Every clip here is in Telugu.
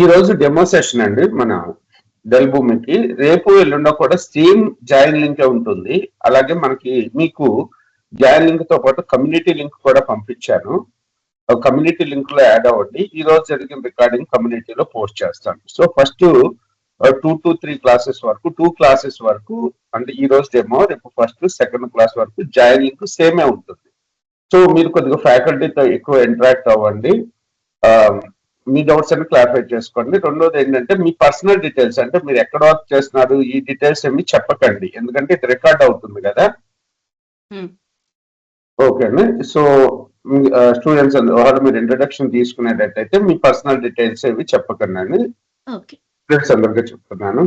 ఈ రోజు డెమో సెషన్ అండి మన డెల్ భూమికి. రేపు ఎల్లుండో కూడా సేమ్ జాయిన్ లింక్ ఉంటుంది. అలాగే మనకి మీకు జాయిన్ లింక్ తో పాటు కమ్యూనిటీ లింక్ కూడా పంపించాను. కమ్యూనిటీ లింక్ లో యాడ్ అవ్వండి. ఈ రోజు జరిగిన రికార్డింగ్ కమ్యూనిటీలో పోస్ట్ చేస్తాను. సో ఫస్ట్ 2 to 3 క్లాసెస్ వరకు 2 క్లాసెస్ వరకు అంటే ఈ రోజు డెమో, రేపు ఫస్ట్ సెకండ్ క్లాస్ వరకు జాయిన్ లింక్ సేమే ఉంటుంది. సో మీరు కొద్దిగా ఫ్యాకల్టీతో ఎక్కువ ఇంటరాక్ట్ అవ్వండి. మీ డౌట్స్ అన్ని క్లారిఫై చేసుకోండి. రెండోది ఏంటంటే మీ పర్సనల్ డీటెయిల్స్, అంటే మీరు ఎక్కడ వర్క్ చేస్తున్నారు ఈ డీటెయిల్స్ ఏమి చెప్పకండి, ఎందుకంటే ఇది రికార్డ్ అవుతుంది కదా. ఓకే అండి. సో స్టూడెంట్స్ వాళ్ళు మీరు ఇంట్రడక్షన్ తీసుకునేటట్టయితే మీ పర్సనల్ డీటెయిల్స్ ఏవి చెప్పకండి అని స్టూడెంట్స్ అందరికీ చెప్తున్నాను.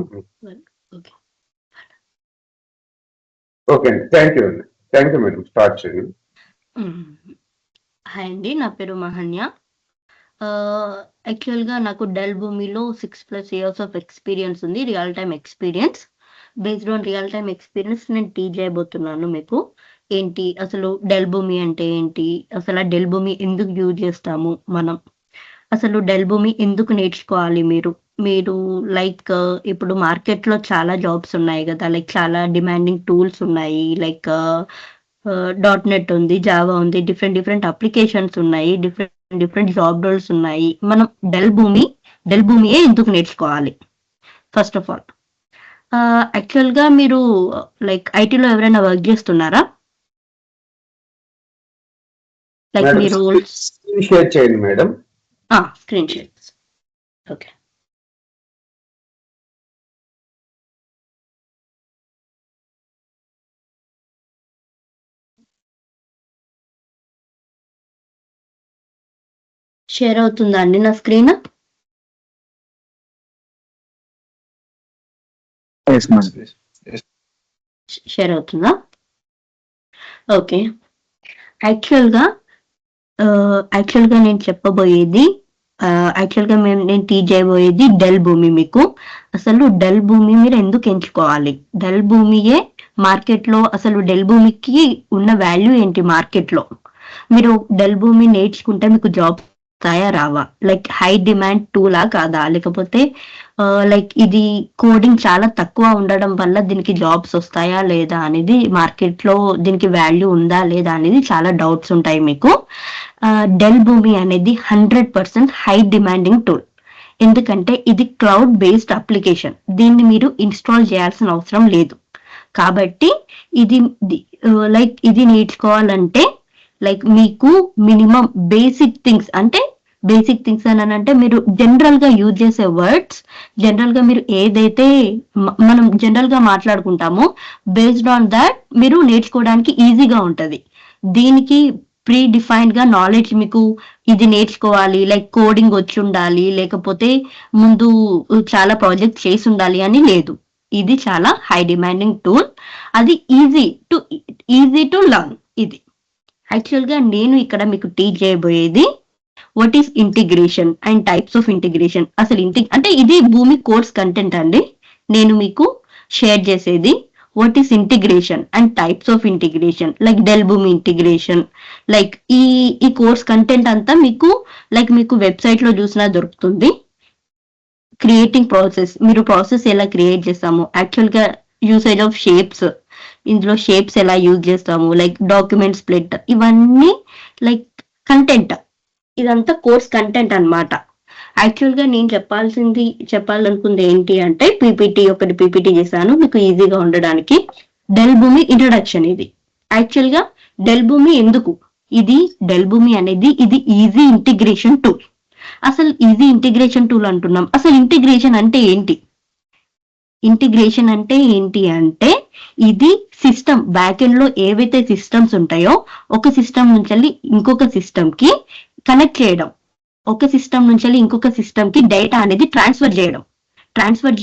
ఓకే అండి, థ్యాంక్ యూ అండి. థ్యాంక్ యూ మేడం, స్టార్ట్ చేయండి. హాయ్ అండి, నా పేరు మహన్య. యాక్చువల్గా నాకు డెల్ భూమిలో 6+ years ఆఫ్ ఎక్స్పీరియన్స్ ఉంది, real time experience. Based on real time experience నేను టీచ్ చేయబోతున్నాను మీకు. ఏంటి అసలు డెల్ భూమి అంటే ఏంటి, అసలు ఆ డెల్ భూమి ఎందుకు యూజ్ చేస్తాము మనం, అసలు డెల్ భూమి ఎందుకు నేర్చుకోవాలి మీరు లైక్ ఇప్పుడు మార్కెట్లో చాలా జాబ్స్ ఉన్నాయి కదా, లైక్ చాలా డిమాండింగ్ టూల్స్ ఉన్నాయి, లైక్ .NET ఉంది, జావా ఉంది, డిఫరెంట్ అప్లికేషన్స్ ఉన్నాయి, డిఫరెంట్ జాబ్ రోల్స్ ఉన్నాయి. మనం డెల్ భూమియే ఎందుకు నేర్చుకోవాలి? ఫస్ట్ ఆఫ్ ఆల్ యాక్చువల్గా మీరు లైక్ ఐటీలో ఎవరైనా వర్క్ చేస్తున్నారా? లైక్ మీ రోల్స్ షేర్ చేయండి madam. Screen share. Okay, share అవుతుందా అండి నా స్క్రీన్? షేర్ అవుతుందా? ఓకే. యాక్చువల్గా నేను చెప్పబోయేది నేను టీచ్ చేయబోయేది డెల్ భూమి మీకు. అసలు డెల్ భూమి మీరు ఎందుకు ఎంచుకోవాలి? డెల్ భూమియే మార్కెట్లో, అసలు డెల్ భూమికి ఉన్న వాల్యూ ఏంటి మార్కెట్లో? మీరు డెల్ భూమి నేర్చుకుంటే మీకు జాబ్ వస్తాయా రావా? లైక్ హై డిమాండ్ టూలా కాదా, లేకపోతే లైక్ ఇది కోడింగ్ చాలా తక్కువ ఉండడం వల్ల దీనికి జాబ్స్ వస్తాయా లేదా అనేది, మార్కెట్లో దీనికి వాల్యూ ఉందా లేదా అనేది చాలా డౌట్స్ ఉంటాయి మీకు. డెల్ భూమి అనేది 100% హై డిమాండింగ్ టూల్. ఎందుకంటే ఇది క్లౌడ్ బేస్డ్ అప్లికేషన్, దీన్ని మీరు ఇన్స్టాల్ చేయాల్సిన అవసరం లేదు. కాబట్టి ఇది నేర్చుకోవాలంటే లైక్ మీకు మినిమం బేసిక్ థింగ్స్ అని అంటే మీరు జనరల్ గా యూజ్ చేసే వర్డ్స్, జనరల్ గా మీరు ఏదైతే మనం జనరల్ గా మాట్లాడుకుంటామో బేస్డ్ ఆన్ దాట్ మీరు నేర్చుకోవడానికి ఈజీగా ఉంటది. దీనికి ప్రీ డిఫైన్డ్ గా నాలెడ్జ్ మీకు ఇది నేర్చుకోవాలి, లైక్ కోడింగ్ వచ్చి ఉండాలి, లేకపోతే ముందు చాలా ప్రాజెక్ట్ చేసి ఉండాలి అని లేదు. ఇది చాలా హై డిమాండింగ్ టూల్, అది ఈజీ టు లర్న్. ఇది యాక్చువల్గా నేను ఇక్కడ మీకు టీచ్ చేయబోయేది what is integration and types of integration. అసలు అంటే ఇది భూమి కోర్స్ కంటెంట్ అండి. నేను మీకు షేర్ చేసేది what is integration and types of integration, like Dell Boomi integration. Like ఈ కోర్స్ కంటెంట్ అంతా మీకు వెబ్సైట్ లో చూసినా దొరుకుతుంది. క్రియేటింగ్ ప్రాసెస్, మీరు ప్రాసెస్ ఎలా క్రియేట్ చేస్తాము, యాక్చువల్గా యూసేజ్ ఆఫ్ షేప్స్, ఇందులో షేప్స్ ఎలా యూజ్ చేస్తాము, లైక్ డాక్యుమెంట్ స్ప్లిట్, ఇవన్నీ లైక్ కంటెంట్. ఇదంతా కోర్స్ కంటెంట్ అన్నమాట. యాక్చువల్గా నేను చెప్పాలనుకుంది ఏంటి అంటే ఒకటి పీపీటీ చేశాను మీకు ఈజీగా ఉండడానికి. డెల్ భూమి ఇంట్రడక్షన్. ఇది యాక్చువల్గా డెల్ భూమి ఎందుకు, డెల్ భూమి అనేది ఇది ఈజీ ఇంటిగ్రేషన్ టూల్. అసలు ఈజీ ఇంటిగ్రేషన్ టూల్ అంటున్నాం, అసలు ఇంటిగ్రేషన్ అంటే ఏంటి? ఇంటిగ్రేషన్ అంటే ఏంటి అంటే ఇది సిస్టమ్ బ్యాక్ ఎండ్ లో ఏవైతే సిస్టమ్స్ ఉంటాయో ఒక సిస్టమ్ నుంచి ఇంకొక సిస్టమ్ కి కనెక్ట్ చేయడం, ఒక సిస్టమ్ నుంచి ఇంకొక సిస్టమ్ కి డేటా అనేది ట్రాన్స్ఫర్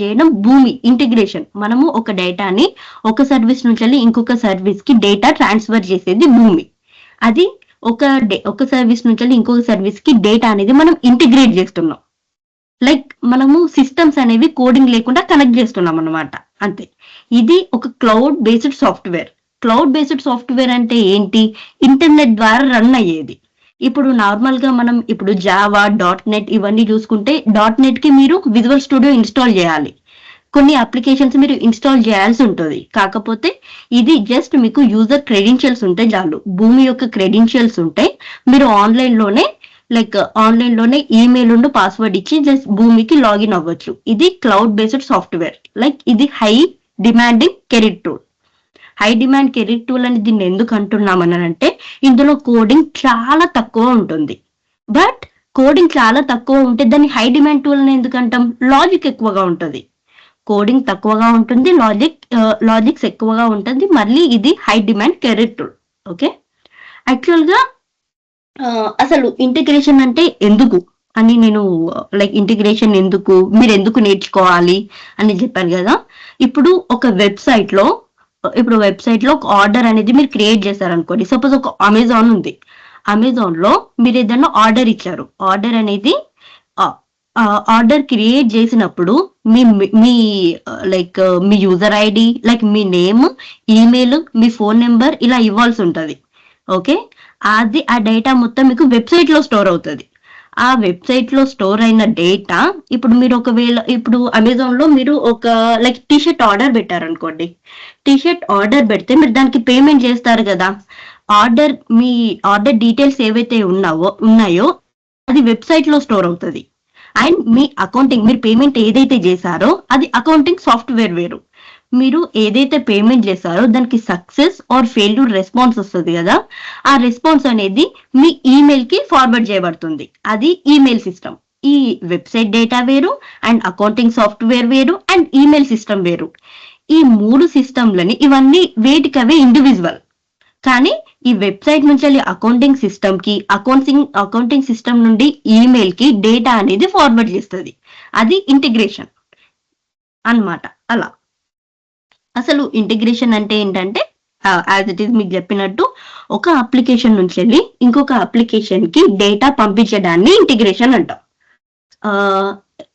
చేయడం భూమి ఇంటిగ్రేషన్. మనము ఒక డేటాని ఒక సర్వీస్ నుంచి ఇంకొక సర్వీస్ కి డేటా ట్రాన్స్ఫర్ చేసేది భూమి. అది ఒక సర్వీస్ నుంచి ఇంకొక సర్వీస్ కి డేటా అనేది మనం ఇంటిగ్రేట్ చేస్తున్నాం. లైక్ మనము సిస్టమ్స్ అనేవి కోడింగ్ లేకుండా కనెక్ట్ చేస్తున్నాం అన్నమాట, అంతే. ఇది ఒక cloud based software. Cloud based software అంటే ఏంటి? ఇంటర్నెట్ ద్వారా రన్ అయ్యేది. ఇప్పుడు నార్మల్ గా మనం ఇప్పుడు జావా .NET ఇవన్నీ చూసుకుంటే .NET కి మీరు విజువల్ స్టూడియో ఇన్స్టాల్ చేయాలి. కొన్ని అప్లికేషన్స్ మీరు ఇన్స్టాల్ చేయాల్సి ఉంటుంది. కాకపోతే ఇది జస్ట్ మీకు యూజర్ క్రెడెన్షియల్స్ ఉంటే చాలు. భూమి యొక్క క్రెడెన్షియల్స్ ఉంటే మీరు ఆన్లైన్ లోనే ఈమెయిల్ ఉండి పాస్వర్డ్ ఇచ్చి జస్ట్ భూమికి లాగిన్ అవ్వచ్చు. ఇది క్లౌడ్ బేస్డ్ సాఫ్ట్వేర్. ఇది high demanding career tool. High demand career tool అని దీన్ని ఎందుకు అంటున్నామనంటే ఇందులో కోడింగ్ చాలా తక్కువ ఉంటుంది. బట్ కోడింగ్ చాలా తక్కువ ఉంటే దాన్ని హై డిమాండ్ టూల్ అని ఎందుకు అంటాం? లాజిక్ ఎక్కువగా ఉంటుంది. కోడింగ్ తక్కువగా ఉంటుంది, లాజిక్స్ ఎక్కువగా ఉంటుంది. మళ్ళీ ఇది high demand career tool. Okay, actual గా అసలు ఇంటిగ్రేషన్ అంటే ఎందుకు అని నేను ఇంటిగ్రేషన్ ఎందుకు, మీరు ఎందుకు నేర్చుకోవాలి అని చెప్పాను కదా. ఇప్పుడు ఒక వెబ్సైట్ లో ఒక ఆర్డర్ అనేది మీరు క్రియేట్ చేశారనుకోండి. సపోజ్ ఒక అమెజాన్ ఉంది. అమెజాన్ లో మీరు ఏదైనా ఆర్డర్ ఇచ్చారు. ఆర్డర్ అనేది ఆర్డర్ క్రియేట్ చేసినప్పుడు మీ మీ మీ యూజర్ ఐడి, మీ నేమ్, ఈమెయిల్, మీ ఫోన్ నెంబర్ ఇలా ఇవ్వాల్సి ఉంటుంది. ఓకే, ఆ డేటా మొత్తం మీకు వెబ్సైట్ లో స్టోర్ అవుతుంది. ఆ వెబ్సైట్ లో స్టోర్ అయిన డేటా ఇప్పుడు మీరు ఒకవేళ ఇప్పుడు అమెజాన్ లో మీరు ఒక టీ షర్ట్ ఆర్డర్ పెట్టారనుకోండి. టీ షర్ట్ ఆర్డర్ పెడితే మీరు దానికి పేమెంట్ చేస్తారు కదా. మీ ఆర్డర్ డీటెయిల్స్ ఏవైతే ఉన్నాయో అది వెబ్సైట్ లో స్టోర్ అవుతుంది. అండ్ మీ అకౌంటింగ్, మీరు పేమెంట్ ఏదైతే చేశారో అది అకౌంటింగ్ సాఫ్ట్వేర్ వేరు. మీరు ఏదైతే పేమెంట్ చేశారో దానికి సక్సెస్ ఆర్ ఫెయిల్యూర్ రెస్పాన్స్ వస్తుంది కదా. ఆ రెస్పాన్స్ అనేది మీ ఈమెయిల్ కి ఫార్వర్డ్ చేయబడుతుంది. అది ఈమెయిల్ సిస్టమ్. ఈ వెబ్సైట్ డేటా వేరు, అండ్ అకౌంటింగ్ సాఫ్ట్వేర్ వేరు, అండ్ ఈమెయిల్ సిస్టమ్ వేరు. ఈ 3 సిస్టమ్లని ఇవన్నీ వేటికవే ఇండివిజువల్. కానీ ఈ వెబ్సైట్ నుంచి వెళ్ళి అకౌంటింగ్ సిస్టమ్ నుండి ఈమెయిల్ కి డేటా అనేది ఫార్వర్డ్ చేస్తుంది. అది ఇంటిగ్రేషన్ అన్నమాట. అలా అసలు ఇంటిగ్రేషన్ అంటే ఏంటంటే యాజ్ ఇట్ ఈస్ మీకు చెప్పినట్టు ఒక అప్లికేషన్ నుంచి వెళ్ళి ఇంకొక అప్లికేషన్ కి డేటా పంపించడాన్ని ఇంటిగ్రేషన్ అంటాం.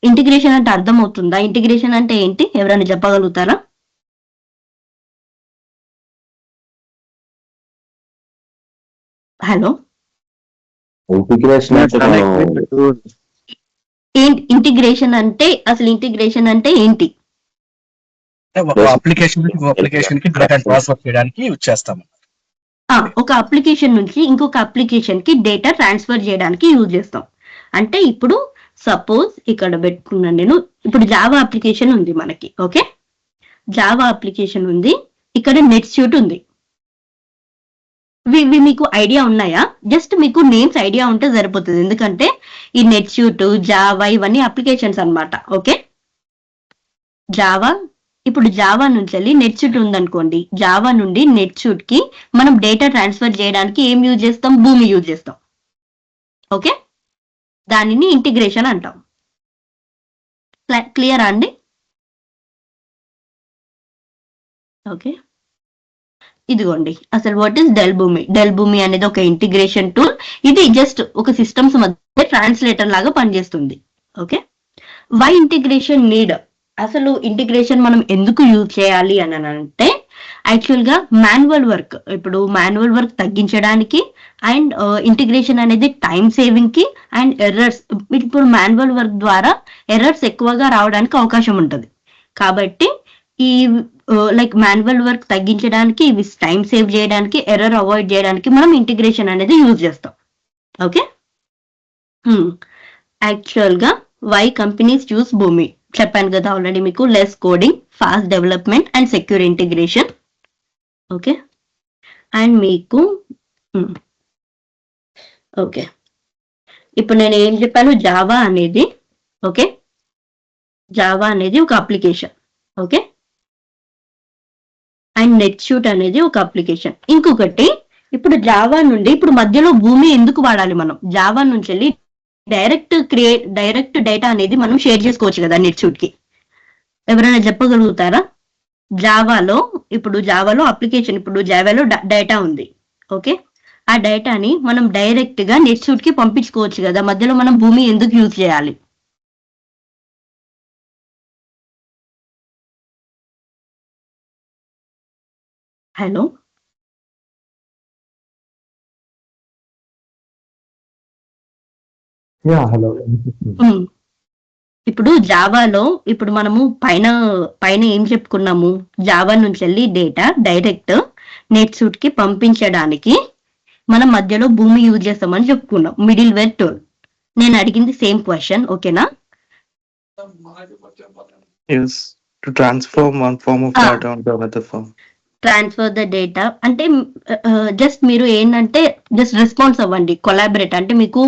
ఇంటిగ్రేషన్ అంటే అర్థమవుతుందా? ఇంటిగ్రేషన్ అంటే ఏంటి, ఎవరైనా చెప్పగలుగుతారా? హలో, ఇంటిగ్రేషన్ అంటే ఇంటిగ్రేషన్ అంటే అసలు ఇంటిగ్రేషన్ అంటే ఏంటి? ఒక అప్లికేషన్ నుంచి ఇంకో అప్లికేషన్ కి డేటా ట్రాన్స్ఫర్ చేయడానికి యూజ్ చేస్తాము. ఒక అప్లికేషన్ నుంచి ఇంకొక అప్లికేషన్ కి డేటా ట్రాన్స్ఫర్ చేయడానికి యూజ్ చేస్తాం. అంటే ఇప్పుడు సపోజ్ ఇక్కడ పెట్టుకున్నాను నేను. ఇప్పుడు జావా అప్లికేషన్ ఉంది మనకి. ఓకే, జావా అప్లికేషన్ ఉంది. ఇక్కడ నెట్ సూట్ ఉంది. ఇవి మీకు ఐడియా ఉన్నాయా? జస్ట్ మీకు నేమ్స్ ఐడియా ఉంటే సరిపోతుంది. ఎందుకంటే ఈ నెట్ సూట్, జావా ఇవన్నీ అప్లికేషన్స్ అన్నమాట. ఓకే, ఇప్పుడు జావా నుంచి వెళ్ళి నెట్ సూట్ ఉందనుకోండి. జావా నుండి నెట్ సూట్ కి మనం డేటా ట్రాన్స్ఫర్ చేయడానికి ఏం యూజ్ చేస్తాం? భూమి యూజ్ చేస్తాం. ఓకే, దానిని ఇంటిగ్రేషన్ అంటాం. క్లియరా అండి? ఓకే, ఇదిగోండి అసలు what is Dell Boomi. Dell Boomi అనేది ఒక ఇంటిగ్రేషన్ టూల్. ఇది జస్ట్ ఒక సిస్టమ్స్ మధ్య ట్రాన్స్లేటర్ లాగా పనిచేస్తుంది. Okay, why integration need? అసలు ఇంటిగ్రేషన్ మనం ఎందుకు యూజ్ చేయాలి అని అంటే యాక్చువల్ గా ఇప్పుడు మాన్యువల్ వర్క్ తగ్గించడానికి, అండ్ ఇంటిగ్రేషన్ అనేది టైం సేవింగ్ కి, అండ్ ఎర్రర్స్. ఇప్పుడు మాన్యువల్ వర్క్ ద్వారా ఎర్రర్స్ ఎక్కువగా రావడానికి అవకాశం ఉంటుంది. కాబట్టి ఈ మాన్యువల్ వర్క్ తగ్గించడానికి, ఇవి టైం సేవ్ చేయడానికి, ఎర్రర్ అవాయిడ్ చేయడానికి మనం ఇంటిగ్రేషన్ అనేది యూజ్ చేస్తాం. ఓకే, యాక్చువల్ గా వై కంపెనీస్ యూస్ భూమి చెప్పాను కదా ఆల్రెడీ మీకు. Less coding, fast development, and secure integration. Okay, and మీకు ఓకే, ఇప్పుడు నేను ఏం చెప్పాను? జావా అనేది ఒక application. Okay, and net suit అనేది ఒక అప్లికేషన్. ఇంకొకటి, ఇప్పుడు జావా నుండి ఇప్పుడు మధ్యలో భూమి ఎందుకు వాడాలి? మనం జావా నుంచి వెళ్ళి డైరెక్ట్ డేటా అనేది మనం షేర్ చేసుకోవచ్చు కదా నెట్ సూట్ కి. ఎవరైనా చెప్పగలుగుతారా? జావాలో అప్లికేషన్, ఇప్పుడు జావాలో డేటా ఉంది. ఓకే, ఆ డేటాని మనం డైరెక్ట్ గా నెట్ సూట్ కి పంపించుకోవచ్చు కదా. మధ్యలో మనం భూమి ఎందుకు యూజ్ చేయాలి? Hello, hello. ఇప్పుడు జావాలో ఇప్పుడు మనము పైన పైన ఏం చెప్పుకున్నాము, జావా నుంచి వెళ్ళి డేటా డైరెక్ట్ నెట్ సూట్ కి పంపించడానికి మనం మధ్యలో భూమి యూజ్ చేస్తామని చెప్పుకున్నాం, మిడిల్ వేర్ టూల్. నేను అడిగింది సేమ్ క్వశ్చన్, ఓకేనా? Yes, to transform one form of data onto another form. Transfer the data అంటే జస్ట్ మీరు ఏంటంటే జస్ట్ రెస్పాన్స్ అవ్వండి, కొలాబరేట్. అంటే మీకు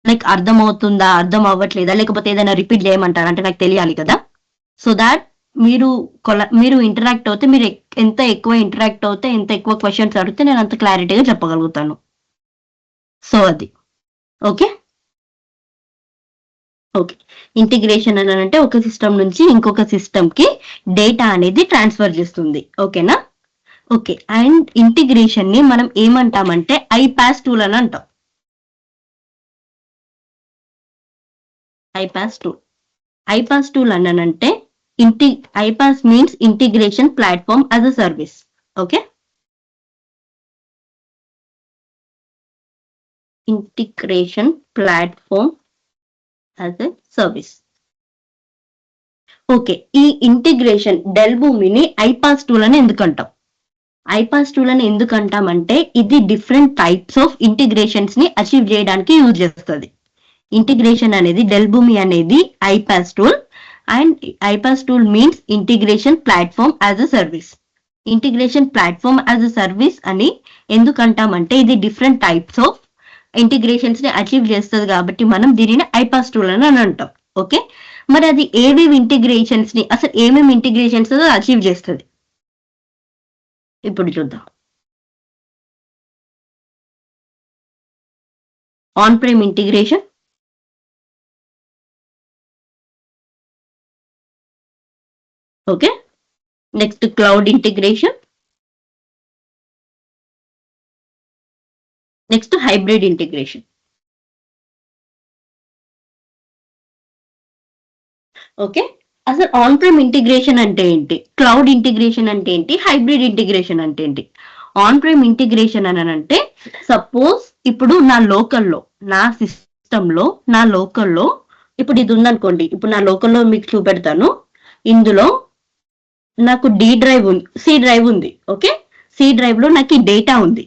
లైక్ అర్థం అవుతుందా, అర్థం అవ్వట్లేదా, లేకపోతే ఏదైనా రిపీట్ చేయమంటారా అంటే నాకు తెలియాలి కదా. సో దాట్ మీరు ఇంటరాక్ట్ అవుతే, మీరు ఎంత ఎక్కువ ఇంటరాక్ట్ అవుతే, ఎంత ఎక్కువ క్వశ్చన్స్ అడిగితే నేను అంత క్లారిటీగా చెప్పగలుగుతాను. సో అది ఓకే. ఓకే, ఇంటిగ్రేషన్ అని అంటే ఒక సిస్టమ్ నుంచి ఇంకొక సిస్టమ్ కి డేటా అనేది ట్రాన్స్ఫర్ చేస్తుంది, ఓకేనా? ఓకే, అండ్ ఇంటిగ్రేషన్ ని మనం ఏమంటామంటే ఐపాస్ టూల్ అని అంటాం. ఐపాస్ టూల్ అనంటే iPASS means integration platform as a service. Okay, integration platform as a service. Okay, ఈ ఇంటిగ్రేషన్ డెల్ భూమిని ఐపాస్ టూల్ అని ఎందుకంటాం? ఐపాస్ టూల్ అని ఎందుకంటామంటే ఇది డిఫరెంట్ టైప్స్ ఆఫ్ ఇంటిగ్రేషన్స్ ని అచీవ్ చేయడానికి యూజ్ చేస్తుంది. ఇంటిగ్రేషన్ అనేది డెల్ భూమి అనేది iPASS tool, and iPASS tool means integration platform as a service. Integration platform as a service అని ఎందుకంటామంటే ఇది డిఫరెంట్ టైప్స్ ఆఫ్ ఇంటిగ్రేషన్స్ ని అచీవ్ చేస్తుంది కాబట్టి మనం దీనిని ఐపాస్ టూల్ అని అంటాం. ఓకే, మరి అది ఏవేవి ఇంటిగ్రేషన్స్ ని, అసలు ఏమేమి ఇంటిగ్రేషన్స్ అచీవ్ చేస్తుంది ఇప్పుడు చూద్దాం. On prime integration, okay, next cloud integration, next hybrid integration. Okay, అసలు ఆన్ ప్రైమ్ ఇంటిగ్రేషన్ అంటే ఏంటి, క్లౌడ్ ఇంటిగ్రేషన్ అంటే ఏంటి, హైబ్రిడ్ ఇంటిగ్రేషన్ అంటే ఏంటి? ఆన్ ప్రైమ్ ఇంటిగ్రేషన్ అని అంటే సపోజ్ ఇప్పుడు నా లోకల్లో, నా సిస్టంలో, నా లోకల్లో ఇప్పుడు ఇది ఉందనుకోండి. ఇప్పుడు నా లోకల్లో మీకు చూపెడతాను. ఇందులో నాకు డి డ్రైవ్ ఉంది, సి డ్రైవ్ ఉంది. ఓకే, సి డ్రైవ్ లో నాకు ఈ డేటా ఉంది.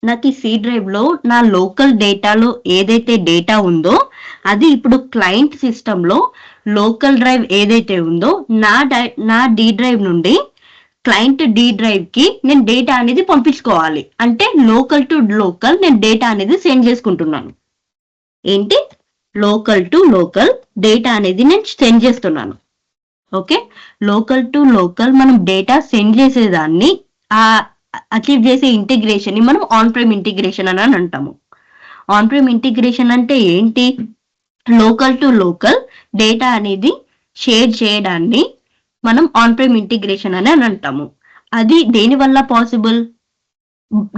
నాకు ఈ సి డ్రైవ్ లో నా లోకల్ డేటాలో ఏదైతే డేటా ఉందో అది ఇప్పుడు క్లయింట్ సిస్టమ్ లో లోకల్ డ్రైవ్ ఏదైతే ఉందో నా డి డ్రైవ్ నుండి క్లయింట్ డి డ్రైవ్ కి నేను డేటా అనేది పంపించుకోవాలి. అంటే లోకల్ టు లోకల్ నేను డేటా అనేది సెండ్ చేసుకుంటున్నాను. ఏంటి, లోకల్ టు లోకల్ డేటా అనేది నేను సెండ్ చేస్తున్నాను. ఓకే, లోకల్ టు లోకల్ మనం డేటా సెండ్ చేసేదాన్ని, ఆ అచీవ్ చేసే ఇంటిగ్రేషన్ ని మనం ఆన్ ప్రైమ్ ఇంటిగ్రేషన్ అని అంటాము. ఆన్ ప్రైమ్ ఇంటిగ్రేషన్ అంటే ఏంటి, లోకల్ టు లోకల్ డేటా అనేది షేర్ చేయడాన్ని మనం ఆన్ ప్రైమ్ ఇంటిగ్రేషన్ అని అంటాము. అది దేని వల్ల పాసిబుల్,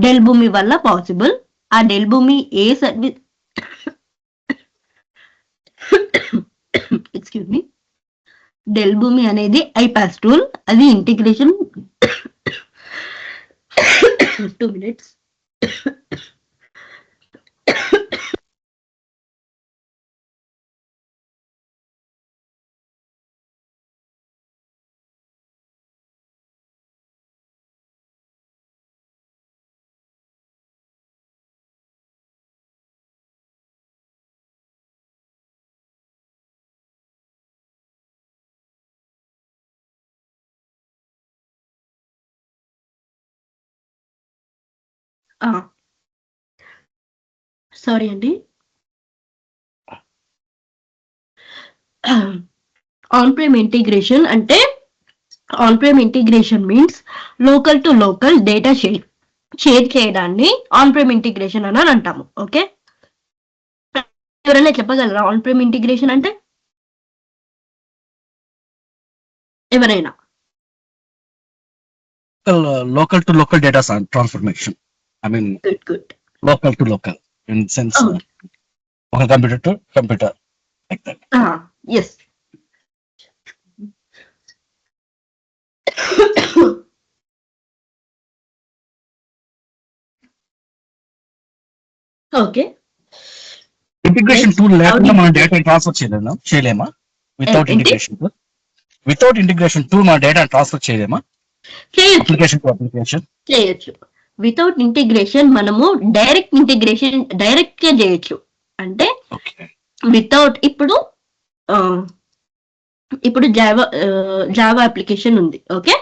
డెల్ భూమి వల్ల పాసిబుల్. ఆ డెల్ భూమి ఏ service excuse me, del Boomi అనేది ఐపాస్ టూల్, అది ఇంటిగ్రేషన్ 2 minutes. సారీ అండి. ఆన్ ప్రైమ్ ఇంటిగ్రేషన్ అంటే, on prime integration means local to local data share చేయడాన్ని ఆన్ ప్రైమ్ ఇంటిగ్రేషన్ అని అంటాము. ఓకే, ఎవరైనా చెప్పగలరా ఆన్ ప్రైమ్ ఇంటిగ్రేషన్ అంటే? ఎవరైనా? local to local data transformation. I mean, good. local to local in sense, ఒక computer to computer, like that. Yes. Okay, integration tool లేకుండా మనం డేటా ట్రాన్స్ఫర్ చేయలేమా వితౌట్ ఏంటి? Integration tool? Without integration tool మన డేటా ట్రాన్స్ఫర్ చేయలేమా? చేయొచ్చు అప్లికేషన్ టు అప్లికేషన్. చేయొచ్చు వితౌట్ ఇంటిగ్రేషన్ మనము డైరెక్ట్ ఇంటిగ్రేషన్ డైరెక్ట్ గా చేయొచ్చు. అంటే ఓకే. వితౌట్ ఇప్పుడు జావా అప్లికేషన్ ఉంది. ఓకే,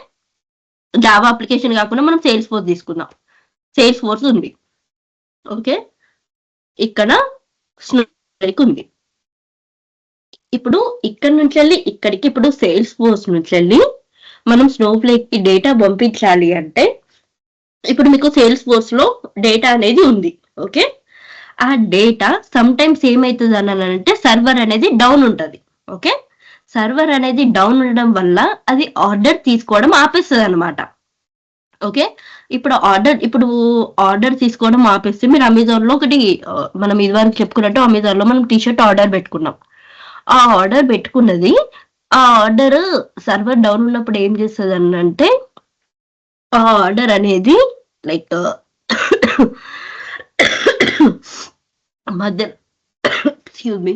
జావా అప్లికేషన్ కాకుండా మనం సేల్స్ ఫోర్స్ తీసుకుందాం. సేల్స్ ఫోర్స్ ఉంది. ఓకే, ఇక్కడ స్నోఫ్లేక్ ఉంది. ఇప్పుడు ఇక్కడ నుంచి వెళ్ళి ఇక్కడికి ఇప్పుడు సేల్స్ ఫోర్స్ నుంచి వెళ్ళి మనం స్నోఫ్లేక్ కి డేటా పంపించాలి అంటే ఇప్పుడు మీకు సేల్స్ ఫోర్స్ లో డేటా అనేది ఉంది. ఓకే, ఆ డేటా సమ్ టైమ్స్ ఏమైతుంది అని అంటే సర్వర్ అనేది డౌన్ ఉంటుంది. ఓకే, సర్వర్ అనేది డౌన్ ఉండడం వల్ల అది ఆర్డర్ తీసుకోవడం ఆపేస్తుంది అనమాట. ఓకే, ఇప్పుడు ఆర్డర్ తీసుకోవడం ఆపేస్తే మీరు అమెజాన్ లో ఒకటి మనం ఇదివరకు చెప్పుకున్నట్టు అమెజాన్ లో మనం టీషర్ట్ ఆర్డర్ పెట్టుకున్నాం. ఆ ఆర్డర్ పెట్టుకున్నది ఆ ఆర్డర్ సర్వర్ డౌన్ ఉన్నప్పుడు ఏం చేస్తుంది అని అంటే ఆ ఆర్డర్ అనేది లైక్ మధ్య ఎక్స్క్యూజ్ మీ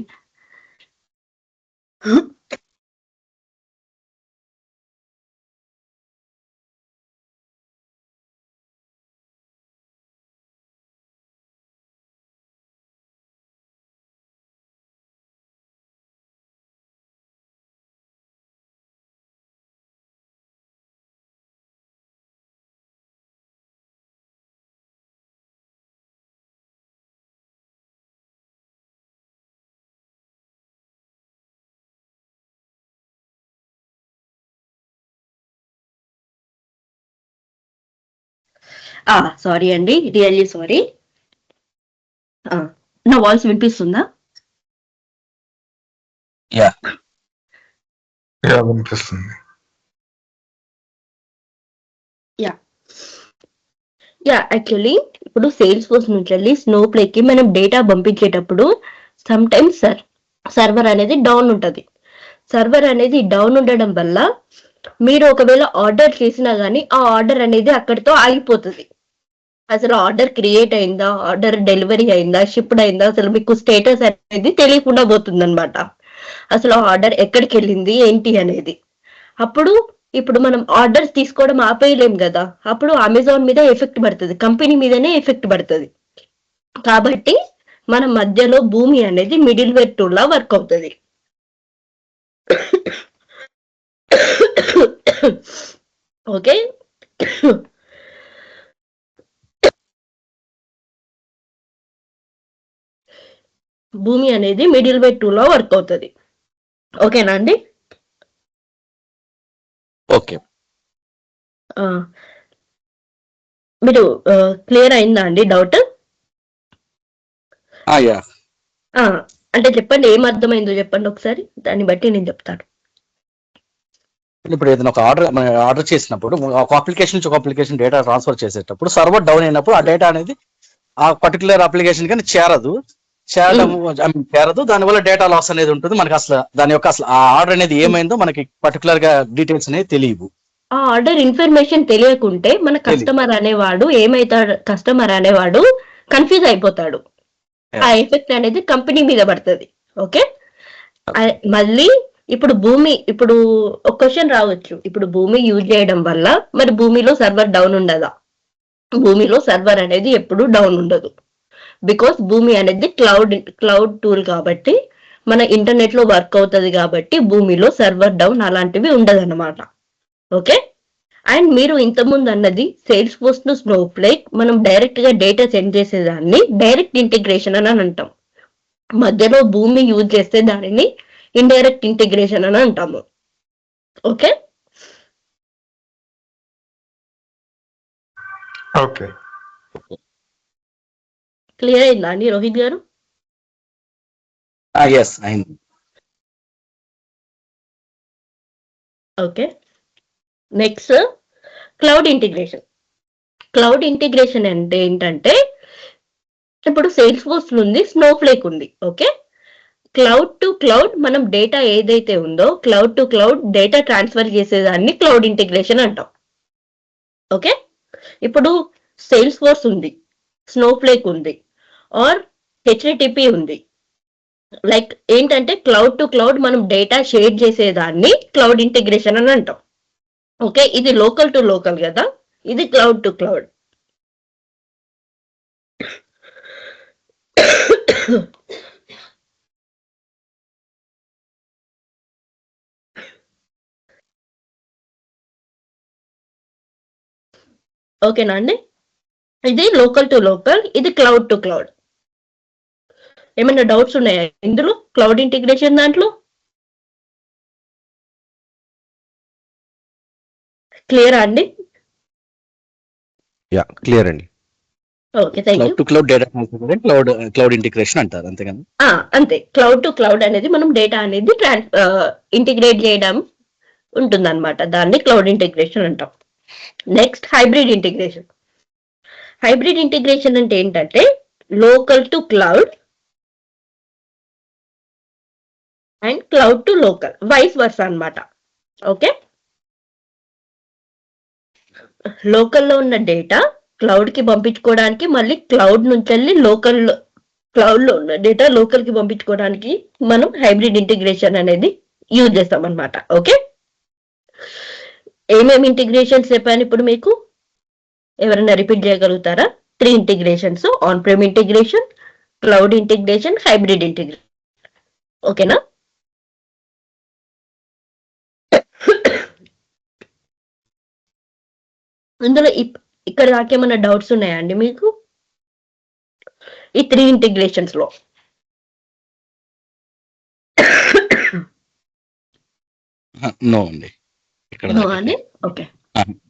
సారీ అండి, రియల్లీ సారీ. నా వాయిస్ వినిపిస్తుందా? యా వినిపిస్తుంది. యాక్చువల్లీ ఇప్పుడు సేల్స్ ఫోర్స్ నుంచి వెళ్ళి స్నోఫ్లేక్ కి మనం డేటా పంపించేటప్పుడు సమ్ టైమ్స్ సర్వర్ అనేది డౌన్ ఉంటుంది. సర్వర్ అనేది డౌన్ ఉండడం వల్ల మీరు ఒకవేళ ఆర్డర్ చేసినా గానీ ఆ ఆర్డర్ అనేది అక్కడితో ఆగిపోతుంది. అసలు ఆర్డర్ క్రియేట్ అయిందా, ఆర్డర్ డెలివరీ అయిందా, షిప్డ్ అయిందా, అసలు మీకు స్టేటస్ అనేది తెలియకుండా పోతుంది అనమాట. అసలు ఆర్డర్ ఎక్కడికి వెళ్ళింది ఏంటి అనేది. అప్పుడు ఇప్పుడు మనం ఆర్డర్స్ తీసుకోవడం ఆపేయలేం కదా, అప్పుడు అమెజాన్ మీద ఎఫెక్ట్ పడుతుంది, కంపెనీ మీదనే ఎఫెక్ట్ పడుతుంది. కాబట్టి మన మధ్యలో భూమి అనేది మిడిల్ వేర్ టూల్ లా వర్క్ అవుతుంది. ఓకే, భూమి అనేది మిడిల్ వేర్ టూల్ లా వర్క్ అవుతుంది. ఓకేనా అండి? ఓకే. మీరు క్లియర్ అయిందా అండి డౌట్? యా అంటే చెప్పండి, ఏం అర్థమైందో చెప్పండి ఒకసారి, దాన్ని బట్టి నేను చెప్తాను. ఇప్పుడు ఏదైనా ఒక ఆర్డర్ చేసినప్పుడు ఒక అప్లికేషన్ నుంచి ఒక అప్లికేషన్ డేటా ట్రాన్స్ఫర్ చేసేటప్పుడు సర్వర్ డౌన్ అయినప్పుడు ఆ డేటా అనేది ఆ పర్టికులర్ అప్లికేషన్ కానీ చేరదు. దానివల్ల డేటా లాస్ అనేది ఉంటుంది. మనకి అసలు దాని యొక్క అసలు ఆ ఆర్డర్ అనేది ఏమైందో మనకి పర్టికులర్ గా డీటెయిల్స్ అనేది తెలియవు. ఆ ఆర్డర్ ఇన్ఫర్మేషన్ తెలియకుంటే మన కస్టమర్ అనేవాడు కన్ఫ్యూజ్ అయిపోతాడు. ఆ ఎఫెక్ట్ అనేది కంపెనీ మీద పడుతుంది. ఓకే, మళ్ళీ ఇప్పుడు ఒక క్వశ్చన్ రావచ్చు, ఇప్పుడు భూమి యూజ్ చేయడం వల్ల మరి భూమిలో సర్వర్ డౌన్ ఉండదా? భూమిలో సర్వర్ అనేది ఎప్పుడు డౌన్ ఉండదు. బికాస్ భూమి అనేది క్లౌడ్ టూల్ కాబట్టి మన ఇంటర్నెట్ లో వర్క్ అవుతుంది కాబట్టి భూమిలో సర్వర్ డౌన్ అలాంటివి ఉండదన్నమాట. ఓకే, అండ్ మీరు ఇంతకుముందు అన్నది సేల్స్ ఫోర్స్ ను స్నోఫ్లేక్ మనం డైరెక్ట్ గా డేటా సెండ్ చేసేదాన్ని డైరెక్ట్ ఇంటిగ్రేషన్ అని అంటాం. మధ్యలో భూమి యూజ్ చేస్తే దానిని ఇండైరెక్ట్ ఇంటిగ్రేషన్ అని అంటాము. ఓకే, ఓకే, క్లియర్ అయిందా అండి రోహిత్ గారు? ఎస్ అయింది. Okay, next cloud integration. Cloud integration అంటే ఏంటంటే ఇప్పుడు సేల్స్ ఫోర్స్ ఉంది, స్నోఫ్లేక్ ఉంది. ఓకే, క్లౌడ్ టు క్లౌడ్ మనం డేటా ఏదైతే ఉందో cloud to cloud data transfer చేసేదాన్ని క్లౌడ్ ఇంటిగ్రేషన్ అంటాం. ఓకే, ఇప్పుడు సేల్స్ ఫోర్స్ ఉంది, స్నోఫ్లేక్ ఉంది, ఆర్ హెచ్టిటిపి ఉంది. లైక్ ఏంటంటే క్లౌడ్ టు క్లౌడ్ మనం డేటా షేర్ చేసేదాన్ని క్లౌడ్ ఇంటిగ్రేషన్ అని అంటాం. ఓకే, ఇది లోకల్ టు లోకల్ కదా, ఇది క్లౌడ్ టు క్లౌడ్. ఓకేనా అండి, ఇది లోకల్ టు లోకల్, ఇది క్లౌడ్ టు క్లౌడ్. ఏమైనా డౌట్స్ ఉన్నాయా ఇందులో క్లౌడ్ ఇంటిగ్రేషన్ దాంట్లో? క్లియరా అండి? యా క్లియర్ అండి. Okay, thank you. Cloud to cloud data transfer cloud integration అంటారు, అంతేగాని అంతే, క్లౌడ్ టు క్లౌడ్ అనేది మనం డేటా అనేది ఇంటిగ్రేట్ చేయడం ఉంటుందన్నమాట, దాన్ని క్లౌడ్ ఇంటిగ్రేషన్ అంటాం. Next hybrid integration. Hybrid integration అంటే ఏంటంటే local to cloud and cloud to local, vice versa అన్నమాట. ఓకే, లోకల్లో ఉన్న డేటా క్లౌడ్ కి పంపించుకోవడానికి, మళ్ళీ క్లౌడ్ నుంచి వెళ్ళి క్లౌడ్ లో ఉన్న డేటా లోకల్ కి పంపించుకోవడానికి మనం హైబ్రిడ్ ఇంటిగ్రేషన్ అనేది యూజ్ చేస్తాం అనమాట. ఓకే, ఏమేమి ఇంటిగ్రేషన్స్ చెప్పాను ఇప్పుడు మీకు, ఎవరైనా రిపీట్ చేయగలుగుతారా? 3 integrations: on prem integration, cloud integration, hybrid integration. ఓకేనా? ఇందులో ఇక్కడ దాకేమన్నా డౌట్స్ ఉన్నాయా అండి మీకు ఈ 3 ఇంటిగ్రేషన్స్ లో? నో అండి, ఇక్కడ నో అండి. ఓకే,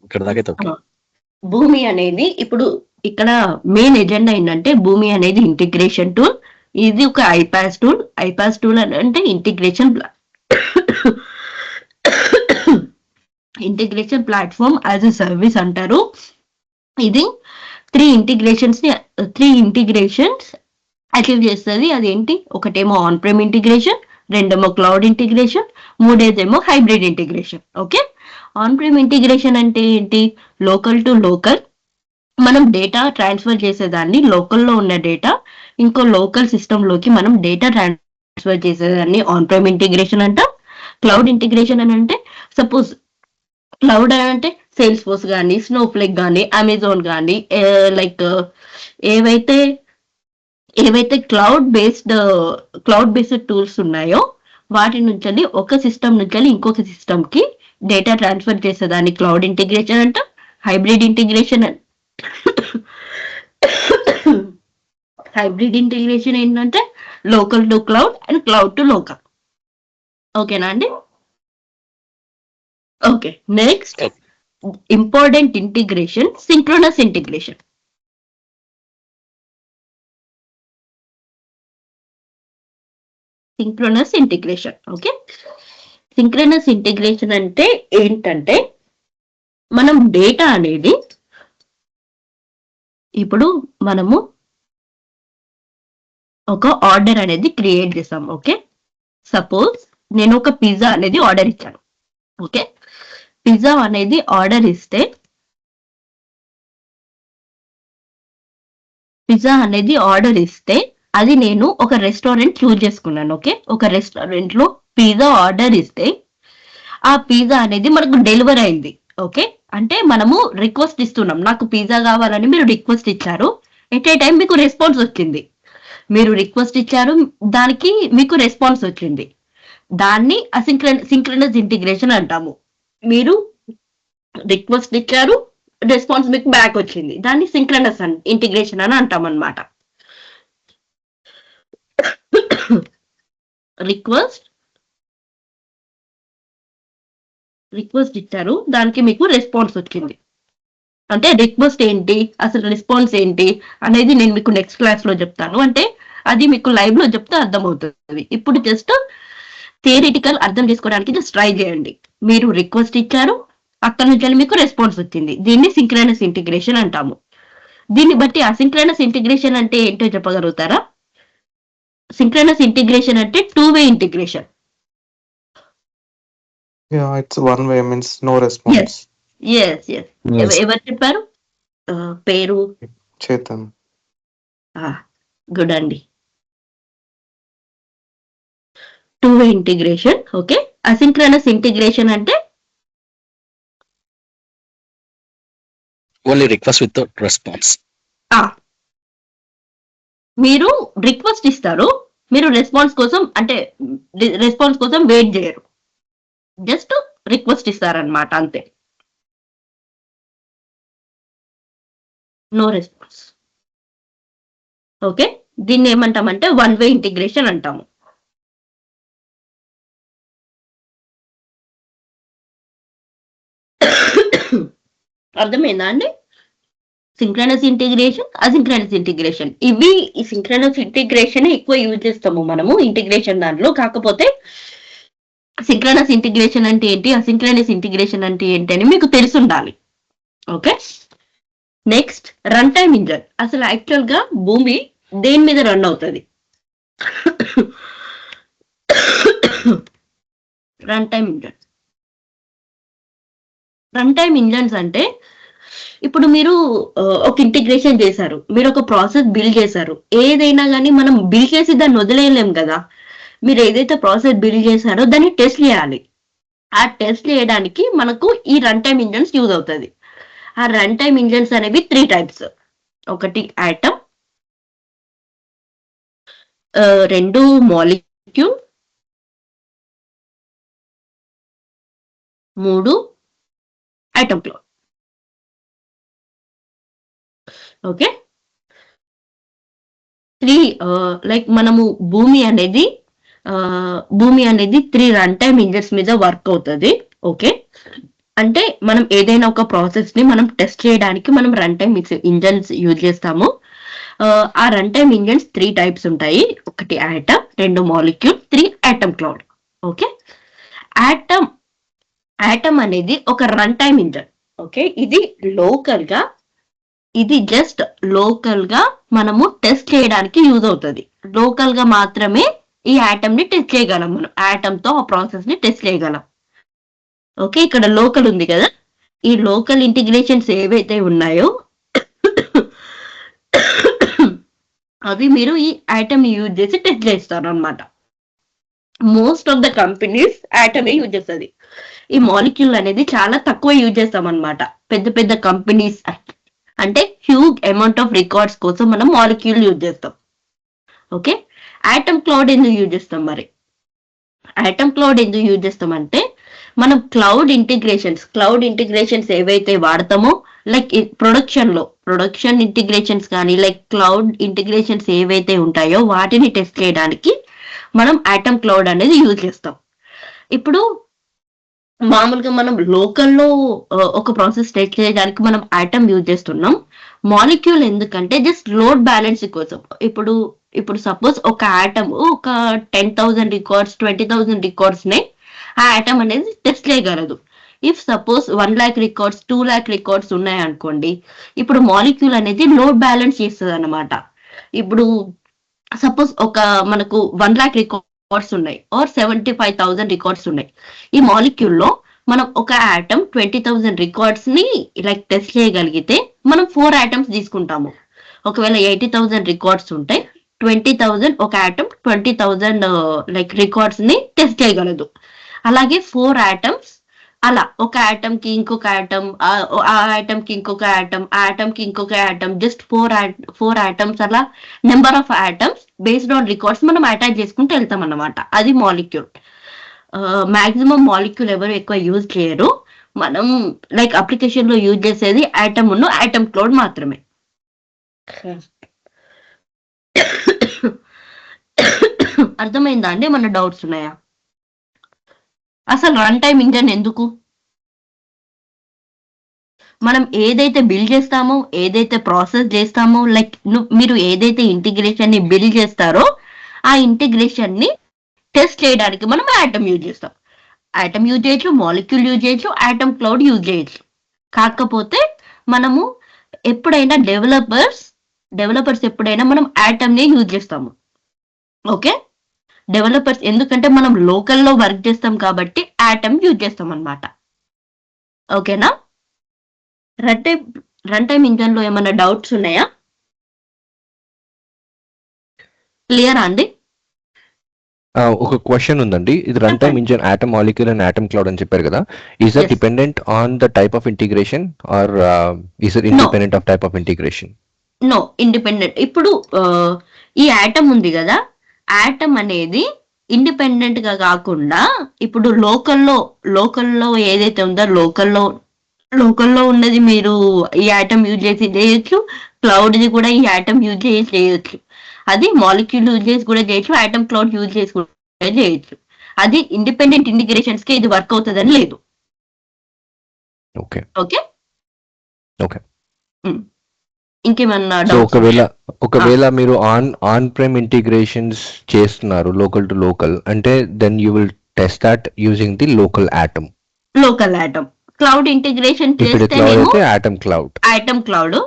ఇక్కడ దాకైతే ఓకే. భూమి అనేది ఇప్పుడు ఇక్కడ మెయిన్ ఎజెండా ఏంటంటే భూమి అనేది ఇంటిగ్రేషన్ టూల్. ఇది ఒక ఐపాస్ టూల్. ఐపాస్ టూల్ అంటే integration platform as a service అంటారు. ఇది 3 ఇంటిగ్రేషన్స్ అచీవ్ చేస్తుంది. అదేంటి? ఒకటేమో ఆన్ ప్రెమ్ ఇంటిగ్రేషన్, రెండేమో క్లౌడ్ ఇంటిగ్రేషన్, మూడేదేమో hybrid integration. Okay, on prem integration అంటే ఏంటి? లోకల్ టు లోకల్ మనం డేటా ట్రాన్స్ఫర్ చేసేదాన్ని, లోకల్లో ఉన్న డేటా ఇంకో లోకల్ సిస్టమ్ లోకి మనం డేటా ట్రాన్స్ఫర్ చేసేదాన్ని ఆన్ ప్రెమ్ ఇంటిగ్రేషన్ అంటాం. క్లౌడ్ ఇంటిగ్రేషన్ అని అంటే సపోజ్ క్లౌడ్ అని అంటే సేల్స్ ఫోర్స్ కానీ, స్నోఫ్లేక్ కానీ, అమెజాన్ కానీ, లైక్ ఏవైతే క్లౌడ్ బేస్డ్ టూల్స్ ఉన్నాయో వాటి నుంచి ఒక సిస్టమ్ నుంచి ఇంకొక సిస్టమ్ కి డేటా ట్రాన్స్ఫర్ చేసేదాన్ని క్లౌడ్ ఇంటిగ్రేషన్ అంటాం. హైబ్రిడ్ ఇంటిగ్రేషన్ ఏంటంటే local to cloud and cloud to local. ఓకేనా అండి? Okay, next important integration, synchronous integration. Okay, synchronous integration అంటే ఏంటంటే మనం డేటా అనేది ఇప్పుడు మనము ఒక ఆర్డర్ అనేది క్రియేట్ చేసాం. ఓకే, సపోజ్ నేను ఒక పిజ్జా అనేది ఆర్డర్ ఇచ్చాను. ఓకే, పిజ్జా అనేది ఆర్డర్ ఇస్తే అది నేను ఒక రెస్టారెంట్ చూజ్ చేసుకున్నాను. ఓకే, ఒక రెస్టారెంట్ లో పిజ్జా ఆర్డర్ ఇస్తే ఆ పిజ్జా అనేది మనకు డెలివర్ అయింది. ఓకే, అంటే మనము రిక్వెస్ట్ ఇస్తున్నాం, నాకు పిజ్జా కావాలని మీరు రిక్వెస్ట్ ఇచ్చారు. ఎట్ ఏ టైం మీకు రెస్పాన్స్ వచ్చింది. మీరు రిక్వెస్ట్ ఇచ్చారు, దానికి మీకు రెస్పాన్స్ వచ్చింది. దాన్ని సింక్రనస్ ఇంటిగ్రేషన్ అంటాము. మీరు రిక్వెస్ట్ ఇచ్చారు, రెస్పాన్స్ మీకు బ్యాక్ వచ్చింది, దాన్ని సింక్రనస్ ఇంటిగ్రేషన్ అని అంటాం అన్నమాట. రిక్వెస్ట్ ఇచ్చారు, దానికి మీకు రెస్పాన్స్ వచ్చింది. అంటే రిక్వెస్ట్ ఏంటి, అసలు రెస్పాన్స్ ఏంటి అనేది నేను మీకు నెక్స్ట్ క్లాస్ లో చెప్తాను. అంటే అది మీకు లైవ్ లో చెప్తే అర్థమవుతుంది. ఇప్పుడు జస్ట్ థియరిటికల్ అర్థం చేసుకోవడానికి జస్ట్ ట్రై చేయండి. మీరు రిక్వెస్ట్ ఇచ్చారు, అక్కడ నుంచి మీకు రెస్పాన్స్ వచ్చింది, దీన్ని సింక్రనస్ ఇంటిగ్రేషన్ అంటాము. దీన్ని బట్టి అసింక్రనస్ ఇంటిగ్రేషన్ అంటే ఏంటో చెప్పగలుగుతారా? సింక్రనస్ ఇంటిగ్రేషన్ అంటే 2-way integration. Yeah, it's one way, means no response. Yes. ఎవరు చెప్పారు? పేరు Chetan. గుడ్ అండి. 2-way integration. Okay, asynchronous integration అంటే ఓన్లీ రిక్వెస్ట్ విత్ రెస్పాన్స్. మీరు రిక్వెస్ట్ ఇస్తారు, మీరు రెస్పాన్స్ కోసం అంటే రెస్పాన్స్ కోసం వెయిట్ చేయరు, జస్ట్ రిక్వెస్ట్ ఇస్తారనమాట, అంతే. No response. ఓకే, దీన్ని ఏమంటామంటే 1-way ఇంటిగ్రేషన్ అంటాము. అర్థమైందా అండి? సింక్రనస్ ఇంటిగ్రేషన్, అసింక్రనస్ ఇంటిగ్రేషన్, ఇవి ఈ సింక్రనస్ ఇంటిగ్రేషన్ ఎక్కువ యూజ్ చేస్తాము మనము ఇంటిగ్రేషన్ దాంట్లో. కాకపోతే సింక్రనస్ ఇంటిగ్రేషన్ అంటే ఏంటి, అసింక్రనస్ ఇంటిగ్రేషన్ అంటే ఏంటి అని మీకు తెలిసి ఉండాలి. Okay, next run time engine. అసలు యాక్చువల్ గా భూమి దేని మీద రన్ అవుతుంది? Run time engine. Run time engines అంటే ఇప్పుడు మీరు ఒక ఇంటిగ్రేషన్ చేశారు, మీరు ఒక ప్రాసెస్ బిల్డ్ చేశారు. ఏదైనా కానీ మనం బిల్డ్ చేసి దాన్ని వదిలేయలేం కదా. మీరు ఏదైతే ప్రాసెస్ బిల్డ్ చేశారో దాన్ని టెస్ట్ చేయాలి. ఆ టెస్ట్ చేయడానికి మనకు ఈ రన్ టైమ్ ఇంజన్స్ యూజ్ అవుతుంది. ఆ రన్ టైమ్ ఇంజన్స్ అనేవి 3 టైప్స్. ఒకటి atom, 2 molecule, 3 atom cloud. Okay, 3 like మనము భూమి అనేది 3 రన్ టైమ్ ఇంజన్స్ మీద వర్క్ అవుతుంది. ఓకే, అంటే మనం ఏదైనా ఒక ప్రాసెస్ ని మనం టెస్ట్ చేయడానికి మనం రన్ టైమ్ ఇంజన్స్ యూజ్ చేస్తాము. ఆ రన్ టైమ్ ఇంజన్స్ 3 టైప్స్ ఉంటాయి. ఒకటి atom, 2 molecule, 3 atom cloud. Okay, atom అనేది ఒక రన్ టైమ్ ఇంజన్. ఓకే, ఇది జస్ట్ లోకల్ గా మనము టెస్ట్ చేయడానికి యూజ్ అవుతుంది. లోకల్ గా మాత్రమే ఈ ఆటమ్ ని టెస్ట్ చేయగలం, మనం ఆటమ్ తో ఆ ప్రాసెస్ ని టెస్ట్ చేయగలం. ఓకే, ఇక్కడ లోకల్ ఉంది కదా, ఈ లోకల్ ఇంటిగ్రేషన్స్ ఏవైతే ఉన్నాయో అవి మీరు ఈ ఆటమ్ ని యూజ్ చేసి టెస్ట్ చేస్తారు అనమాట. Most of the companies atom use చేస్తుంది. ఈ మాలిక్యూల్ అనేది చాలా తక్కువ యూజ్ చేస్తాం అనమాట. పెద్ద పెద్ద కంపెనీస్ అంటే హ్యూజ్ అమౌంట్ ఆఫ్ రికార్డ్స్ కోసం మనం మాలిక్యూల్ యూజ్ చేస్తాం. ఓకే, ఆటమ్ క్లౌడ్ ఎందుకు యూజ్ చేస్తాం? మరి ఆటమ్ క్లౌడ్ ఎందుకు యూజ్ చేస్తామంటే మనం క్లౌడ్ ఇంటిగ్రేషన్స్ ఏవైతే వాడతామో, లైక్ ప్రొడక్షన్ ఇంటిగ్రేషన్స్ కానీ లైక్ క్లౌడ్ ఇంటిగ్రేషన్స్ ఏవైతే ఉంటాయో వాటిని టెస్ట్ చేయడానికి మనం ఆటమ్ క్లౌడ్ అనేది యూజ్ చేస్తాం. ఇప్పుడు మామూలుగా మనం లోకల్లో ఒక ప్రాసెస్ టెస్ట్ చేయడానికి మనం ఆటమ్ యూజ్ చేస్తున్నాం. మాలిక్యూల్ ఎందుకంటే జస్ట్ లోడ్ బ్యాలెన్స్ కోసం. ఇప్పుడు సపోజ్ ఒక ఆటమ్ ఒక 10,000 రికార్డ్స్ 20,000 రికార్డ్స్ నే ఆ ఆటమ్ అనేది టెస్ట్ చేయగలదు. If suppose 1 lakh records 2 lakh records ఉన్నాయనుకోండి, ఇప్పుడు మాలిక్యూల్ అనేది లోడ్ బ్యాలెన్స్ చేస్తుంది అనమాట. ఇప్పుడు సపోజ్ మనకు 1 lakh రికార్డ్స్ ఉన్నాయి ఆర్ 75,000 రికార్డ్స్ ఉన్నాయి. ఈ మాలిక్యూల్ లో మనం ఒక ఆటమ్ 20,000 రికార్డ్స్ ని లైక్ టెస్ట్ చేయగలిగితే మనం 4 ఆటమ్స్ తీసుకుంటాము. ఒకవేళ 80,000 రికార్డ్స్ ఉంటే 20,000 ఒక ఆటమ్ 20,000 లైక్ రికార్డ్స్ ని టెస్ట్ చేయగలదు. అలాగే 4 ఆటమ్స్ అలా ఒక ఆటమ్ కి ఇంకొక ఆటమ్, ఆ ఆటమ్ కి ఇంకొక ఆటమ్, ఆ ఆటమ్ కి ఇంకొక ఆటమ్, జస్ట్ 4 ఆటమ్స్ అలా number of atoms based on records మనం అటాచ్ చేసుకుంటూ వెళ్తాం అన్నమాట. అది మాలిక్యూల్. మాక్సిమం మాలిక్యూల్ ఎవరు ఎక్కువ యూజ్ చేయరు. మనం లైక్ అప్లికేషన్ లో యూజ్ చేసేది ఆటమ్ క్లౌడ్ మాత్రమే. అర్థమైందా అండి? మన డౌట్స్ ఉన్నాయా? అసలు రన్ టైమ్ ఇంజన్ ఎందుకు? మనం ఏదైతే బిల్డ్ చేస్తామో, ఏదైతే ప్రాసెస్ చేస్తామో, లైక్ మీరు ఏదైతే ఇంటిగ్రేషన్ ని బిల్డ్ చేస్తారో ఆ ఇంటిగ్రేషన్ ని టెస్ట్ చేయడానికి మనం ఆటమ్ యూజ్ చేస్తాం. ఆటమ్ యూజ్ చేయొచ్చు, మాలిక్యూల్ యూజ్ చేయొచ్చు, ఆటమ్ క్లౌడ్ యూజ్ చేయొచ్చు. కాకపోతే మనము ఎప్పుడైనా డెవలపర్స్ ఎప్పుడైనా మనం ఆటమ్ నే యూజ్ చేస్తాము. ఓకే, డెవలపర్స్ ఎందుకంటే మనం లోకల్లో వర్క్ చేస్తాం కాబట్టి ఆటమ్ యూజ్ చేస్తాం అనమాట. ఓకేనా? రన్ టైమ్ ఇంజన్ లో ఏమైనా డౌట్స్ ఉన్నాయా? క్లియరా అండి? ఒక క్వశ్చన్ ఉందండి. ఇది run time engine atom molecule and atom cloud అని చెప్పారు కదా. Is that Yes. Dependent on the type of integration or is it independent of type of integration? No, independent. ఇప్పుడు ఈ ఆటమ్ ఉంది కదా, ఆటమ్ అనేది ఇండిపెండెంట్ గా కాకుండా ఇప్పుడు లోకల్లో ఏదైతే ఉందో లోకల్లో ఉన్నది మీరు ఈ ఆటమ్ యూజ్ చేసి చేయొచ్చు, క్లౌడ్ ది కూడా ఈ ఆటమ్ యూజ్ చేసి చేయొచ్చు, అది మాలిక్యూల్ యూజ్ చేసి కూడా చేయొచ్చు, ఆటమ్ క్లౌడ్ యూజ్ చేసి కూడా చేయొచ్చు. అది ఇండిపెండెంట్ ఇంటిగ్రేషన్స్ కి ఇది వర్క్ అవుతుందని లేదు. Okay okay okay. ఇంకేమన్నా సో డౌట్స్? ఒకవేళ మీరు ఆన్ ప్రైమ్ ఇంటిగ్రేషన్స్ చేస్తున్నారు లోకల్ టు లోకల్ అంటే then you will test that using the local atom. Local atom cloud integration ఇప్పుడు క్లౌడ్ చేస్తేనేమో అయితే atom cloud. Atom cloud,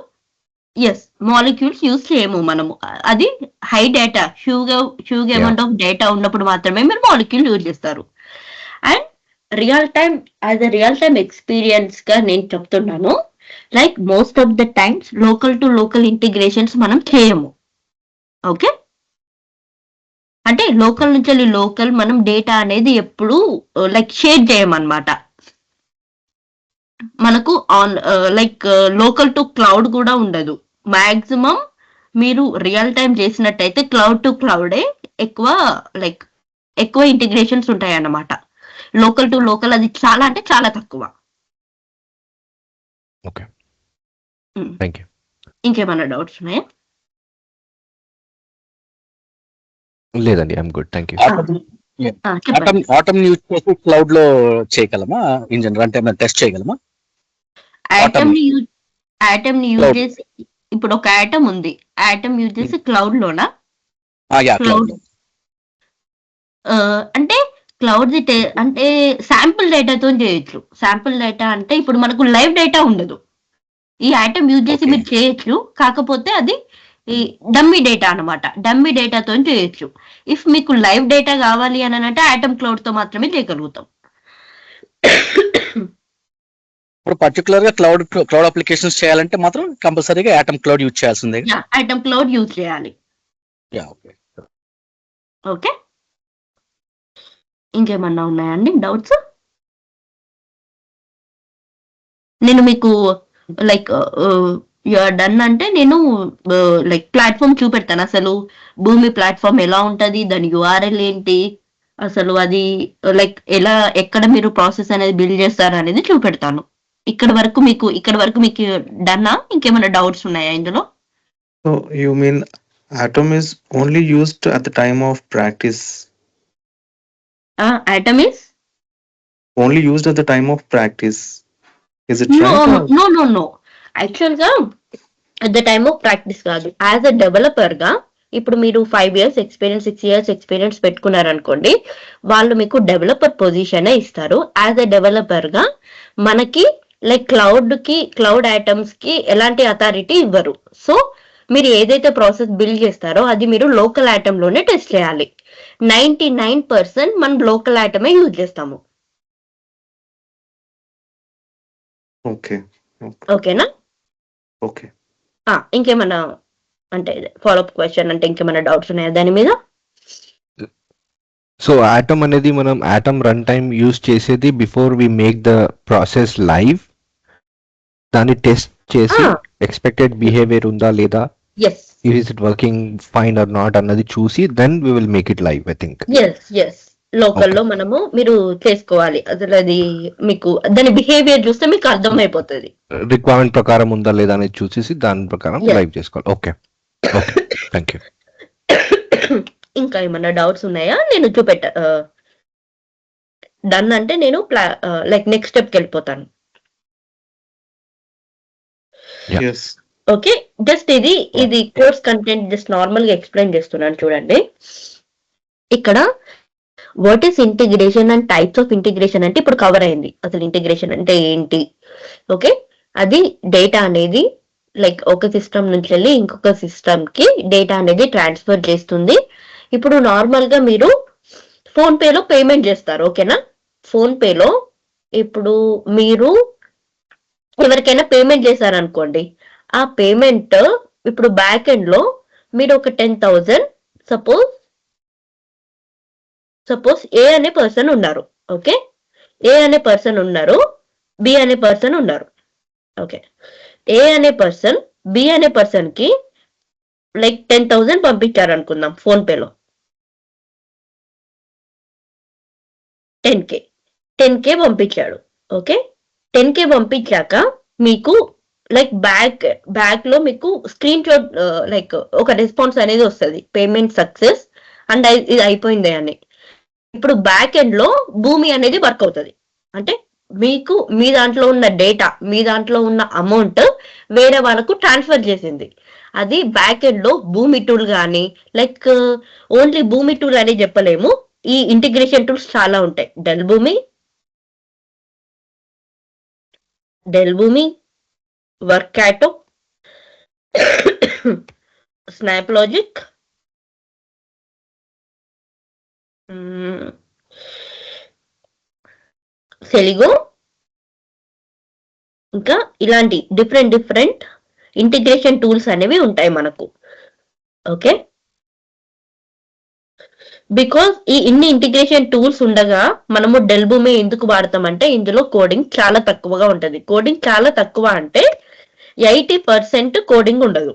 yes, molecules use చేయము మనము. అది high data, huge amount of data ఉన్నప్పుడు మాత్రమే మీరు మాలిక్యూల్ యూజ్ చేస్తారు. అండ్ రియల్ టైమ్ ఎక్స్పీరియన్స్ గా నేను చెప్తున్నాను, like most of the times local to local integrations మనం చేయము. ఓకే, అంటే లోకల్ నుంచి లోకల్ మనం డేటా అనేది ఎప్పుడు లైక్ షేర్ చేయమన్నమాట. మనకు లైక్ లోకల్ టు క్లౌడ్ కూడా ఉండదు. మాక్సిమం మీరు రియల్ టైం చేసినట్టయితే క్లౌడ్ టు క్లౌడే ఎక్కువ ఇంటిగ్రేషన్స్ ఉంటాయి అన్నమాట. లోకల్ టు లోకల్ అది చాలా అంటే చాలా తక్కువ. Okay, thank you. ఇంకేమైనా డౌట్స్ ఉన్నాయా? లేదండి, ఐఎమ్ గుడ్, థ్యాంక్ యూ. చెప్పండి. ఆటమ్ యూజ్ చేసి క్లౌడ్ లో చేయగలమా? ఇంజిన్ రన్ టైమ్ టెస్ట్ చేయగలమా? ఆటమ్ ని యూజ్ Cloud. చేసి, ఇప్పుడు ఒక ఆటమ్ ఉంది, ఆటమ్ యూజ్ చేసి క్లౌడ్ లోనా? క్లౌడ్ అంటే క్లౌడ్ అంటే శాంపుల్ డేటాతో చేయొచ్చు. శాంపుల్ డేటా అంటే ఇప్పుడు మనకు లైవ్ డేటా ఉండదు. ఈ ఐటమ్ యూజ్ చేసి Okay. మీరు చేయొచ్చు, కాకపోతే అది ఈ డమ్మీ డేటా అన్నమాట. డమ్మీ డేటాతో చేయొచ్చు. ఇఫ్ మీకు లైవ్ డేటా కావాలి అని అంటే ఐటమ్ క్లౌడ్ తో మాత్రమే చేయగలుగుతాం. ఇప్పుడు పర్టికులర్ గా క్లౌడ్ అప్లికేషన్స్ చేయాలంటే మాత్రం కంపల్సరీగా ఆటమ్ క్లౌడ్ యూజ్ చేయాల్సిందే. ఐటమ్ క్లౌడ్ యూజ్ చేయాలి. ఓకే, ఇంకేమన్నా ఉన్నాయండి డౌట్స్? నేను మీకు లైక్ డన్ అంటే నేను లైక్ ప్లాట్ఫామ్ చూపెడతాను. అసలు భూమి ప్లాట్ఫామ్ ఎలా ఉంటది, దాని యూఆర్ఎల్ ఏంటి, అసలు అది లైక్ ఎక్కడ మీరు ప్రాసెస్ అనేది బిల్డ్ చేస్తారు అనేది చూపెడతాను. ఇక్కడ వరకు మీకు డన్నా? ఇంకేమైనా డౌట్స్ ఉన్నాయా ఇందులో? So you mean atom is only used at the time of practice? Item is Only used at the time of practice. Is it no right? or- no actual గా at the time of practice కాదు. యాజ్ అ డెవలపర్ గా ఇప్పుడు మీరు 5 years ఎక్స్పీరియన్స్ 6 years ఎక్స్పీరియన్స్ పెట్టుకున్నారనుకోండి, వాళ్ళు మీకు డెవలపర్ పొజిషన్ ఇస్తారు. యాజ్ అ డెవలపర్ గా మనకి లైక్ క్లౌడ్ ఐటమ్స్ కి ఎలాంటి అథారిటీ ఇవ్వరు. సో మీరు ఏదైతే ప్రాసెస్ బిల్డ్ చేస్తారో అది మీరు లోకల్ ఐటమ్ లోనే టెస్ట్ చేయాలి. 99% మనం లోకల్ ఐటమే యూజ్ చేస్తాము. Okay. ఓకేనా? Okay. ఇంకేమన్నా అంటే ఫాలోఅప్ క్వశ్చన్ అంటే ఇంకేమైనా డౌట్స్ ఉన్నాయా దాని మీద? సో ఆటమ్ అనేది మనం ఆటమ్ రన్ టైమ్ యూజ్ చేసేది before we make the process live. దాన్ని టెస్ట్ చేసి ఎక్స్పెక్టెడ్ బిహేవియర్ ఉందా లేదా, yes is it working fine or not అన్నది చూసి then we will make it live. I think yes లోకల్లో మనము మీరు చేసుకోవాలి. అసలు అది మీకు దాని బిహేవియర్ చూస్తే మీకు అర్థమైపోతుంది. రిక్వైర్మెంట్ ప్రకారం ఉందా లేదా అనేది చూసేసి దాని ప్రకారం Yes. లైవ్ చేసుకోవాలి. Okay okay, thank you. ఇంకా ఏమన్నా డౌట్స్ ఉన్నాయా? నేను డన్ అంటే నేను లైక్ నెక్స్ట్ స్టెప్కి వెళ్ళిపోతాను. Yeah. Yes. ఓకే, జస్ట్ ఇది కోర్స్ కంటెంట్ జస్ట్ నార్మల్ గా ఎక్స్ప్లెయిన్ చేస్తున్నాను చూడండి. ఇక్కడ what is integration and types of integration అంటే ఇప్పుడు కవర్ అయింది. అసలు ఇంటిగ్రేషన్ అంటే ఏంటి? ఓకే, అది డేటా అనేది లైక్ ఒక సిస్టమ్ నుంచి వెళ్ళి ఇంకొక సిస్టమ్ కి డేటా అనేది ట్రాన్స్ఫర్ చేస్తుంది. ఇప్పుడు నార్మల్ గా మీరు ఫోన్ పేలో పేమెంట్ చేస్తారు. ఓకేనా? ఫోన్ పేలో ఇప్పుడు మీరు ఎవరికైనా పేమెంట్ చేశారనుకోండి, ఆ పేమెంట్ ఇప్పుడు బ్యాక్ ఎండ్ లో మీరు ఒక 10,000 సపోజ్ సపోజ్ ఏ అనే పర్సన్ ఉన్నారు. ఓకే, ఏ అనే పర్సన్ ఉన్నారు, బి అనే పర్సన్ ఉన్నారు. ఓకే, ఏ అనే పర్సన్ బి అనే పర్సన్ కి లైక్ 10,000 పంపించారు అనుకుందాం ఫోన్ పేలో. 10K 10K పంపించాడు. ఓకే, 10K పంపించాక మీకు లైక్ బ్యాక్ లో మీకు స్క్రీన్ షాట్ లైక్ ఒక రెస్పాన్స్ అనేది వస్తుంది, పేమెంట్ సక్సెస్ అండ్ ఇది అయిపోయింది అని. ఇప్పుడు బ్యాక్ ఎండ్ లో భూమి అనేది వర్క్ అవుతుంది. అంటే మీకు మీ దాంట్లో ఉన్న డేటా, మీ దాంట్లో ఉన్న అమౌంట్ వేరే వాళ్ళకు ట్రాన్స్ఫర్ చేసింది. అది బ్యాక్ ఎండ్ లో భూమి టూల్ కానీ, లైక్ ఓన్లీ భూమి టూల్ అని చెప్పలేము, ఈ ఇంటిగ్రేషన్ టూల్స్ చాలా ఉంటాయి. డెల్ భూమి, వర్కాటో, స్నాప్ లాజిక్, సెలిగో, ఇంకా ఇలాంటి డిఫరెంట్ ఇంటిగ్రేషన్ టూల్స్ అనేవి ఉంటాయి మనకు. ఓకే, బికాస్ ఈ ఇన్ని ఇంటిగ్రేషన్ టూల్స్ ఉండగా మనము డెల్ భూమి ఎందుకు వాడతామంటే ఇందులో కోడింగ్ చాలా తక్కువగా ఉంటది. కోడింగ్ చాలా తక్కువ అంటే 80% కోడింగ్ ఉండదు.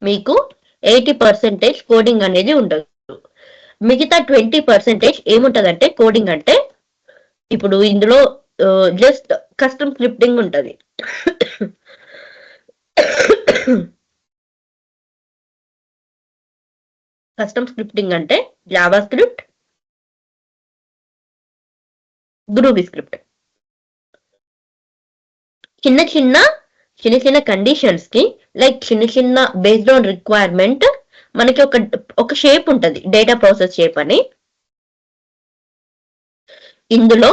మీకు 80% కోడింగ్ అనేది ఉండదు. మిగతా 20% ఏముంటదంటే కోడింగ్ అంటే ఇప్పుడు ఇందులో జస్ట్ కస్టమ్ స్క్రిప్టింగ్ ఉంటది. కస్టమ్ స్క్రిప్టింగ్ అంటే జావా స్క్రిప్ట్, గ్రూబీ స్క్రిప్ట్. చిన్న కండిషన్స్ కి లైక్ చిన్న బేస్డ్ ఆన్ రిక్వైర్మెంట్ మనకి ఒక షేప్ ఉంటది, డేటా ప్రాసెస్ షేప్ అని. ఇందులో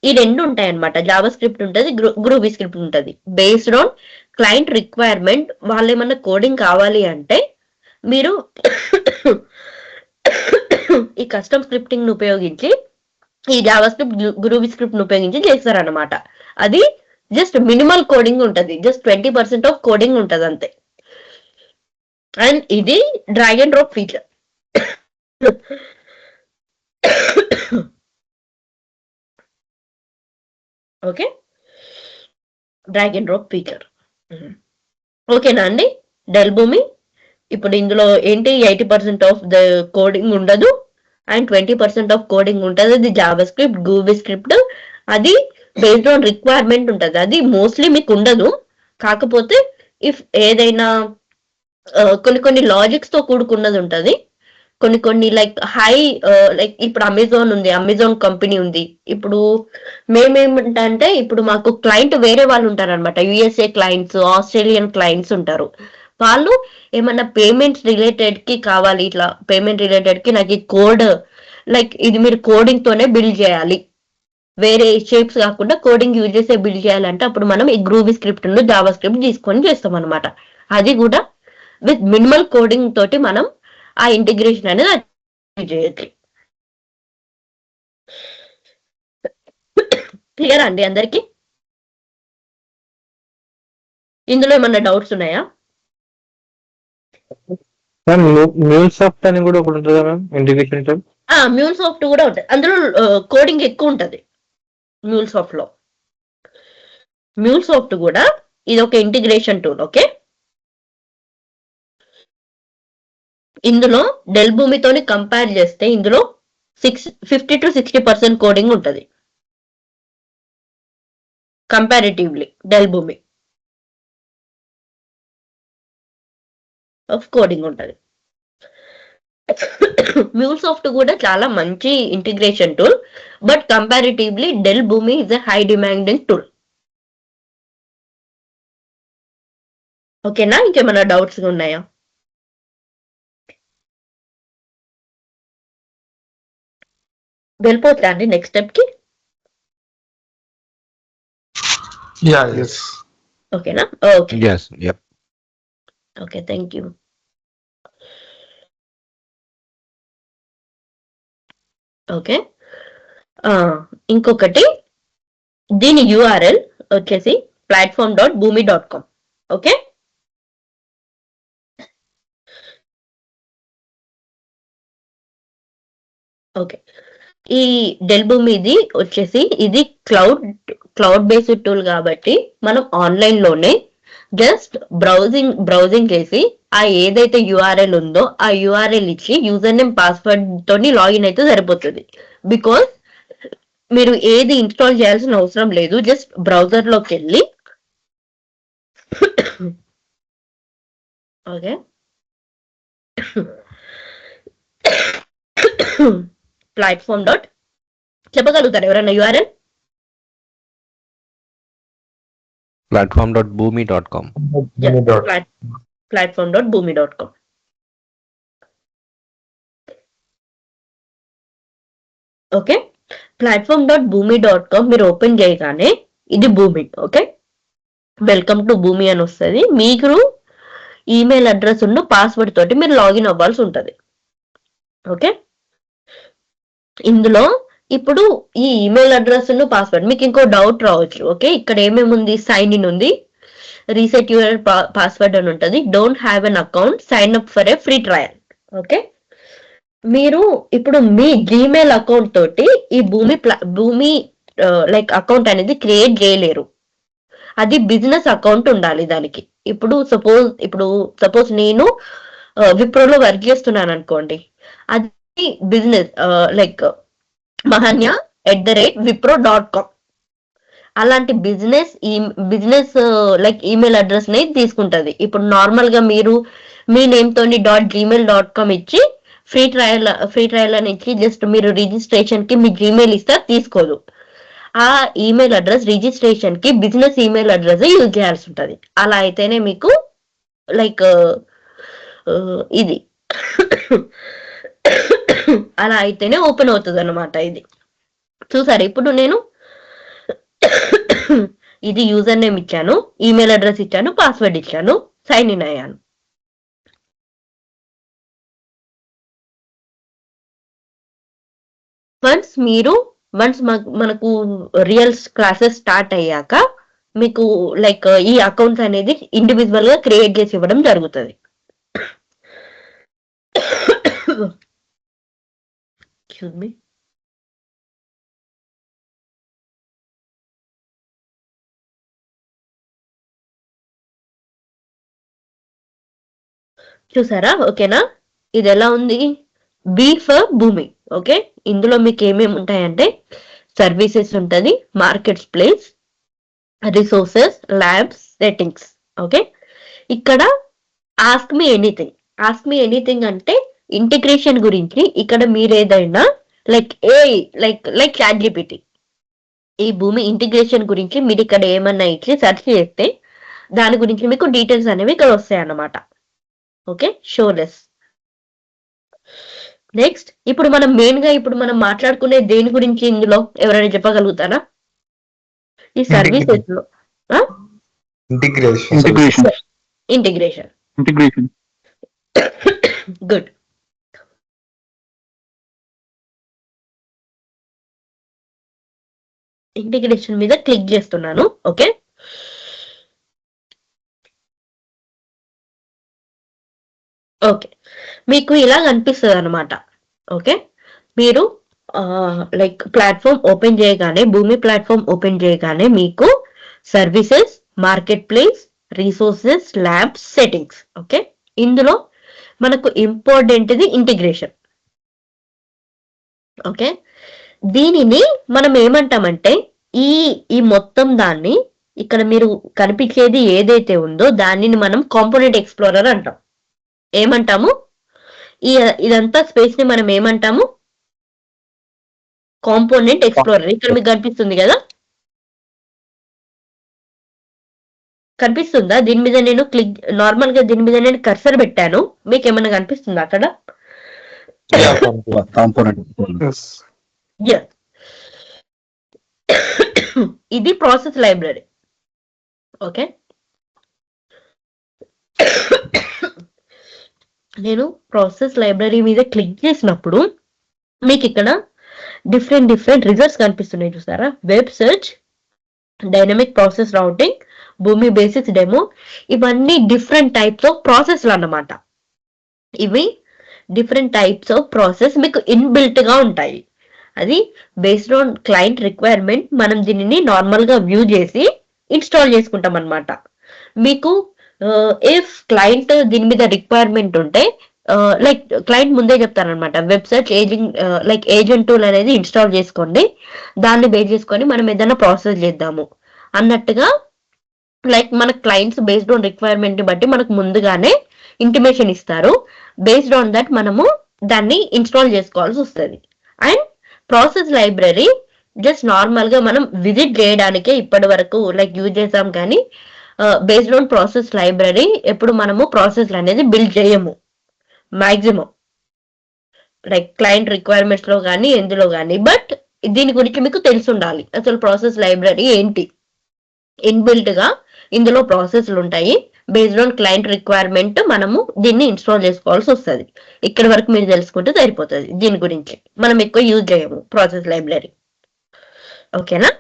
ఈ రెండు ఉంటాయి అన్నమాట. జావా స్క్రిప్ట్ ఉంటది, గ్రూబీ స్క్రిప్ట్ ఉంటది. బేస్డ్ ఆన్ క్లయింట్ రిక్వైర్మెంట్ వాళ్ళు ఏమన్నా కోడింగ్ కావాలి అంటే మీరు ఈ కస్టమ్ స్క్రిప్టింగ్ ను ఉపయోగించి, ఈ జావా స్క్రిప్ట్, గ్రూబీ స్క్రిప్ట్ ను ఉపయోగించి చేస్తారన్నమాట. అది జస్ట్ మినిమల్ కోడింగ్ ఉంటది, జస్ట్ 20% ఆఫ్ కోడింగ్ ఉంటది అంతే. అండ్ ఇది drag and drop feature. Okay, drag and drop feature. ఓకేనా అండి? డెల్ భూమి ఇప్పుడు ఇందులో ఏంటి 80% ఆఫ్ ద కోడింగ్ ఉండదు అండ్ 20% ఆఫ్ కోడింగ్ ఉంటుంది. అది జావా స్క్రిప్ట్, గూబీ స్క్రిప్ట్. అది బేస్డ్ ఆన్ రిక్వైర్మెంట్ ఉంటుంది. అది మోస్ట్లీ మీకు ఉండదు. కాకపోతే ఇఫ్ ఏదైనా కొన్ని లాజిక్స్ తో కూడుకున్నది ఉంటుంది. కొన్ని లైక్ లైక్ ఇప్పుడు అమెజాన్ ఉంది, అమెజాన్ కంపెనీ ఉంది. ఇప్పుడు మేమేమంటే ఇప్పుడు మాకు క్లయింట్ వేరే వాళ్ళు ఉంటారు అనమాట. యుఎస్ఏ క్లయింట్స్, ఆస్ట్రేలియన్ క్లయింట్స్ ఉంటారు. వాళ్ళు ఏమన్నా పేమెంట్స్ రిలేటెడ్ కి కావాలి, ఇట్లా పేమెంట్ రిలేటెడ్ కి నాకు ఈ కోడ్ లైక్ ఇది మీరు కోడింగ్ తోనే బిల్డ్ చేయాలి, వేరే షేప్స్ కాకుండా కోడింగ్ యూజ్ చేసే బిల్డ్ చేయాలంటే అప్పుడు మనం ఈ గ్రూబీ స్క్రిప్ట్ ను జావా స్క్రిప్ట్ తీసుకొని చేస్తాం అనమాట. అది కూడా విత్ మినిమల్ కోడింగ్ తోటి మనం ఆ ఇంటిగ్రేషన్ అనేది చేయొచ్చు. క్లియర్ అండి అందరికి? ఇందులో ఏమన్నా డౌట్స్ ఉన్నాయా? మ్యూల్ సాఫ్ట్ అని కూడా ఒకటి ఉంటుందా ma'am integration tool? Mule soft కూడా ఉంటుంది. అందులో కోడింగ్ ఎక్కువ ఉంటది. మ్యూల్ సాఫ్ట్ కూడా ఇది ఒక ఇంటిగ్రేషన్ టూల్. ఓకే, ఇందులో డెల్ భూమితోని కంపేర్ చేస్తే ఇందులో 50 to 60% కోడింగ్ ఉంటది comparatively. Dell Boomi half coding ఉంటది. మ్యూల్ సాఫ్ట్ కూడా చాలా మంచి integration tool, but comparatively Dell Boomi is a high demanding tool. ఓకేనా? ఇంకేమైనా డౌట్స్ ఉన్నాయా? వెళ్ళిపోతా అండి నెక్స్ట్ స్టెప్ కి. ఓకేనా? Okay, Yes. Yep. Okay, thank you. Okay, ఇంకొకటి దీని URL వచ్చేసి platform.boomi.com. ఓకే, ఓకే, ఈ డెల్ భూమిది వచ్చేసి ఇది క్లౌడ్ బేస్డ్ టూల్ కాబట్టి మనం ఆన్లైన్ లోనే జస్ట్ బ్రౌజింగ్ చేసి ఆ ఏదైతే యూఆర్ఎల్ ఉందో ఆ యూఆర్ఎల్ ఇచ్చి యూజర్ నేమ్ పాస్వర్డ్ తోని లాగిన్ అయితే సరిపోతుంది. బికాస్ మీరు ఏది ఇన్స్టాల్ చేయాల్సిన అవసరం లేదు, జస్ట్ బ్రౌజర్ లోకి వెళ్ళి ఓకే ప్లాట్ఫామ్ డాట్ చెప్పగలుగుతారు ఎవరైనా URL? platform.boomi.com. platform.boomi.com. Okay, platform.boomi.com మీరు ఓపెన్ చేయగానే ఇది భూమి. ఓకే, వెల్కమ్ టు భూమి అని వస్తుంది. మీరు ఈమెయిల్ అడ్రస్ ఉన్న పాస్వర్డ్ తోటి మీరు లాగిన్ అవ్వాల్సి ఉంటుంది. ఓకే, ఇందులో ఇప్పుడు ఈ ఈమెయిల్ అడ్రస్ పాస్వర్డ్ మీకు ఇంకో డౌట్ రావచ్చు. ఓకే, ఇక్కడ ఏమేమి ఉంది? సైన్ ఇన్ ఉంది, రీసెట్ యువర్ పాస్వర్డ్ అని ఉంటుంది, don't have an account, sign up for a free trial. Okay, మీరు ఇప్పుడు మీ జీమెయిల్ అకౌంట్ తోటి ఈ భూమి లైక్ అకౌంట్ అనేది క్రియేట్ చేయలేరు. అది బిజినెస్ అకౌంట్ ఉండాలి దానికి. ఇప్పుడు సపోజ్ నేను విప్రోలో వర్క్ చేస్తున్నాను అనుకోండి, అది బిజినెస్ లైక్ mahanya@wipro.com అలాంటి బిజినెస్ లైక్ ఈమెయిల్ అడ్రస్ ని తీసుకుంటది. ఇప్పుడు నార్మల్ గా మీరు మీ నేమ్ తోని .gmail.com ఇచ్చి ఫ్రీ ట్రయల్ అని ఇచ్చి జస్ట్ మీరు రిజిస్ట్రేషన్ కి మీ జీమెయిల్ ఇస్తే తీసుకోదు. ఆ ఈమెయిల్ అడ్రస్ రిజిస్ట్రేషన్ కి బిజినెస్ ఈమెయిల్ అడ్రస్ యూజ్ చేయాల్సి ఉంటది. అలా అయితేనే మీకు లైక్ ఇది అలా అయితేనే ఓపెన్ అవుతుంది అన్నమాట. ఇది చూసారు, ఇప్పుడు నేను ఇది యూజర్ నేమ్ ఇచ్చాను, ఈమెయిల్ అడ్రస్ ఇచ్చాను, పాస్వర్డ్ ఇచ్చాను, సైన్ ఇన్ అయ్యాను. వన్స్ మనకు రియల్ క్లాసెస్ స్టార్ట్ అయ్యాక మీకు లైక్ ఈ అకౌంట్స్ అనేది ఇండివిజువల్ గా క్రియేట్ చేసి ఇవ్వడం జరుగుతుంది. Excuse me. చూసారా? ఓకేనా, ఇది ఎలా ఉంది? బీ ఫర్ భూమి. ఓకే, ఇందులో మీకు ఏమేమి ఉంటాయంటే సర్వీసెస్ ఉంటుంది, market place, resources, labs, settings. Okay, ఇక్కడ ఆస్క్ మీ ఎనీథింగ్ అంటే ఇంటిగ్రేషన్ గురించి. ఇక్కడ మీరు ఏదైనా లైక్ ChatGPT ఈ భూమి ఇంటిగ్రేషన్ గురించి మీరు ఇక్కడ ఏమన్నా ఇచ్చి సెర్చ్ చేస్తే దాని గురించి మీకు డీటెయిల్స్ అనేవి ఇక్కడ వస్తాయి అన్నమాట. ఓకే, షోలెస్. నెక్స్ట్, ఇప్పుడు మనం మెయిన్ గా మాట్లాడుకునే దేని గురించి ఇందులో ఎవరైనా చెప్పగలుగుతారా? ఈ సర్వీసెస్ లో ఇంటిగ్రేషన్. గుడ్. ఇంటిగ్రేషన్ మీద క్లిక్ చేస్తున్నాను. ఓకే, ఓకే, మీకు ఇలా కనిపిస్తుంది అనమాట. ఓకే, మీరు లైక్ ప్లాట్ఫామ్ ఓపెన్ చేయగానే, భూమి ప్లాట్ఫామ్ ఓపెన్ చేయగానే మీకు services, market place, resources, labs, settings. Okay, ఇందులో మనకు ఇంపార్టెంట్ది ఇంటిగ్రేషన్. ఓకే, దీనిని మనం ఏమంటామంటే ఈ మొత్తం దాన్ని ఇక్కడ మీరు కనిపించేది ఏదైతే ఉందో దానిని మనం కాంపోనెంట్ ఎక్స్ప్లోరర్ అంటాం. ఏమంటాము? ఇదంతా స్పేస్ ని మనం ఏమంటాము? Component explorer. ఇక్కడ మీకు కనిపిస్తుంది కదా, కనిపిస్తుందా? దీని మీద నేను నార్మల్ గా దీని మీద నేను కర్సర్ పెట్టాను, మీకు ఏమైనా కనిపిస్తుందా అక్కడ? ఇది ప్రాసెస్ లైబ్రరీ. ఓకే, నేను ప్రాసెస్ లైబ్రరీ మీద క్లిక్ చేసినప్పుడు మీకు ఇక్కడ డిఫరెంట్ రిజల్ట్స్ కనిపిస్తున్నాయి. చూసారా? Web search, dynamic process routing, భూమి బేసిక్స్ డెమో, ఇవన్నీ డిఫరెంట్ టైప్స్ ఆఫ్ ప్రాసెస్లు అన్నమాట. ఇవి డిఫరెంట్ టైప్స్ ఆఫ్ ప్రాసెస్ మీకు ఇన్బిల్ట్ గా ఉంటాయి. అది బేస్డ్ ఆన్ క్లయింట్ రిక్వైర్మెంట్ మనం దీనిని నార్మల్ గా వ్యూ చేసి ఇన్స్టాల్ చేసుకుంటాం అనమాట. మీకు ఇఫ్ క్లయింట్ దీని మీద రిక్వైర్మెంట్ ఉంటే లైక్ క్లయింట్ ముందే చెప్తారనమాట, వెబ్సైట్ ఏజెంట్ టూల్ అనేది ఇన్స్టాల్ చేసుకోండి, దాన్ని బేస్ చేసుకొని మనం ఏదైనా ప్రాసెస్ చేద్దాము అన్నట్టుగా. లైక్ మన క్లయింట్స్ బేస్డ్ ఆన్ రిక్వైర్మెంట్ బట్టి మనకు ముందుగానే ఇంటిమేషన్ ఇస్తారు. బేస్డ్ ఆన్ దట్ మనము దాన్ని ఇన్స్టాల్ చేసుకోవాల్సి వస్తుంది. And process library just normal గా మనం విజిట్ చేయడానికే ఇప్పటి వరకు లైక్ యూజ్ చేసాం, కానీ బేస్డ్ ఆన్ ప్రాసెస్ లైబ్రరీ ఎప్పుడు మనము ప్రాసెస్ అనేది బిల్డ్ చేయము మాక్సిమం, లైక్ క్లయింట్ రిక్వైర్మెంట్స్ లో కానీ ఎందులో కానీ. బట్ దీని గురించి మీకు తెలిసి ఉండాలి, అసలు ప్రాసెస్ లైబ్రరీ ఏంటి. ఇన్బిల్ట్ గా ఇందులో ప్రాసెస్లు ఉంటాయి, బేస్డ్ ఆన్ క్లయింట్ రిక్వైర్మెంట్ మనము దీన్ని ఇన్స్టాల్ చేసుకోవాల్సి వస్తుంది. ఇక్కడ వరకు మీరు తెలుసుకుంటే సరిపోతుంది. దీని గురించి మనం ఎక్కువ యూజ్ చేయము ప్రాసెస్ లైబ్రరీ. ఓకేనా?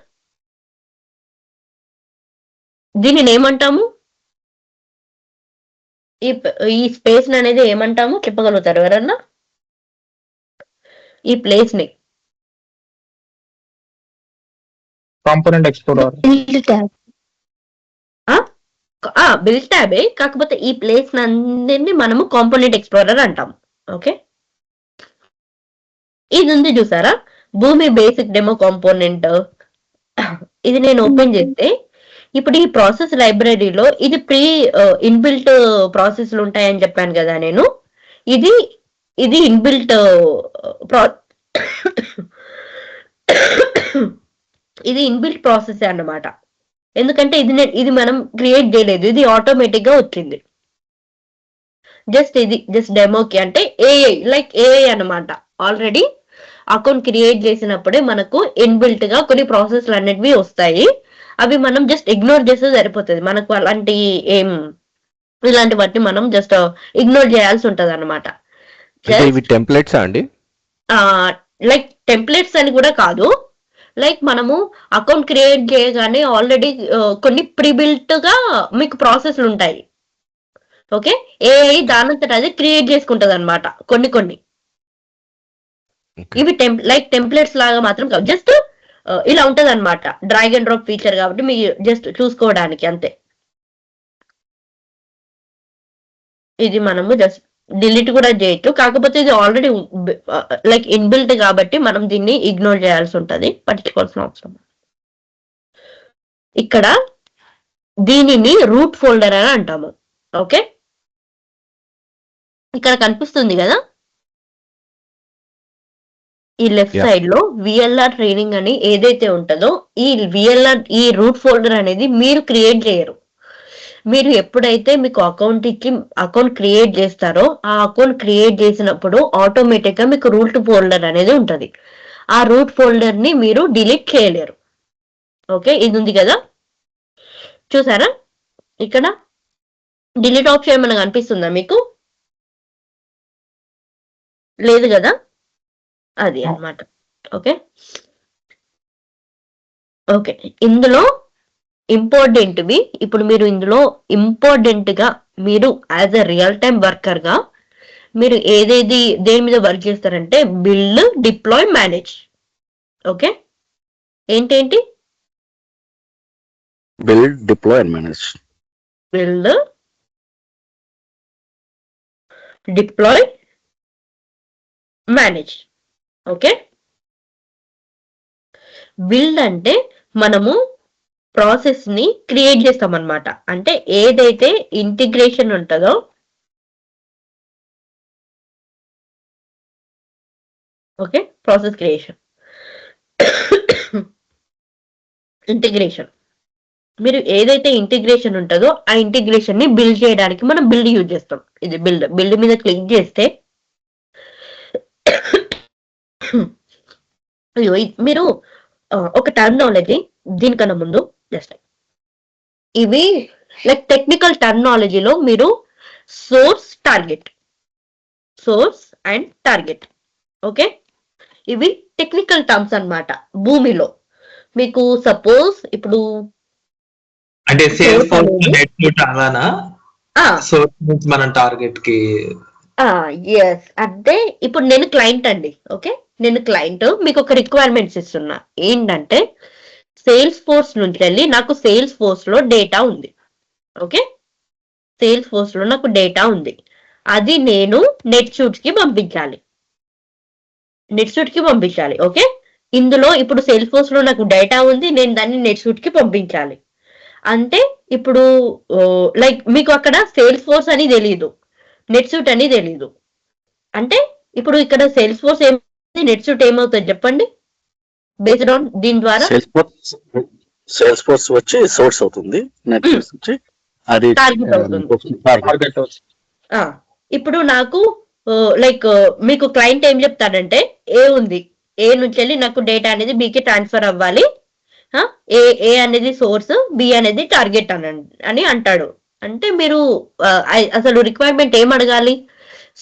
దీనిని ఏమంటాము, ఈ స్పేస్ అనేది ఏమంటాము చెప్పగలుగుతారు ఎవరన్నా? ఈ ప్లేస్ ని కాంపోనెంట్ ఎక్స్ప్లోరర్. బిల్డ్ ట్యాబే, కాకపోతే ఈ ప్లేస్ నందరినీ మనము కాంపోనెంట్ ఎక్స్ప్లోరర్ అంటాం. ఓకే, ఇది ఉంది చూసారా, భూమి బేసిక్ డెమో కాంపోనెంట్. ఇది నేను ఓపెన్ చేస్తే ఇప్పుడు ఈ ప్రాసెస్ లైబ్రరీలో ఇది ప్రీ ఇన్బిల్ట్ ప్రాసెస్లు ఉంటాయని చెప్పాను కదా నేను. ఇది ఇన్బిల్ట్ ఇది ఇన్బిల్ట్ ప్రాసెస్ అన్నమాట. ఎందుకంటే ఇది మనం క్రియేట్ చేయలేదు, ఇది ఆటోమేటిక్ గా వచ్చింది. జస్ట్ డెమోకి అంటే ఏఐ, లైక్ ఏఐ అన్నమాట. ఆల్రెడీ అకౌంట్ క్రియేట్ చేసినప్పుడే మనకు ఇన్బిల్ట్ గా కొన్ని ప్రాసెస్లు అన్నిటివి వస్తాయి. అవి మనం జస్ట్ ఇగ్నోర్ చేస్తే సరిపోతుంది. మనకు ఇలాంటి వాటిని మనం జస్ట్ ఇగ్నోర్ చేయాల్సి ఉంటది అనమాట. టెంప్లెట్స్ అండి, లైక్ టెంప్లెట్స్ అని కూడా కాదు, లైక్ మనము అకౌంట్ క్రియేట్ చేయగానే ఆల్రెడీ కొన్ని ప్రీబిల్ట్ గా మీకు ప్రాసెస్లు ఉంటాయి. ఓకే, ఏఐ దానంతట అది క్రియేట్ చేసుకుంటది అనమాట కొన్ని. ఇవి లైక్ టెంప్లెట్స్ లాగా మాత్రం కాదు, జస్ట్ ఇలా ఉంటది అనమాట. డ్రాగ్ అండ్ డ్రాప్ ఫీచర్ కాబట్టి మీరు జస్ట్ చూసుకోవడానికి అంతే. ఇది మనము జస్ట్ డిలీట్ కూడా చేయొచ్చు, కాకపోతే ఇది ఆల్రెడీ లైక్ ఇన్బిల్ట్ కాబట్టి మనం దీన్ని ఇగ్నోర్ చేయాల్సి ఉంటది, పట్టించుకోవాల్సిన అవసరం. ఇక్కడ దీనిని రూట్ ఫోల్డర్ అని అంటాము. ఓకే, ఇక్కడ కనిపిస్తుంది కదా ఈ లెఫ్ట్ సైడ్ లో విఎల్ఆర్ ట్రైనింగ్ అని ఏదైతే ఉంటుందో, ఈ రూట్ ఫోల్డర్ అనేది మీరు క్రియేట్ చేయరు. మీరు ఎప్పుడైతే మీకు అకౌంట్ క్రియేట్ చేస్తారో ఆ అకౌంట్ క్రియేట్ చేసినప్పుడు ఆటోమేటిక్ గా మీకు రూట్ ఫోల్డర్ అనేది ఉంటది. ఆ రూట్ ఫోల్డర్ ని మీరు డిలీట్ చేయలేరు. ఓకే, ఇది ఉంది కదా చూసారా, ఇక్కడ డిలీట్ ఆప్షన్ ఏమైనా కనిపిస్తుందా మీకు? లేదు కదా, అది అన్నమాట. ఓకే, ఇందులో ఇంపార్టెంట్వి ఇప్పుడు మీరు ఇందులో ఇంపార్టెంట్ గా మీరు as a real time worker గా మీరు దేని మీద వర్క్ చేస్తారంటే బిల్డ్, డిప్లాయ్, మేనేజ్. ఓకే, ఏంటేంటి? Build, deploy and manage. Build, deploy, manage. Okay, build అంటే మనము ప్రాసెస్ ని క్రియేట్ చేస్తాం అన్నమాట. అంటే ఏదైతే ఇంటిగ్రేషన్ ఉంటుందో ఓకే, ప్రాసెస్ క్రియేషన్, ఇంటిగ్రేషన్. మీరు ఏదైతే ఇంటిగ్రేషన్ ఉంటుందో ఆ ఇంటిగ్రేషన్ ని బిల్డ్ చేయడానికి మనం బిల్డ్ యూజ్ చేస్తాం. ఇది బిల్డ్ మీద క్లిక్ చేస్తే మీరు ఒక టర్మినాలజీ దీనికన్నా ముందు జస్ట్ ఇవి లైక్ టెక్నికల్ టర్మినాలజీలో మీరు సోర్స్ అండ్ టార్గెట్. ఓకే, ఇవి టెక్నికల్ టర్మ్స్ అన్నమాట. భూమిలో మీకు సపోజ్ ఇప్పుడు అంటే సేల్స్ ఫోర్స్ నెట్ అలానా సోర్స్ నుంచి మనం టార్గెట్ కి ఎస్ అంటే ఇప్పుడు నేను క్లయింట్ అండి. ఓకే, నేను క్లయింట్ మీకు ఒక రిక్వైర్మెంట్స్ ఇస్తున్నా. ఏంటంటే సేల్స్ ఫోర్స్ నుంచి వెళ్ళి నాకు సేల్స్ ఫోర్స్ లో డేటా ఉంది. ఓకే, సేల్స్ ఫోర్స్ లో నాకు డేటా ఉంది. అది నేను నెట్ షూట్ కి పంపించాలి. ఓకే, ఇందులో ఇప్పుడు సేల్స్ ఫోర్స్ లో నాకు డేటా ఉంది, నేను దాన్ని నెట్ షూట్ కి పంపించాలి. అంటే ఇప్పుడు లైక్ మీకు అక్కడ సేల్స్ ఫోర్స్ అని తెలియదు, నెట్ షూట్ అని తెలీదు. అంటే ఇప్పుడు ఇక్కడ సేల్స్ ఫోర్స్ ఏమవుతుంది, నెట్ షూట్ ఏమవుతుంది చెప్పండి, బేస్డ్ ఆన్ దీని ద్వారా సేల్స్ ఫోర్స్ వచ్చి సోర్స్ అవుతుంది, నెట్ వచ్చి అది టార్గెట్ అవుతుంది. టార్గెట్ ఇప్పుడు నాకు లైక్ మీకు క్లయింట్ ఏం చెప్తాడంటే ఏ ఉంది, ఏ నుంచి వెళ్ళి నాకు డేటా అనేది బికి ట్రాన్స్ఫర్ అవ్వాలి, ఏ అనేది సోర్స్, బి అనేది టార్గెట్ అని అంటాడు. అంటే మీరు అసలు రిక్వైర్మెంట్ ఏం అడగాలి,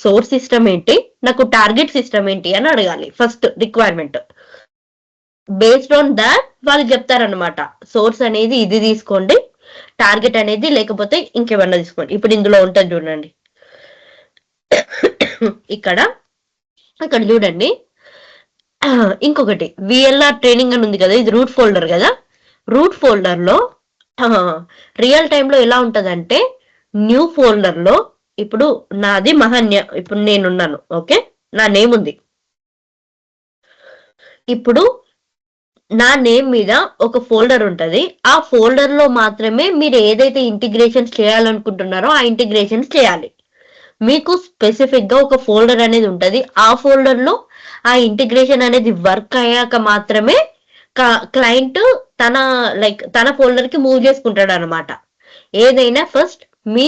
సోర్స్ సిస్టమ్ ఏంటి, నాకు టార్గెట్ సిస్టమ్ ఏంటి అని అడగాలి first requirement. Based on that వాళ్ళు చెప్తారనమాట, సోర్స్ అనేది ఇది తీసుకోండి, టార్గెట్ అనేది లేకపోతే ఇంకేమన్నా తీసుకోండి. ఇప్పుడు ఇందులో ఉంటుంది చూడండి, ఇక్కడ చూడండి. ఇంకొకటి విఎల్ఆర్ ట్రైనింగ్ అని ఉంది కదా, ఇది రూట్ ఫోల్డర్ కదా. రూట్ ఫోల్డర్ లో రియల్ టైమ్ లో ఎలా ఉంటదంటే న్యూ ఫోల్డర్ లో ఇప్పుడు నాది మహన్య, ఇప్పుడు నేనున్నాను. ఓకే, నా నేమ్ ఉంది. ఇప్పుడు నా నేమ్ మీద ఒక ఫోల్డర్ ఉంటది. ఆ ఫోల్డర్ లో మాత్రమే మీరు ఏదైతే ఇంటిగ్రేషన్స్ చేయాలనుకుంటున్నారో ఆ ఇంటిగ్రేషన్స్ చేయాలి. మీకు స్పెసిఫిక్ గా ఒక ఫోల్డర్ అనేది ఉంటది. ఆ ఫోల్డర్ లో ఆ ఇంటిగ్రేషన్ అనేది వర్క్ అయ్యాక మాత్రమే క్లయింట్ తన ఫోల్డర్ కి మూవ్ చేసుకుంటాడు అనమాట. ఏదైనా ఫస్ట్ మీ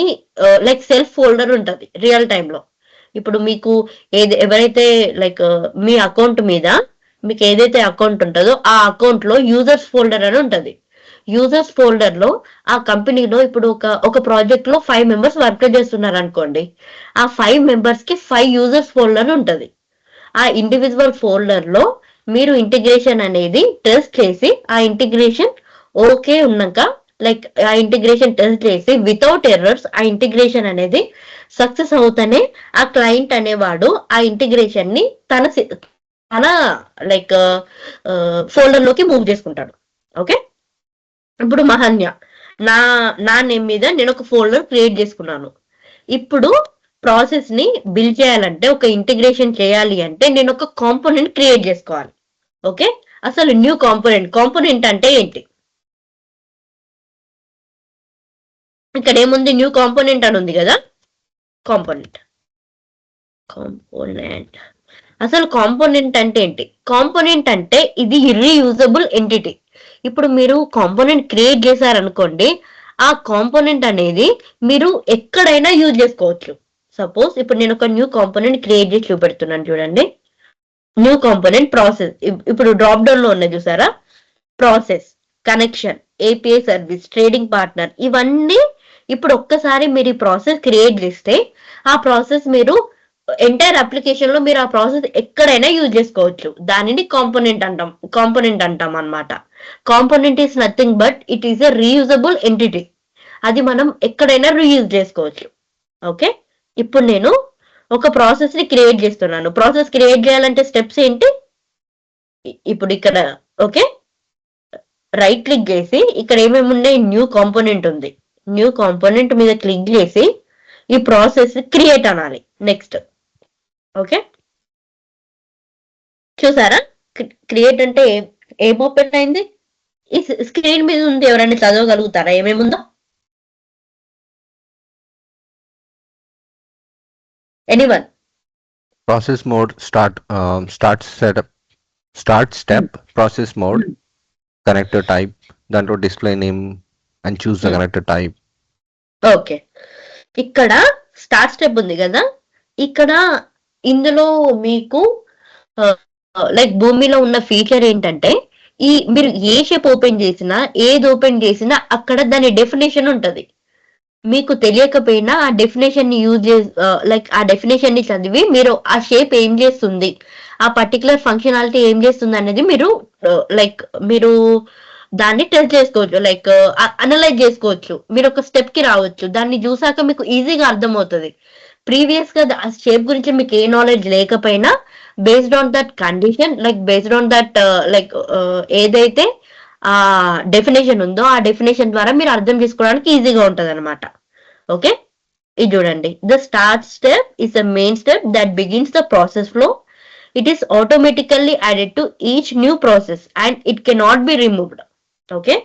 సెల్ఫ్ ఫోల్డర్ ఉంటది రియల్ టైమ్ లో. ఇప్పుడు మీకు ఎవరైతే మీ అకౌంట్ మీద మీకు ఏదైతే అకౌంట్ ఉంటుందో ఆ అకౌంట్ లో యూజర్స్ ఫోల్డర్ అని ఉంటది. యూజర్స్ ఫోల్డర్ లో ఆ కంపెనీలో ఇప్పుడు ఒక ప్రాజెక్ట్ లో 5 మెంబర్స్ వర్క్ చేస్తున్నారు అనుకోండి, ఆ 5 మెంబర్స్ కి 5 యూజర్స్ ఫోల్డర్ ఉంటది. ఆ ఇండివిజువల్ ఫోల్డర్ లో మీరు ఇంటిగ్రేషన్ అనేది టెస్ట్ చేసి, ఆ ఇంటిగ్రేషన్ ఓకే ఉన్నాక ఆ ఇంటిగ్రేషన్ టెస్ట్ చేసి వితౌట్ ఎర్రర్స్ ఆ ఇంటిగ్రేషన్ అనేది సక్సెస్ అవుతానే ఆ క్లయింట్ అనేవాడు ఆ ఇంటిగ్రేషన్ ని తన ఫోల్డర్ లోకి మూవ్ చేసుకుంటాడు. ఓకే, ఇప్పుడు మహన్య నా నేమ్ మీద నేను ఒక ఫోల్డర్ క్రియేట్ చేసుకున్నాను. ఇప్పుడు ప్రాసెస్ ని బిల్డ్ చేయాలంటే, ఒక ఇంటిగ్రేషన్ చేయాలి అంటే నేను ఒక కాంపోనెంట్ క్రియేట్ చేసుకోవాలి. ఓకే, అసలు న్యూ కాంపోనెంట్ అంటే ఏంటి, ఇక్కడ ఏముంది, న్యూ కాంపోనెంట్ అని ఉంది కదా. కాంపోనెంట్ అసలు కాంపోనెంట్ అంటే ఏంటి, కాంపోనెంట్ అంటే ఇది రీయూజబుల్ ఎంటిటీ. ఇప్పుడు మీరు కాంపోనెంట్ క్రియేట్ చేశారనుకోండి, ఆ కాంపోనెంట్ అనేది మీరు ఎక్కడైనా యూజ్ చేసుకోవచ్చు. సపోజ్ ఇప్పుడు నేను ఒక న్యూ కాంపోనెంట్ క్రియేట్ చేసి చూపెడుతున్నాను చూడండి. న్యూ కాంపోనెంట్ ప్రాసెస్, ఇప్పుడు డ్రాప్ డౌన్ లో ఉన్నాయి చూసారా, process, connection, API service, trading partner, ఇవన్నీ ఇప్పుడు ఒక్కసారి మీరు ఈ ప్రాసెస్ క్రియేట్ చేస్తే ఆ ప్రాసెస్ మీరు ఎంటైర్ అప్లికేషన్ లో మీరు ఆ ప్రాసెస్ ఎక్కడైనా యూజ్ చేసుకోవచ్చు. దానిని కాంపోనెంట్ అంటాం అన్నమాట. Component is nothing but it is a reusable entity. అది మనం ఎక్కడైనా రీయూజ్ చేసుకోవచ్చు. ఓకే, ఇప్పుడు నేను ఒక ప్రాసెస్ ని క్రియేట్ చేస్తున్నాను. ప్రాసెస్ క్రియేట్ చేయాలంటే స్టెప్స్ ఏంటి, ఇప్పుడు ఇక్కడ ఓకే రైట్ క్లిక్ చేసి ఇక్కడ ఏమేమి ఉన్నాయి, న్యూ కాంపోనెంట్ ఉంది. న్యూ కాంపోనెంట్ మీద క్లిక్ చేసి ఈ ప్రాసెస్ క్రియేట్ అనాలి. నెక్స్ట్ ఓకే, చూసారా క్రియేట్ అంటే ఏం ఓపెన్ అయింది, ఈ స్క్రీన్ మీద ఉంది. ఎవరైనా చదవగలుగుతారా ఏమేముందో, anyone? Process mode, start step, process mode, connector type, then to display name and choose the connector type. Okay, ఇక్కడ స్టార్ట్ స్టెప్ ఉంది కదా, ఇక్కడ ఇందులో మీకు భూమిలో ఉన్న ఫీచర్ ఏంటంటే మీరు ఏ షేప్ ఓపెన్ చేసినా, ఏది ఓపెన్ చేసినా అక్కడ దాని డెఫినేషన్ ఉంటది. మీకు తెలియకపోయినా ఆ డెఫినేషన్ ని యూజ్ చేసి ఆ డెఫినేషన్ ని చదివి మీరు ఆ షేప్ ఏం చేస్తుంది, ఆ పర్టికులర్ ఫంక్షనాలిటీ ఏం చేస్తుంది అనేది మీరు దాన్ని టెస్ట్ చేసుకోవచ్చు, అనలైజ్ చేసుకోవచ్చు. మీరు ఒక స్టెప్ కి రావచ్చు, దాన్ని చూసాక మీకు ఈజీగా అర్థమవుతుంది. ప్రీవియస్ గా ఆ షేప్ గురించి మీకు ఏ నాలెడ్జ్ లేకపోయినా based on that condition, like based on that like ఏదైతే ఆ డెఫినేషన్ ఉందో ఆ డెఫినేషన్ ద్వారా మీరు అర్థం చేసుకోవడానికి ఈజీగా ఉంటది అనమాట. ఓకే, ఇది చూడండి. The start step is the main step that begins the process flow. It is automatically added to each new process and it cannot be removed. Okay,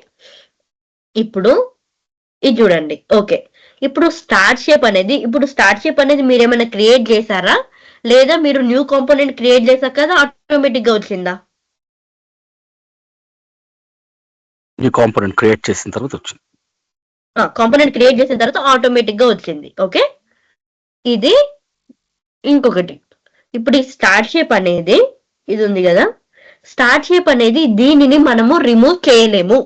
ఇప్పుడు ఇది చూడండి. ఓకే, ఇప్పుడు స్టార్ట్ షేప్ అనేది మీరు ఏమైనా క్రియేట్ చేశారా, లేదా మీరు న్యూ కాంపోనెంట్ క్రియేట్ చేశాక కదా ఆటోమేటిక్ గా వచ్చిందా? ఈ కాంపోనెంట్ క్రియేట్ చేసిన తర్వాత వచ్చింది. కాంపోనెంట్ క్రియేట్ చేసిన తర్వాత ఆటోమేటిక్ గా వచ్చింది. ఓకే, ఇది ఇంకొకటి. ఇప్పుడు ఈ స్టార్ట్ షేప్ అనేది ఇది ఉంది కదా, స్టార్ట్ షేప్ అనేది దీనిని మనము రిమూవ్ చేయలేము.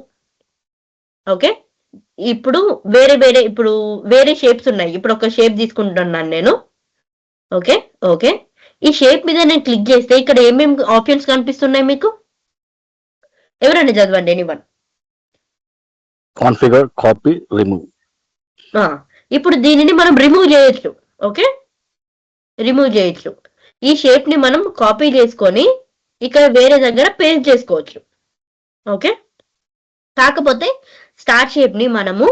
ఓకే, ఇప్పుడు వేరే షేప్స్ ఉన్నాయి. ఇప్పుడు ఒక షేప్ తీసుకుంటున్నాను నేను. ఓకే ఓకే, ఈ షేప్ మీద నేను క్లిక్ చేస్తే ఇక్కడ ఏమేమి ఆప్షన్స్ కనిపిస్తున్నాయి మీకు? ఎవరైనా చదవండి, ఎనీవన్. Configure, copy, remove. ఇప్పుడు దీనిని మనం రిమూవ్ చేయొచ్చు. ఓకే, రిమూవ్ చేయొచ్చు. ఈ షేప్ ని మనం కాపీ చేసుకొని ఇక్కడ వేరే దగ్గర పేస్ట్ చేసుకోవచ్చు. ఓకే, కాకపోతే స్టార్ట్ షేప్ ని మనము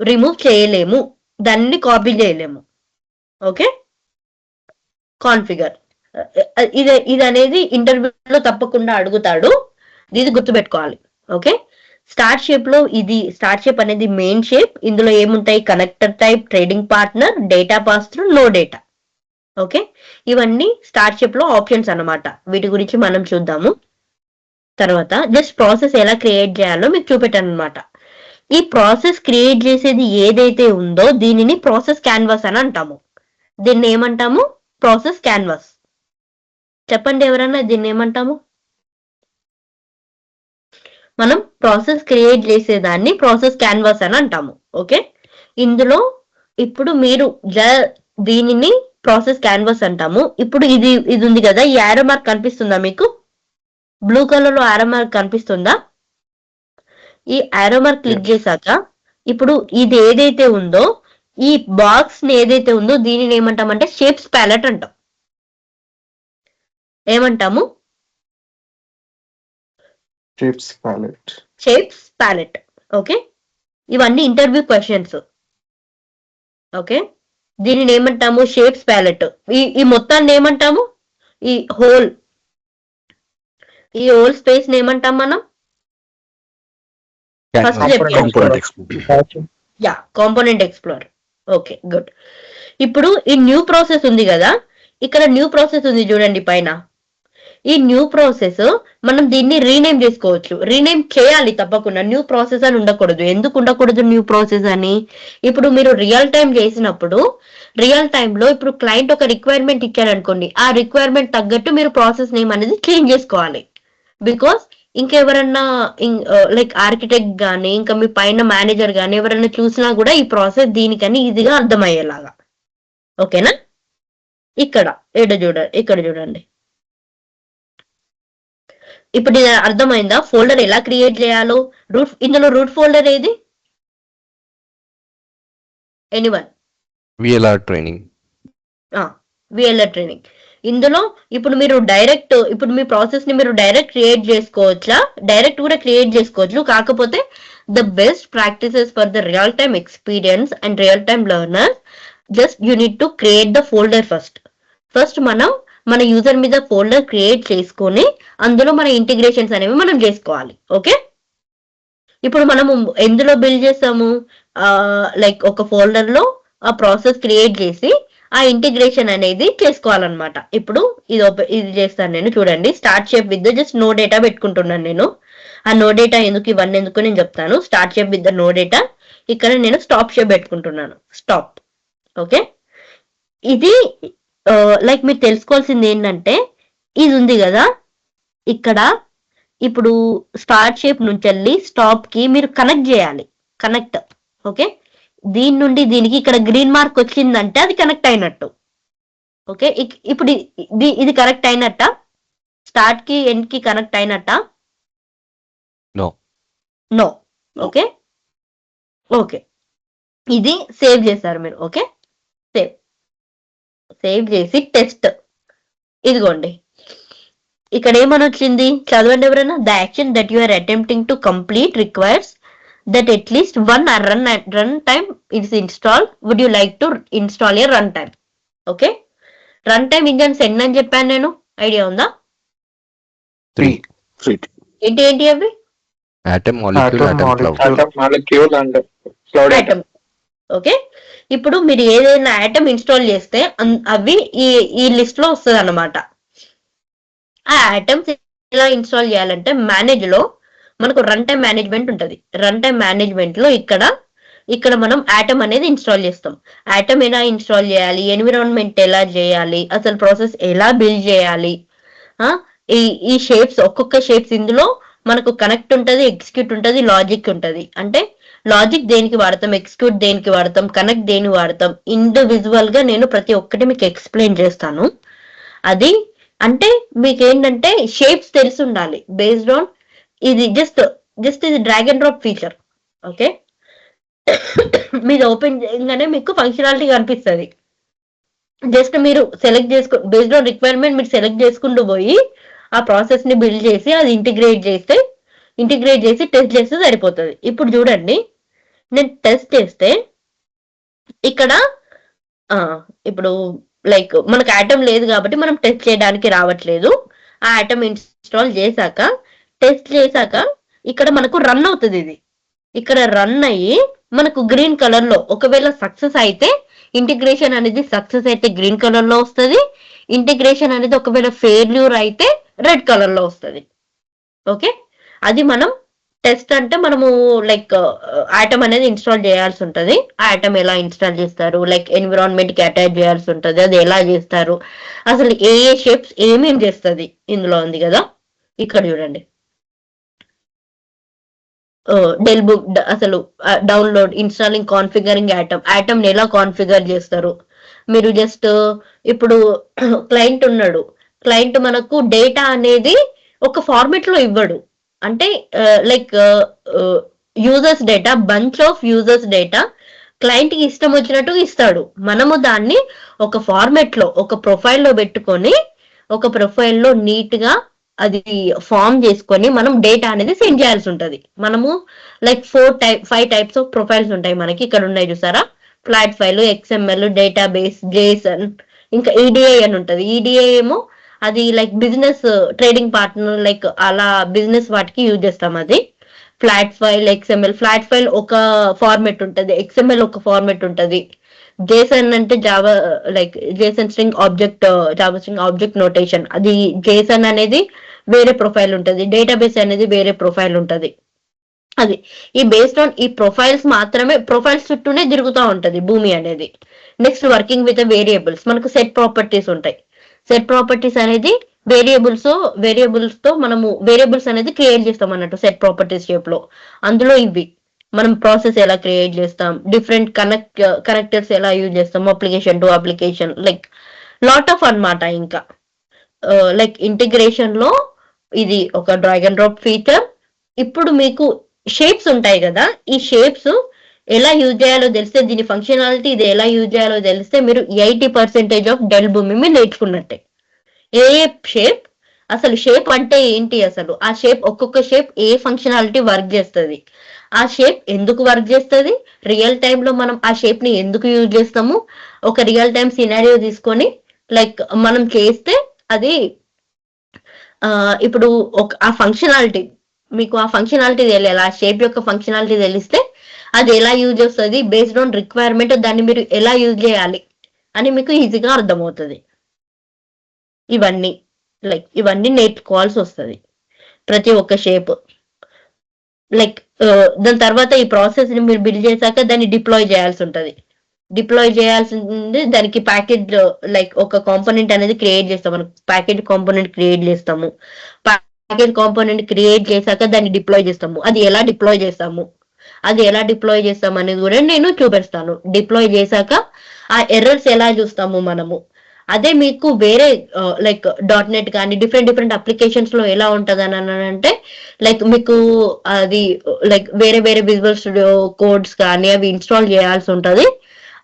రిమూవ్ చేయలేము, దాన్ని కాపీ చేయలేము. ఓకే, కాన్ఫిగర్ ఇది అనేది ఇంటర్వ్యూలో తప్పకుండా అడుగుతాడు, ఇది గుర్తుపెట్టుకోవాలి. ఓకే, స్టార్ట్ షేప్ అనేది మెయిన్ షేప్. ఇందులో ఏముంటాయి? Connector type, trading partner, data pass through, no data. Okay, ఇవన్నీ స్టార్ట్ షేప్ లో ఆప్షన్స్ అన్నమాట. వీటి గురించి మనం చూద్దాము తర్వాత. జస్ట్ ప్రాసెస్ ఎలా క్రియేట్ చేయాలో మీకు చూపెట్టాను అనమాట. ఈ ప్రాసెస్ క్రియేట్ చేసేది ఏదైతే ఉందో దీనిని ప్రాసెస్ క్యాన్వాస్ అని అంటాము. దీన్ని ఏమంటాము? Process canvas. చెప్పండి ఎవరన్నా, దీన్ని ఏమంటాము? మనం ప్రాసెస్ క్రియేట్ చేసేదాన్ని ప్రాసెస్ క్యాన్వాస్ అని అంటాము. ఓకే, ఇందులో ఇప్పుడు మీరు దీనిని ప్రాసెస్ క్యాన్వాస్ అంటాము. ఇప్పుడు ఇది ఉంది కదా, ఈ యారో మార్క్ కనిపిస్తుందా మీకు? బ్లూ కలర్ లో యారో మార్క్ కనిపిస్తుందా? ఈ యారో మార్క్ క్లిక్ చేశాక ఇప్పుడు ఇది ఏదైతే ఉందో, ఈ బాక్స్ ని ఏదైతే ఉందో దీనిని ఏమంటామంటే షేప్స్ ప్యాలెట్ అంటాం. ఏమంటాము? Shapes palette. ఓకే, ఇవన్నీ ఇంటర్వ్యూ క్వశ్చన్స్. ఓకే, దీనిని ఏమంటాము? Shapes palette. ఈ మొత్తాన్ని ఏమంటాము? ఈ హోల్ స్పేస్ ని ఏమంటాం మనం? First component explorer. Okay, good. ఇప్పుడు ఈ న్యూ ప్రాసెస్ ఉంది కదా, ఇక్కడ న్యూ ప్రాసెస్ ఉంది చూడండి పైన. ఈ న్యూ ప్రాసెస్ మనం దీన్ని రీనేమ్ చేసుకోవచ్చు. రీనేమ్ చేయాలి తప్పకుండా, న్యూ ప్రాసెస్ అని ఉండకూడదు. ఎందుకు ఉండకూడదు న్యూ ప్రాసెస్ అని? ఇప్పుడు మీరు రియల్ టైం చేసినప్పుడు, రియల్ టైంలో ఇప్పుడు క్లయింట్ ఒక రిక్వైర్మెంట్ ఇచ్చారనుకోండి, ఆ రిక్వైర్మెంట్ తగ్గట్టు మీరు ప్రాసెస్ నేమ్ అనేది చేంజ్ చేసుకోవాలి. బికాస్ ఇంకెవరన్నా లైక్ ఆర్కిటెక్ట్ గానీ, ఇంకా మీ పైన మేనేజర్ గానీ ఎవరైనా చూసినా కూడా ఈ ప్రాసెస్ దీనికని ఈజీగా అర్థమయ్యేలాగా. ఓకేనా? ఇక్కడ చూడండి. ఇప్పుడు ఇది అర్థమైందా? ఫోల్డర్ ఎలా క్రియేట్ చేయాలో. ఇందులో రూట్ ఫోల్డర్ ఏది? Anyone? VLR training. VLR training. ఇందులో ఇప్పుడు మీరు ఇప్పుడు మీ ప్రాసెస్ ని మీరు డైరెక్ట్ క్రియేట్ చేసుకోవచ్చా? డైరెక్ట్ కూడా క్రియేట్ చేసుకోవచ్చు. కాకపోతే the best practices for the real time experience and real time learners, just you need to create the folder first మనం మన యూజర్ మీద ఫోల్డర్ క్రియేట్ చేసుకొని అందులో మన ఇంటిగ్రేషన్స్ అనేవి మనం చేసుకోవాలి. ఓకే, ఇప్పుడు మనము ఎందులో బిల్డ్ చేస్తాము? లైక్ ఒక ఫోల్డర్ లో ఆ ప్రాసెస్ క్రియేట్ చేసి ఆ ఇంటిగ్రేషన్ అనేది చేసుకోవాలన్నమాట. ఇప్పుడు ఇది చేస్తాను నేను. చూడండి, start shape with just no data పెట్టుకుంటున్నాను నేను. ఆ నో డేటా ఇవన్నీ ఎందుకు నేను చెప్తాను. Start shape with no data, ఇక్కడ నేను స్టాప్ షేప్ పెట్టుకుంటున్నాను. స్టాప్. ఓకే, ఇది లైక్ మీరు తెలుసుకోవాల్సింది ఏంటంటే, ఇది ఉంది కదా ఇక్కడ, ఇప్పుడు స్టార్ట్ షేప్ నుంచి వెళ్ళి స్టాప్ కి మీరు కనెక్ట్ చేయాలి. కనెక్ట్. ఓకే, దీని నుండి దీనికి ఇక్కడ గ్రీన్ మార్క్ వచ్చిందంటే అది కనెక్ట్ అయినట్టు. ఓకే, ఇప్పుడు ఇది కనెక్ట్ అయినట్ట? స్టార్ట్ కి ఎండ్ కి కనెక్ట్ అయినట్ట? నో. ఓకే ఓకే, ఇది సేవ్ చేశారు మీరు. Okay, save. సేవ్ చేసి టెస్ట్. ఇదిగోండి ఇక్కడ ఏమని వచ్చింది చదవండి ఎవరైనా. The action that you are attempting to complete requires that at least one run time is installed. Would you like to install a run time? Okay, run time engines ఎన్ని అని చెప్పాను నేను, ఐడియా ఉందా? 3. ఏంటి ఏంటి అవి? Atom, molecule, Atom, atom, cloud. molecule. Atom, molecule and cloud atom. Atom. Okay, ఇప్పుడు మీరు ఏదైనా ఐటమ్ ఇన్స్టాల్ చేస్తే అవి ఈ లిస్ట్ లో వస్తుంది అన్నమాట. ఆ ఐటమ్స్ ఎలా ఇన్స్టాల్ చేయాలంటే మేనేజ్ లో మనకు రన్ టైం మేనేజ్మెంట్ ఉంటుంది. రన్ టైం మేనేజ్మెంట్ లో ఇక్కడ మనం ఆటమ్ అనేది ఇన్స్టాల్ చేస్తాం. ఆటమ్ ఎలా ఇన్స్టాల్ చేయాలి, ఎన్విరాన్మెంట్ ఎలా చేయాలి, అసలు ప్రాసెస్ ఎలా బిల్డ్ చేయాలి, ఈ షేప్స్ ఒక్కొక్క షేప్స్ ఇందులో మనకు కనెక్ట్ ఉంటుంది, ఎగ్జిక్యూట్ ఉంటుంది, లాజిక్ ఉంటుంది. అంటే లాజిక్ దేనికి వాడతాం, ఎగ్జిక్యూట్ దేనికి వాడతాం, కనెక్ట్ దేనికి వాడతాం, ఇండివిజువల్ గా నేను ప్రతి ఒక్కటి మీకు ఎక్స్ప్లెయిన్ చేస్తాను. అది అంటే మీకు ఏంటంటే షేప్స్ తెలిసి ఉండాలి. బేస్డ్ ఆన్ ఇది జస్ట్ ఇది drag and drop feature. Okay, మీరు ఓపెన్ చేయగానే మీకు ఫంక్షనాలిటీ కనిపిస్తుంది. జస్ట్ మీరు సెలెక్ట్ బేస్డ్ ఆన్ రిక్వైర్మెంట్ మీరు సెలెక్ట్ చేసుకుంటూ పోయి ఆ ప్రాసెస్ ని బిల్డ్ చేసి అది ఇంటిగ్రేట్ చేసి టెస్ట్ చేస్తే సరిపోతుంది. ఇప్పుడు చూడండి నేను టెస్ట్ చేస్తే ఇక్కడ ఇప్పుడు లైక్ మనకు ఆటమ్ లేదు కాబట్టి మనం టెస్ట్ చేయడానికి రావట్లేదు. ఆ ఆటమ్ ఇన్స్టాల్ చేశాక టెస్ట్ చేశాక ఇక్కడ మనకు రన్ అవుతుంది. ఇది ఇక్కడ రన్ అయ్యి మనకు గ్రీన్ కలర్ లో, ఒకవేళ సక్సెస్ అయితే ఇంటిగ్రేషన్ అనేది సక్సెస్ అయితే గ్రీన్ కలర్ లో వస్తుంది. ఇంటిగ్రేషన్ అనేది ఒకవేళ ఫెయిల్యూర్ అయితే రెడ్ కలర్ లో వస్తుంది. ఓకే, అది మనం టెస్ట్ అంటే మనము లైక్ ఐటమ్ అనేది ఇన్స్టాల్ చేయాల్సి ఉంటుంది. ఆ ఐటమ్ ఎలా ఇన్స్టాల్ చేస్తారు, లైక్ ఎన్విరాన్మెంట్ కి అటాచ్ చేయాల్సి ఉంటుంది, అది ఎలా చేస్తారు, అసలు ఏ షేప్స్ ఏమేం చేస్తుంది ఇందులో ఉంది కదా. ఇక్కడ చూడండి డెల్ బుక్ అసలు డౌన్లోడ్, ఇన్స్టాలింగ్, కాన్ఫిగరింగ్ ఐటమ్ ఎలా కాన్ఫిగర్ చేస్తారు. మీరు జస్ట్ ఇప్పుడు క్లయింట్ ఉన్నాడు, క్లయింట్ మనకు డేటా అనేది ఒక ఫార్మెట్ లో ఇవ్వడు. అంటే like users data, bunch of users data client కి ఇష్టం వచ్చినట్టు ఇస్తాడు. మనము దాన్ని ఒక ఫార్మెట్ లో ఒక ప్రొఫైల్లో పెట్టుకొని ఒక ప్రొఫైల్లో నీట్ గా అది ఫామ్ చేసుకొని మనం డేటా అనేది సెండ్ చేయాల్సి ఉంటది. మనము లైక్ 5 టైప్స్ ఆఫ్ ప్రొఫైల్స్ ఉంటాయి మనకి. ఇక్కడ ఉన్నాయి చూసారా, flat file, XML, database, JSON, ఇంకా EDI అని ఉంటది. EDI ఏమో అది like business trading partner, like అలా బిజినెస్ వాటికి యూజ్ చేస్తాం. అది flat file, XML. Flat file ఒక ఫార్మెట్ ఉంటది, XML ఒక ఫార్మెట్ ఉంటది. JSON అంటే Java like JSON string object, Java string object notation. అది JSON అనేది వేరే ప్రొఫైల్ ఉంటది, డేటాబేస్ అనేది వేరే ప్రొఫైల్ ఉంటది. అది ఈ బేస్డ్ ఆన్ ఈ ప్రొఫైల్స్ మాత్రమే, ప్రొఫైల్స్ చుట్టూనే తిరుగుతూ ఉంటది భూమి అనేది. నెక్స్ట్ వర్కింగ్ విత్ వేరియబుల్స్, మనకు సెట్ ప్రాపర్టీస్ ఉంటాయి. సెట్ ప్రాపర్టీస్ అనేది వేరియబుల్స్ తో మనము వేరియబుల్స్ అనేది క్రియేట్ చేస్తాం అన్నట్టు సెట్ ప్రాపర్టీస్ షేప్ లో. అందులో ఇవి మనం ప్రాసెస్ ఎలా క్రియేట్ చేస్తాం, డిఫరెంట్ కనెక్టర్స్ ఎలా యూజ్ చేస్తాం, application to application, like lot of అన్నమాట. ఇంకా లైక్ ఇంటిగ్రేషన్ లో ఇది ఒక డ్రాగ్ అండ్ డ్రాప్ ఫీచర్. ఇప్పుడు మీకు షేప్స్ ఉంటాయి కదా, ఈ షేప్స్ ఎలా యూజ్ చేయాలో తెలిస్తే, దీని ఫంక్షనాలిటీ ఇది ఎలా యూజ్ చేయాలో తెలిస్తే మీరు 80% ఆఫ్ డెల్ భూమి మీరు నేర్చుకున్నట్టే. ఏ షేప్, అసలు షేప్ అంటే ఏంటి, అసలు ఆ షేప్ ఒక్కొక్క షేప్ ఏ ఫంక్షనాలిటీ వర్క్ చేస్తుంది, ఆ షేప్ ఎందుకు వర్క్ చేస్తుంది, రియల్ టైమ్ లో మనం ఆ షేప్ ని ఎందుకు యూజ్ చేస్తాము, ఒక రియల్ టైమ్ సినారియో తీసుకొని లైక్ మనం చేస్తే అది ఇప్పుడు ఆ ఫంక్షనాలిటీ మీకు ఆ ఫంక్షనాలిటీ తెలియాలి. ఆ షేప్ యొక్క ఫంక్షనాలిటీ తెలిస్తే అది ఎలా యూజ్ వస్తుంది, బేస్డ్ ఆన్ రిక్వైర్మెంట్ దాన్ని మీరు ఎలా యూజ్ చేయాలి అని మీకు ఈజీగా అర్థమవుతుంది. ఇవన్నీ నేర్చుకోవాల్సి వస్తుంది ప్రతి ఒక్క షేప్. లైక్ దాని తర్వాత ఈ ప్రాసెస్ ని మీరు బిల్డ్ చేశాక దాన్ని డిప్లాయ్ చేయాల్సి ఉంటుంది. దానికి ప్యాకేజ్ లైక్ ఒక కాంపోనెంట్ అనేది క్రియేట్ చేస్తాం. మనం ప్యాకేజ్ కాంపోనెంట్ క్రియేట్ చేస్తాము. ప్యాకేజ్ కాంపోనెంట్ క్రియేట్ చేశాక దాన్ని డిప్లాయ్ చేస్తాము. అది ఎలా డిప్లాయ్ చేస్తాము అనేది కూడా నేను చూపిస్తాను. డిప్లాయ్ చేశాక ఆ ఎర్రర్స్ ఎలా చూస్తాము మనము. అదే మీకు వేరే లైక్ .NET కానీ డిఫరెంట్ అప్లికేషన్స్ లో ఎలా ఉంటది అని అంటే లైక్ మీకు అది లైక్ వేరే విజువల్ స్టూడియో కోడ్స్ కానీ అవి ఇన్స్టాల్ చేయాల్సి ఉంటది.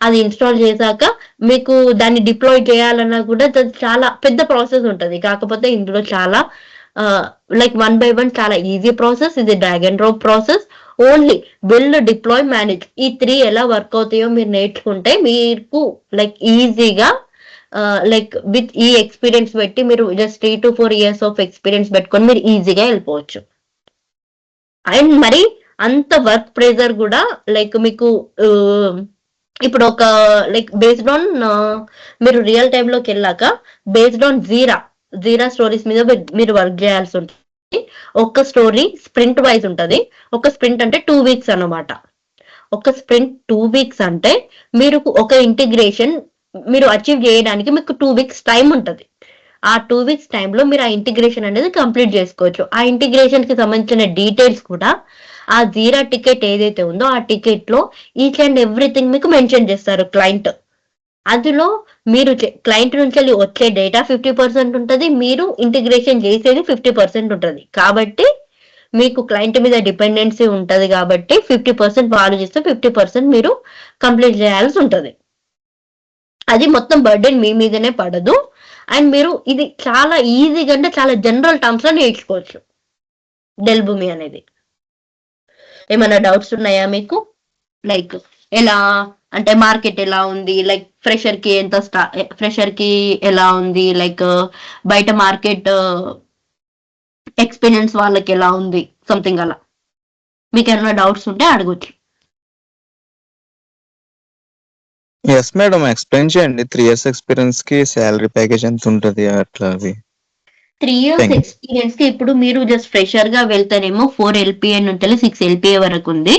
అది ఇన్స్టాల్ చేశాక మీకు దాన్ని డిప్లాయ్ చేయాలన్నా కూడా చాలా పెద్ద ప్రాసెస్ ఉంటుంది. కాకపోతే ఇందులో చాలా లైక్ 1 by 1 చాలా ఈజీ ప్రాసెస్. ఇది drag and drop process. Only build, deploy, manage ఈ 3 ఎలా వర్క్ అవుతాయో మీరు నేర్చుకుంటే మీకు లైక్ ఈజీగా లైక్ విత్ ఈ ఎక్స్పీరియన్స్ పెట్టి మీరు just 3 to 4 years of experience పెట్టుకొని మీరు ఈజీగా వెళ్ళిపోవచ్చు. అండ్ మరి అంత వర్క్ ప్రెజర్ కూడా లైక్ మీకు ఇప్పుడు ఒక లైక్ బేస్డ్ ఆన్ మీరు రియల్ టైమ్ లోకి వెళ్ళాక బేస్డ్ ఆన్ జీరా స్టోరీస్ మీద మీరు వర్క్ చేయాల్సి ఉంటుంది. ఒక స్టోరీ స్ప్రింట్ వైజ్ ఉంటది. ఒక స్ప్రింట్ అంటే 2 weeks అన్నమాట. ఒక స్ప్రింట్ 2 weeks అంటే మీరు ఒక ఇంటిగ్రేషన్ మీరు అచీవ్ చేయడానికి మీకు 2 weeks టైం ఉంటది. ఆ 2 weeks టైంలో మీరు ఆ ఇంటిగ్రేషన్ అనేది కంప్లీట్ చేసుకోవచ్చు. ఆ ఇంటిగ్రేషన్ కి సంబంధించిన డీటెయిల్స్ కూడా ఆ జీరా టికెట్ ఏదైతే ఉందో ఆ టికెట్ లో ఈచ్ అండ్ ఎవ్రీథింగ్ మీకు మెన్షన్ చేస్తారు క్లయింట్. అందులో మీరు క్లయింట్ నుంచి వచ్చే డేటా 50% ఉంటుంది, మీరు ఇంటిగ్రేషన్ చేసేది 50% ఉంటుంది. కాబట్టి మీకు క్లయింట్ మీద డిపెండెన్సీ ఉంటది కాబట్టి 50% వాళ్ళు చేస్తే 50% మీరు కంప్లీట్ చేయాల్సి ఉంటుంది. అది మొత్తం బర్డెన్ మీ మీదనే పడదు. అండ్ మీరు ఇది చాలా ఈజీగా అంటే చాలా జనరల్ టర్మ్స్ లో నేర్చుకోవచ్చు డెల్ భూమి అనేది. ఏమైనా డౌట్స్ ఉన్నాయా మీకు? లైక్ ఎలా అంటే మార్కెట్ ఎలా ఉంది, లైక్ ఫ్రెషర్ కి ఎలా ఉంది, లైక్ బయట మార్కెట్ ఎక్స్పీరియన్స్ వాళ్ళకి ఎలా ఉంది, సంథింగ్ అలా. మీకు ఏమైనా డౌట్స్ ఉంటే అడగొచ్చు. ఎస్ మేడం, ఎక్స్ప్లెయిన్ చేయండి. 3 years ఎక్స్పీరియన్స్ కి శాలరీ ప్యాకేజ్ ఎంత ఉంటుంది అట్లా అవి. 3 years Thank you. ఎక్స్పీరియన్స్ కి ఇప్పుడు మీరు జస్ట్ ఫ్రెషర్ గా వెళ్తారేమో 4 LPA నుంచి 6 LPA వరకు ఉంది.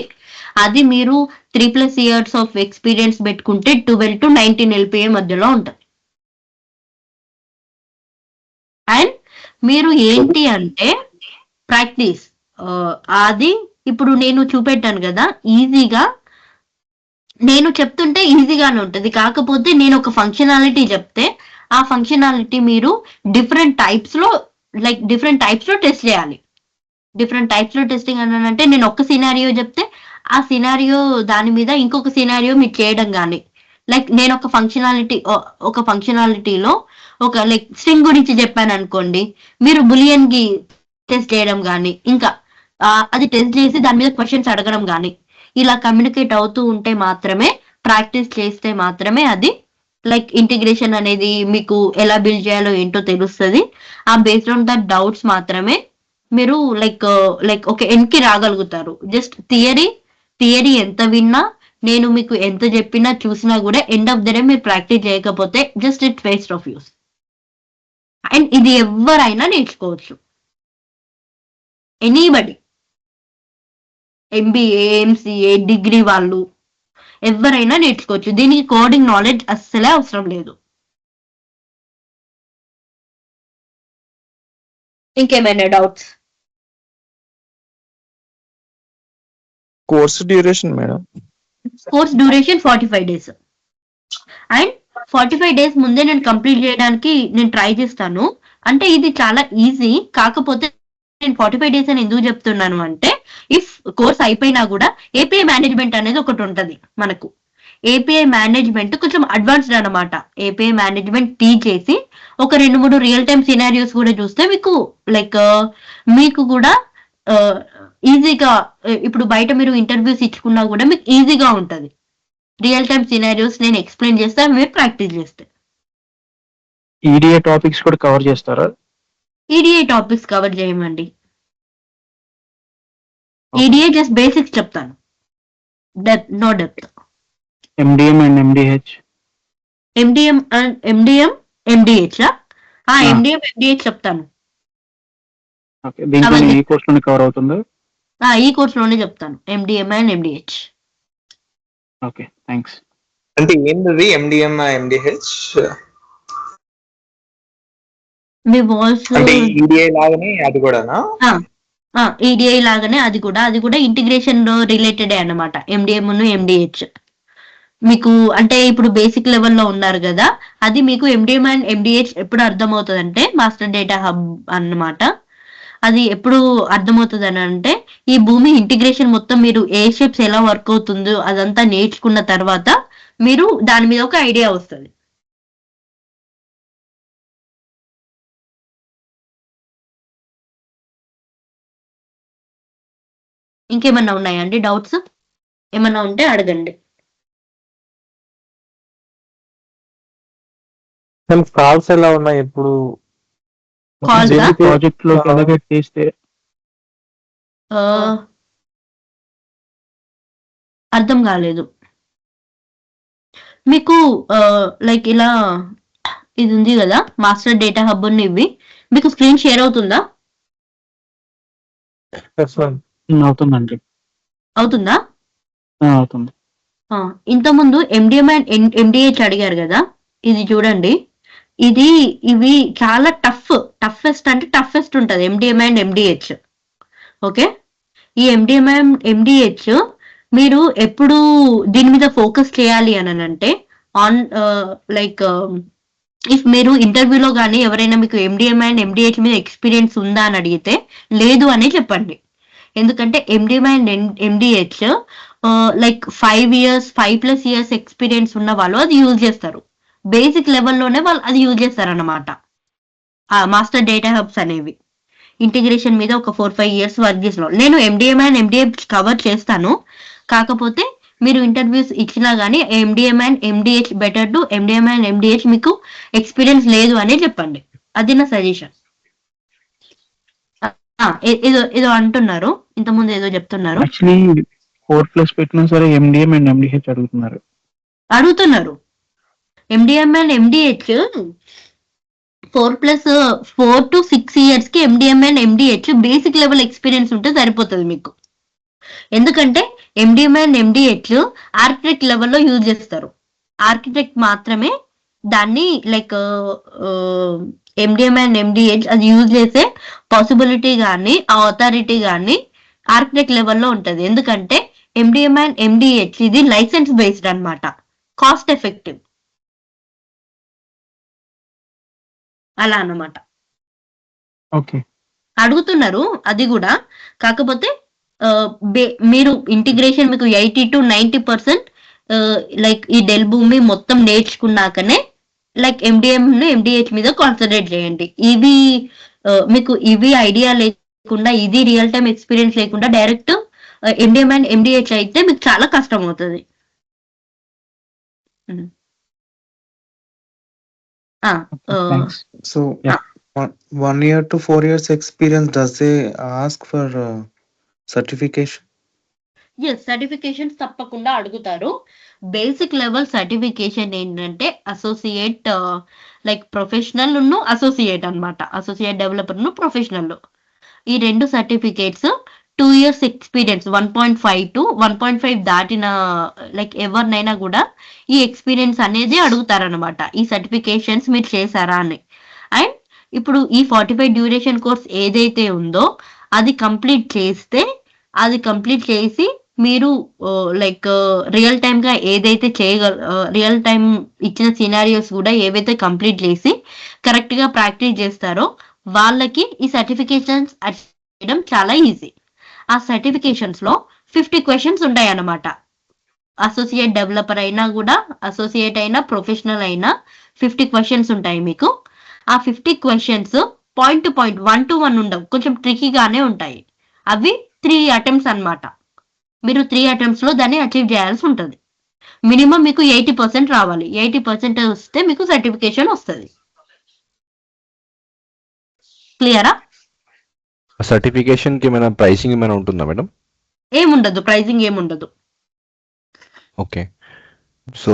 అది మీరు 3+ years ఆఫ్ ఎక్స్పీరియన్స్ పెట్టుకుంటే 12 to 19 LPA మధ్యలో ఉంటుంది. అండ్ మీరు ఏంటి అంటే ప్రాక్టీస్ అది ఇప్పుడు నేను చూపెట్టాను కదా, ఈజీగా నేను చెప్తుంటే ఈజీగానే ఉంటుంది. కాకపోతే నేను ఒక ఫంక్షనాలిటీ చెప్తే ఆ ఫంక్షనాలిటీ మీరు డిఫరెంట్ టైప్స్ లో టెస్ట్ చేయాలి. డిఫరెంట్ టైప్స్ లో టెస్టింగ్ అంటే నేను ఒక్క సినారియో చెప్తే ఆ సినారియో దాని మీద ఇంకొక సినారియో మీరు చేయడం కానీ, లైక్ నేను ఒక ఫంక్షనాలిటీలో ఒక లైక్ స్ట్రింగ్ గురించి చెప్పాను అనుకోండి, మీరు బులియన్ కి టెస్ట్ చేయడం కానీ, ఇంకా అది టెస్ట్ చేసి దాని మీద క్వశ్చన్స్ అడగడం కానీ, ఇలా కమ్యూనికేట్ అవుతూ ఉంటే మాత్రమే, ప్రాక్టీస్ చేస్తే మాత్రమే అది లైక్ ఇంటిగ్రేషన్ అనేది మీకు ఎలా బిల్డ్ చేయాలో ఏంటో తెలుస్తుంది. ఆ బేస్డ్ ఆన్ దట్ డౌట్స్ మాత్రమే మీరు లైక్ ఒక ఎండ్కి రాగలుగుతారు. జస్ట్ థియరీ ఎంత విన్నా, నేను మీకు ఎంత చెప్పినా చూసినా కూడా ఎండ్ ఆఫ్ ద డే మీరు ప్రాక్టీస్ చేయకపోతే just it waste of use. And ఇది ఎవరైనా నేర్చుకోవచ్చు. ఎనీబడి, MBA, MCA, డిగ్రీ వాళ్ళు ఎవరైనా నేర్చుకోవచ్చు. దీనికి కోడింగ్ నాలెడ్జ్ అస్సలే అవసరం లేదు. ఇంకేమైనా doubts? Course duration madam? Course duration 45 days. And 45 days ముందే నేను కంప్లీట్ చేయడానికి నేను ట్రై చేస్తాను. అంటే ఇది చాలా ఈజీ. కాకపోతే నేను 45 days అని ఎందుకు చెప్తున్నాను అంటే, ఇఫ్ కోర్స్ అయిపోయినా కూడా API మేనేజ్మెంట్ అనేది ఒకటి ఉంటది మనకు. API మేనేజ్మెంట్ కొంచెం అడ్వాన్స్డ్ అనమాట. API మేనేజ్మెంట్ చేసి ఒక 2-3 రియల్ టైమ్ సినారియోస్ కూడా చూస్తే మీకు కూడా ఈజీగా, ఇప్పుడు బయట మీరు ఇంటర్వ్యూస్ ఇచ్చుకున్నా కూడా మీకు ఈజీగా ఉంటది. రియల్ టైమ్ సినారియోస్ నేను ఎక్స్ప్లెయిన్ చేస్తాను, మీరు ప్రాక్టీస్ చేస్తే. EDA టాపిక్స్ కూడా కవర్ చేస్తారా? EDA టాపిక్స్ కవర్ చేయమండి. EDA జస్ట్ బేసిక్స్ చెప్తాను, no depth. MDM and MDH? MDM and MDH MDM MDH చెప్తాను. ఓకే, దీంట్లో ఈ కోర్స్ లోనే కవర్ అవుతుందా? ఈ కోర్స్ లోనే చెప్తాను, MDM and MDH. Okay, thanks. అంటే ఏంటది MDM MDH? మీ వాయిస్ అంటే EDA లాగానే అది కూడానా? EDI లాగానే అది కూడా ఇంటిగ్రేషన్ రిలేటెడ్ అన్నమాట. MDM MDH మీకు అంటే ఇప్పుడు బేసిక్ లెవెల్లో ఉన్నారు కదా, అది మీకు MDM అండ్ MDH ఎప్పుడు అర్థమవుతుంది అంటే, మాస్టర్ డేటా హబ్ అన్నమాట. అది ఎప్పుడు అర్థమవుతుంది అని అంటే, ఈ భూమి ఇంటిగ్రేషన్ మొత్తం మీరు ఏ షేప్స్ ఎలా వర్క్ అవుతుందో అదంతా నేర్చుకున్న తర్వాత మీరు దాని మీద ఒక ఐడియా వస్తుంది. ఇంకేమన్నా ఉన్నాయా అండి డౌట్స్? ఏమన్నా ఉంటే అడగండి. కాల్స్ ఎలా ఉన్నాయి ఇప్పుడు? Calls ఆ? ప్రాజెక్ట్ లో ఎలాగైతే చేస్తే అర్థం కాలేదు. మీకు లైక్ ఇలా ఇది ఉంది కదా మాస్టర్ డేటా హబ్ ఇవి మీకు స్క్రీన్ షేర్ అవుతుందా? అవుతుందండి. అవుతుందా? అవుతుంది. ఇంతకుముందు ఎండిఎం అండ్ ఎండిహెచ్ అడిగారు కదా, ఇది చూడండి. ఇవి చాలా టఫెస్ట్ అంటే టఫెస్ట్ ఉంటుంది ఎండిఎం అండ్ ఎండిహెచ్. ఓకే, ఈ ఎండిఎం అండ్ ఎండిహెచ్ మీరు ఎప్పుడు దీని మీద ఫోకస్ చేయాలి అని అంటే ఆన్ లైక్ ఇఫ్ మీరు ఇంటర్వ్యూలో కానీ ఎవరైనా మీకు ఎండిఎం అండ్ ఎండిహెచ్ మీద ఎక్స్పీరియన్స్ ఉందా అని అడిగితే లేదు అని చెప్పండి. ఎందుకంటే MDM and MDH like 5+ years experience ఉన్న వాళ్ళు అది యూజ్ చేస్తారు. బేసిక్ లెవెల్లోనే వాళ్ళు అది యూజ్ చేస్తారన్నమాట. మాస్టర్ డేటా హబ్స్ అనేవి ఇంటిగ్రేషన్ మీద ఒక 4-5 ఇయర్స్ వర్క్ చేసిన నేను ఎండిఎం అండ్ ఎండిహెచ్ కవర్ చేస్తాను. కాకపోతే మీరు ఇంటర్వ్యూస్ ఇచ్చినా కానీ MDM and MDH better to MDM and MDH మీకు ఎక్స్పీరియన్స్ లేదు అని చెప్పండి. అది నా సజెషన్. ఏదో అంటున్నారు ఇంతకుముందు, ఏదో చెప్తున్నారు. యాక్చువల్లీ 4+ పెట్టినా సరే ఎండిఎం అండ్ ఎండిహెచ్ అడుగుతున్నారు. MDM and MDH 4 to 6 years కి MDM and MDH basic level experience ఉంటే సరిపోతుంది మీకు. ఎందుకంటే ఎండిఎం అండ్ ఎండిహెచ్ ఆర్కిటెక్ట్ లెవెల్లో యూజ్ చేస్తారు. ఆర్కిటెక్ట్ మాత్రమే దాన్ని లైక్ ఎండిఎం అండ్ ఎండిహెచ్ అది యూజ్ చేసే పాసిబిలిటీ కానీ ఆ అథారిటీ కానీ ఆర్కిటెక్ట్ లెవెల్లో ఉంటుంది. ఎందుకంటే ఎండిఎం అండ్ ఎండిహెచ్ ఇది లైసెన్స్ బేస్డ్ అన్నమాట, కాస్ట్ ఎఫెక్టివ్ అలా అన్నమాట. ఓకే, అడుగుతున్నారు అది కూడా. కాకపోతే మీరు ఇంటిగ్రేషన్ మీకు 80 to 90% లైక్ ఈ డెల్ భూమి మొత్తం నేర్చుకున్నాకనే లైక్ ఎండిఎం ఎండిహెచ్ మీద కాన్సన్ట్రేట్ చేయండి. మీకు ఇవి ఐడియా లేకుండా, ఇది రియల్ టైమ్ ఎక్స్పీరియన్స్ లేకుండా డైరెక్ట్ ఎండిఎం అండ్ ఎండిహెచ్ అయితే మీకు చాలా కష్టం అవుతుంది. So, 1 year to 4 years experience, does they ask for certification? Yes, certifications తప్పకుండా అడుగుతారు. బేసిక్ లెవెల్ సర్టిఫికేషన్ ఏంటంటే అసోసియేట్ లైక్ ప్రొఫెషనల్ అసోసియేట్ అన్నమాట. అసోసియేట్ డెవలపర్ ప్రొఫెషనల్, ఈ 2 సర్టిఫికేట్స్ 2 years ఎక్స్పీరియన్స్ 1.5 to 1.5 దాటిన లైక్ ఎవరినైనా కూడా ఈ ఎక్స్పీరియన్స్ అనేది అడుగుతారనమాట. ఈ సర్టిఫికేషన్స్ మీరు చేశారా అని. అండ్ ఇప్పుడు ఈ 45 డ్యూరేషన్ కోర్స్ ఏదైతే ఉందో అది కంప్లీట్ చేసి మీరు లైక్ రియల్ టైమ్ గా ఏదైతే రియల్ టైమ్ ఇచ్చిన సినారియోస్ కూడా ఏవైతే కంప్లీట్ చేసి కరెక్ట్ గా ప్రాక్టీస్ చేస్తారో వాళ్ళకి ఈ సర్టిఫికేషన్స్ చేయడం చాలా ఈజీ. ఆ సర్టిఫికేషన్స్ లో 50 క్వశ్చన్స్ ఉంటాయి అన్నమాట. అసోసియేట్ డెవలపర్ అయినా కూడా, అసోసియేట్ అయినా, ప్రొఫెషనల్ అయినా 50 క్వశ్చన్స్ ఉంటాయి మీకు. ఆ 50 questions point to point 1 to 1 ఉండవు, కొంచెం ట్రికీగానే ఉంటాయి. అవి 3 అటెంప్ట్స్ అన్నమాట. మీరు 3 అటెంప్ట్స్ లో దాన్ని అచీవ్ చేయాల్సి ఉంటుంది. మినిమం మీకు 80% రావాలి. 80% వస్తే మీకు సర్టిఫికేషన్ వస్తుంది. క్లియరా? సర్టిఫికేషన్ కి ఏమైనా ప్రైసింగ్ ఏమైనా ఉంటుందా మేడం? ఏముండదు, ప్రైజింగ్ ఏముండదు. ఓకే, సో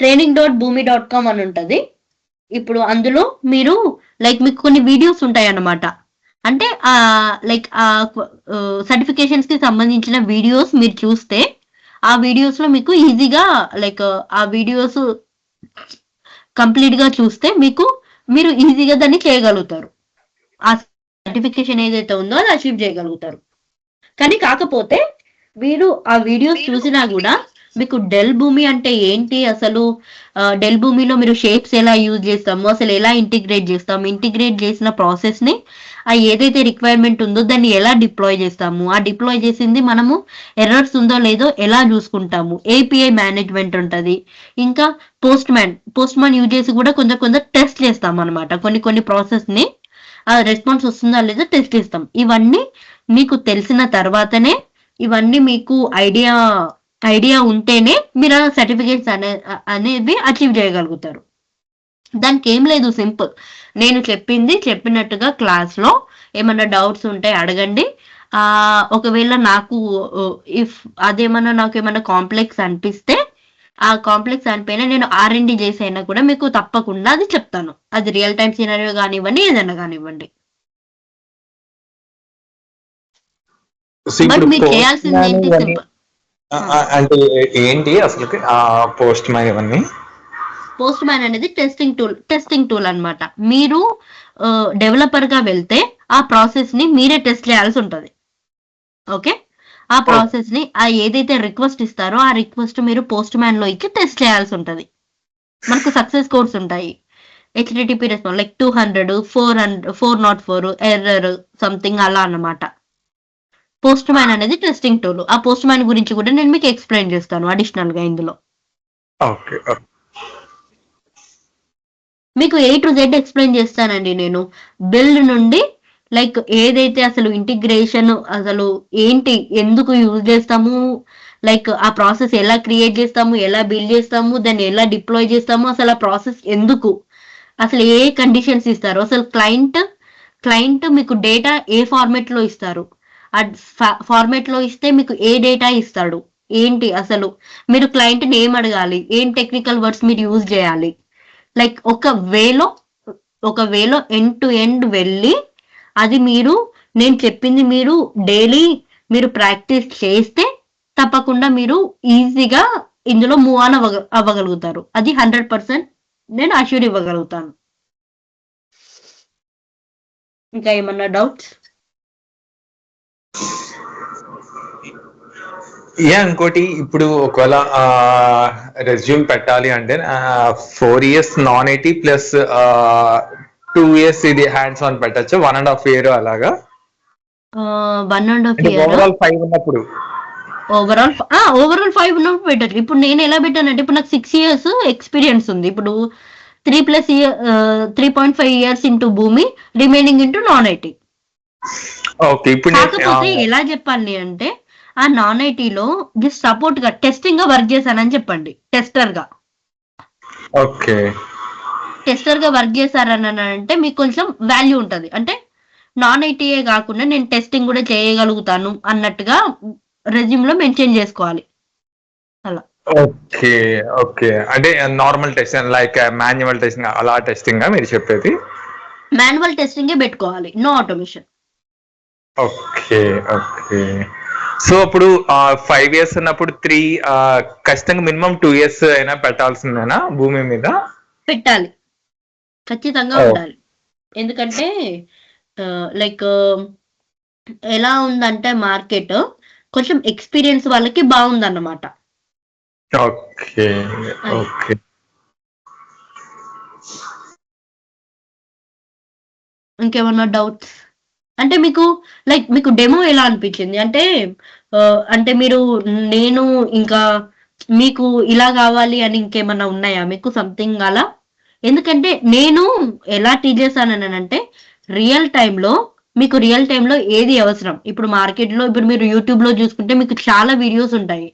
training.boomi.com అని ఉంటుంది. ఇప్పుడు అందులో మీరు లైక్ మీకు కొన్ని వీడియోస్ ఉంటాయి అన్నమాట. అంటే లైక్ సర్టిఫికేషన్స్ కి సంబంధించిన వీడియోస్ మీరు చూస్తే ఆ వీడియోస్ లో మీకు ఈజీగా లైక్ ఆ వీడియోస్ కంప్లీట్ గా చూస్తే మీరు ఈజీగా దాన్ని చేయగలుగుతారు. ఆ సర్టిఫికేషన్ ఏదైతే ఉందో అది అచీవ్ చేయగలుగుతారు. కానీ కాకపోతే మీరు ఆ వీడియోస్ చూసినా కూడా మీకు డెల్ భూమి అంటే ఏంటి, అసలు డెల్ భూమిలో మీరు షేప్స్ ఎలా యూజ్ చేస్తాము, అసలు ఎలా ఇంటిగ్రేట్ చేస్తాము, ఇంటిగ్రేట్ చేసిన ప్రాసెస్ ని ఆ ఏదైతే రిక్వైర్మెంట్ ఉందో దాన్ని ఎలా డిప్లాయ్ చేస్తాము, ఆ డిప్లాయ్ చేసింది మనము ఎర్రర్స్ ఉందో లేదో ఎలా చూసుకుంటాము, ఏపీఐ మేనేజ్మెంట్ ఉంటుంది. ఇంకా పోస్ట్ మ్యాన్ యూజ్ చేసి కూడా కొంచెం టెస్ట్ చేస్తాం అనమాట. కొన్ని ప్రాసెస్ ని ఆ రెస్పాన్స్ వస్తుందా లేదా టెస్ట్ చేస్తాం. ఇవన్నీ మీకు తెలిసిన తర్వాతనే, ఇవన్నీ మీకు ఐడియా ఉంటేనే మీరు ఆ సర్టిఫికేట్స్ అనేది అచీవ్ చేయగలుగుతారు. దానికి ఏం లేదు, సింపుల్. నేను చెప్పినట్టుగా క్లాస్ లో ఏమన్నా డౌట్స్ ఉంటే అడగండి. ఒకవేళ నాకు ఇఫ్ అదేమన్నా నాకు ఏమన్నా కాంప్లెక్స్ అనిపిస్తే, ఆ కాంప్లెక్స్ అనిపోయినా నేను R&D చేసైనా కూడా మీకు తప్పకుండా అది చెప్తాను. అది రియల్ టైమ్ సినారియో కానివ్వండి, ఏదైనా కానివ్వండి. బట్ మీరు చేయాల్సింది ఏంటి, సింపుల్. అంటే ఏంటి అసలు పోస్ట్ మ్యాన్ ఇవన్నీ? పోస్ట్ మ్యాన్ అనేది టెస్టింగ్ టూల్ అన్నమాట. మీరు డెవలపర్ గా వెళ్తే ఆ ప్రాసెస్ ని మీరే టెస్ట్ చేయాల్సి ఉంటుంది. ఓకే, ఆ ప్రాసెస్ ని ఏదైతే రిక్వెస్ట్ ఇస్తారో ఆ రిక్వెస్ట్ మీరు పోస్ట్ మ్యాన్ లో ఇచ్చి టెస్ట్ చేయాల్సి ఉంటుంది. మనకు సక్సెస్ కోడ్స్ ఉంటాయి. HTTP response like 200, 400, 404 error something అలా అన్నమాట. పోస్ట్ మ్యాన్ అనేది టెస్టింగ్ టూల్. ఆ పోస్ట్ మ్యాన్ గురించి కూడా నేను మీకు ఎక్స్ప్లెయిన్ చేస్తాను అడిషనల్ గా ఇందులో. ఓకే, మీకు A to Z ఎక్స్ప్లెయిన్ చేస్తానండి నేను. బిల్డ్ నుండి లైక్ ఏదైతే అసలు ఇంటిగ్రేషన్ అసలు ఏంటి, ఎందుకు యూజ్ చేస్తాము, లైక్ ఆ ప్రాసెస్ ఎలా క్రియేట్ చేస్తాము, ఎలా బిల్డ్ చేస్తాము, దాన్ని ఎలా డిప్లాయ్ చేస్తాము, అసలు ఆ ప్రాసెస్ ఎందుకు, అసలు ఏ కండిషన్స్ ఇస్తారు, అసలు క్లయింట్ మీకు డేటా ఏ ఫార్మెట్ లో ఇస్తారు, ఆ ఫార్మెట్ లో ఇస్తే మీకు ఏ డేటా ఇస్తాడు, ఏంటి అసలు మీరు క్లయింట్ ని ఏం అడగాలి, ఏం టెక్నికల్ వర్డ్స్ మీరు యూజ్ చేయాలి, లైక్ ఒక వేలో ఎండ్ టు ఎండ్ వెళ్ళి అది నేను చెప్పింది మీరు డైలీ మీరు ప్రాక్టీస్ చేస్తే తప్పకుండా మీరు ఈజీగా ఇందులో మూవ్ ఆన్ అవ్వగలుగుతారు. అది 100% నేను అష్యూర్ ఇవ్వగలుగుతాను. ఇంకా ఏమన్నా డౌట్స్? ఇంకోటి, ఇప్పుడు ఒకవేళ రెజ్యూమ్ పెట్టాలి అంటే 4 years non IT plus 2 years ఇది హ్యాండ్స్ ఆన్ పెట్టచ్చు, 1.5 year అలాగా? 1.5 year ఓవరాల్ 5 ఉన్నప్పుడు ఓవరాల్ 5 ఉన్నప్పుడు పెట్టచ్చు. ఇప్పుడు నేను ఎలా పెట్టానంటే, ఇప్పుడు నాకు 6 years ఎక్స్పీరియన్స్ ఉంది. ఇప్పుడు 3.5 years ఇంటూ భూమి, రిమైనింగ్ ఇంటూ నాన్ ఐటీ. కాకపోతే ఎలా చెప్పాలి అంటే, ఆ నాన్ ఐటీలో జస్ట్ సపోర్ట్ గా టెస్టింగ్ గా వర్క్ చేశానని చెప్పండి. టెస్టర్ గా వర్క్ చేశారని అంటే మీకు కొంచెం వాల్యూ ఉంటది. అంటే నాన్ ఐటీఏ కాకుండా నేను టెస్టింగ్ కూడా చేయగలుగుతాను అన్నట్టుగా రెజ్యూమ్ లో మెన్షన్ చేసుకోవాలి. అలా. ఓకే, అంటే normal testing like manual testing అలా టెస్టింగ్ మీరు చెప్పేది? మాన్యువల్ టెస్టింగే పెట్టుకోవాలి, నో ఆటోమేషన్. ఓకే. సో అప్పుడు 5 years ఉన్నప్పుడు 3 ఖచ్చితంగా మినిమం 2 years అయినా పెట్టాల్సిందేనా భూమి మీద? పెట్టాలి, ఖచ్చితంగా ఉండాలి. ఎందుకంటే లైక్ ఎలా ఉందంటే మార్కెట్ కొంచెం ఎక్స్పీరియన్స్ వాళ్ళకి బాగుందన్నమాట. ఓకే. ఇంకేమన్నా డౌట్స్? అంటే మీకు డెమో ఎలా అనిపించింది? అంటే మీరు నేను ఇంకా మీకు ఇలా కావాలి అని ఇంకేమన్నా ఉన్నాయా మీకు సంథింగ్ అలా? ఎందుకంటే నేను ఎలా టీచ్ చేశానంటే, రియల్ టైంలో ఏది అవసరం. ఇప్పుడు మార్కెట్లో ఇప్పుడు మీరు యూట్యూబ్ లో చూసుకుంటే మీకు చాలా వీడియోస్ ఉంటాయి.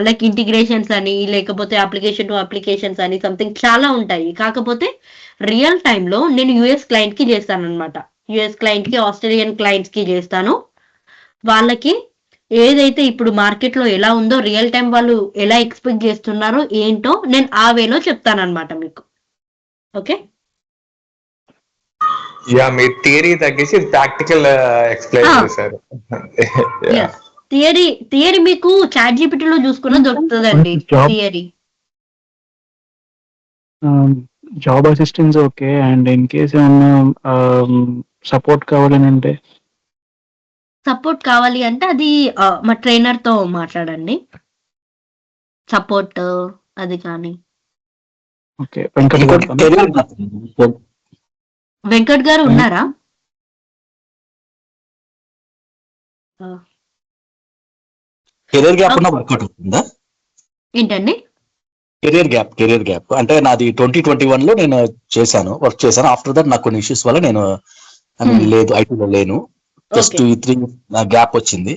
లైక్ ఇంటిగ్రేషన్స్ అని, లేకపోతే అప్లికేషన్ టు అప్లికేషన్స్ అని సంథింగ్ చాలా ఉంటాయి. కాకపోతే రియల్ టైంలో నేను యుఎస్ క్లయింట్ కి చేస్తాను అనమాట. యుఎస్ క్లయింట్ కి, ఆస్ట్రేలియన్ క్లయింట్స్ కి చేస్తాను. వాళ్ళకి ఏదైతే ఇప్పుడు మార్కెట్ లో ఎలా ఉందో, రియల్ టైం వాళ్ళు ఎలా ఎక్స్పెక్ట్ చేస్తున్నారో ఏంటో నేను ఆ వేలో చెప్తానన్నమాట మీకు. ఓకే, మీ థియరీ తగ్గించి ప్రాక్టికల్ ఎక్స్ప్లెయిన్ చేశారు. థియరీ మీకు చాట్ జీపీటీ లో చూసుకున్న దొరుకుతుందండి. Theory job assistance okay. And in case ఏమన్నా సపోర్ట్ కావాలని అంటే? సపోర్ట్ కావాలి అంటే అది మా ట్రైనర్ తో మాట్లాడండి, సపోర్ట్ అది కానీ. ఓకే, వెంకట్ గారు ఉన్నారా? కెరీర్ గ్యాప్ ఉన్న వర్కౌట్ అవుతుందా? ఏంటండి? కెరీర్ గ్యాప్ అంటే నాది 2021 లో నేను వర్క్ చేశాను. ఆఫ్టర్ దట్ నాకు కొన్ని ఇష్యూస్ వల్ల నేను లేదు, ఐటీలో లేను. జస్ట్ 2-3 గ్యాప్ వచ్చింది.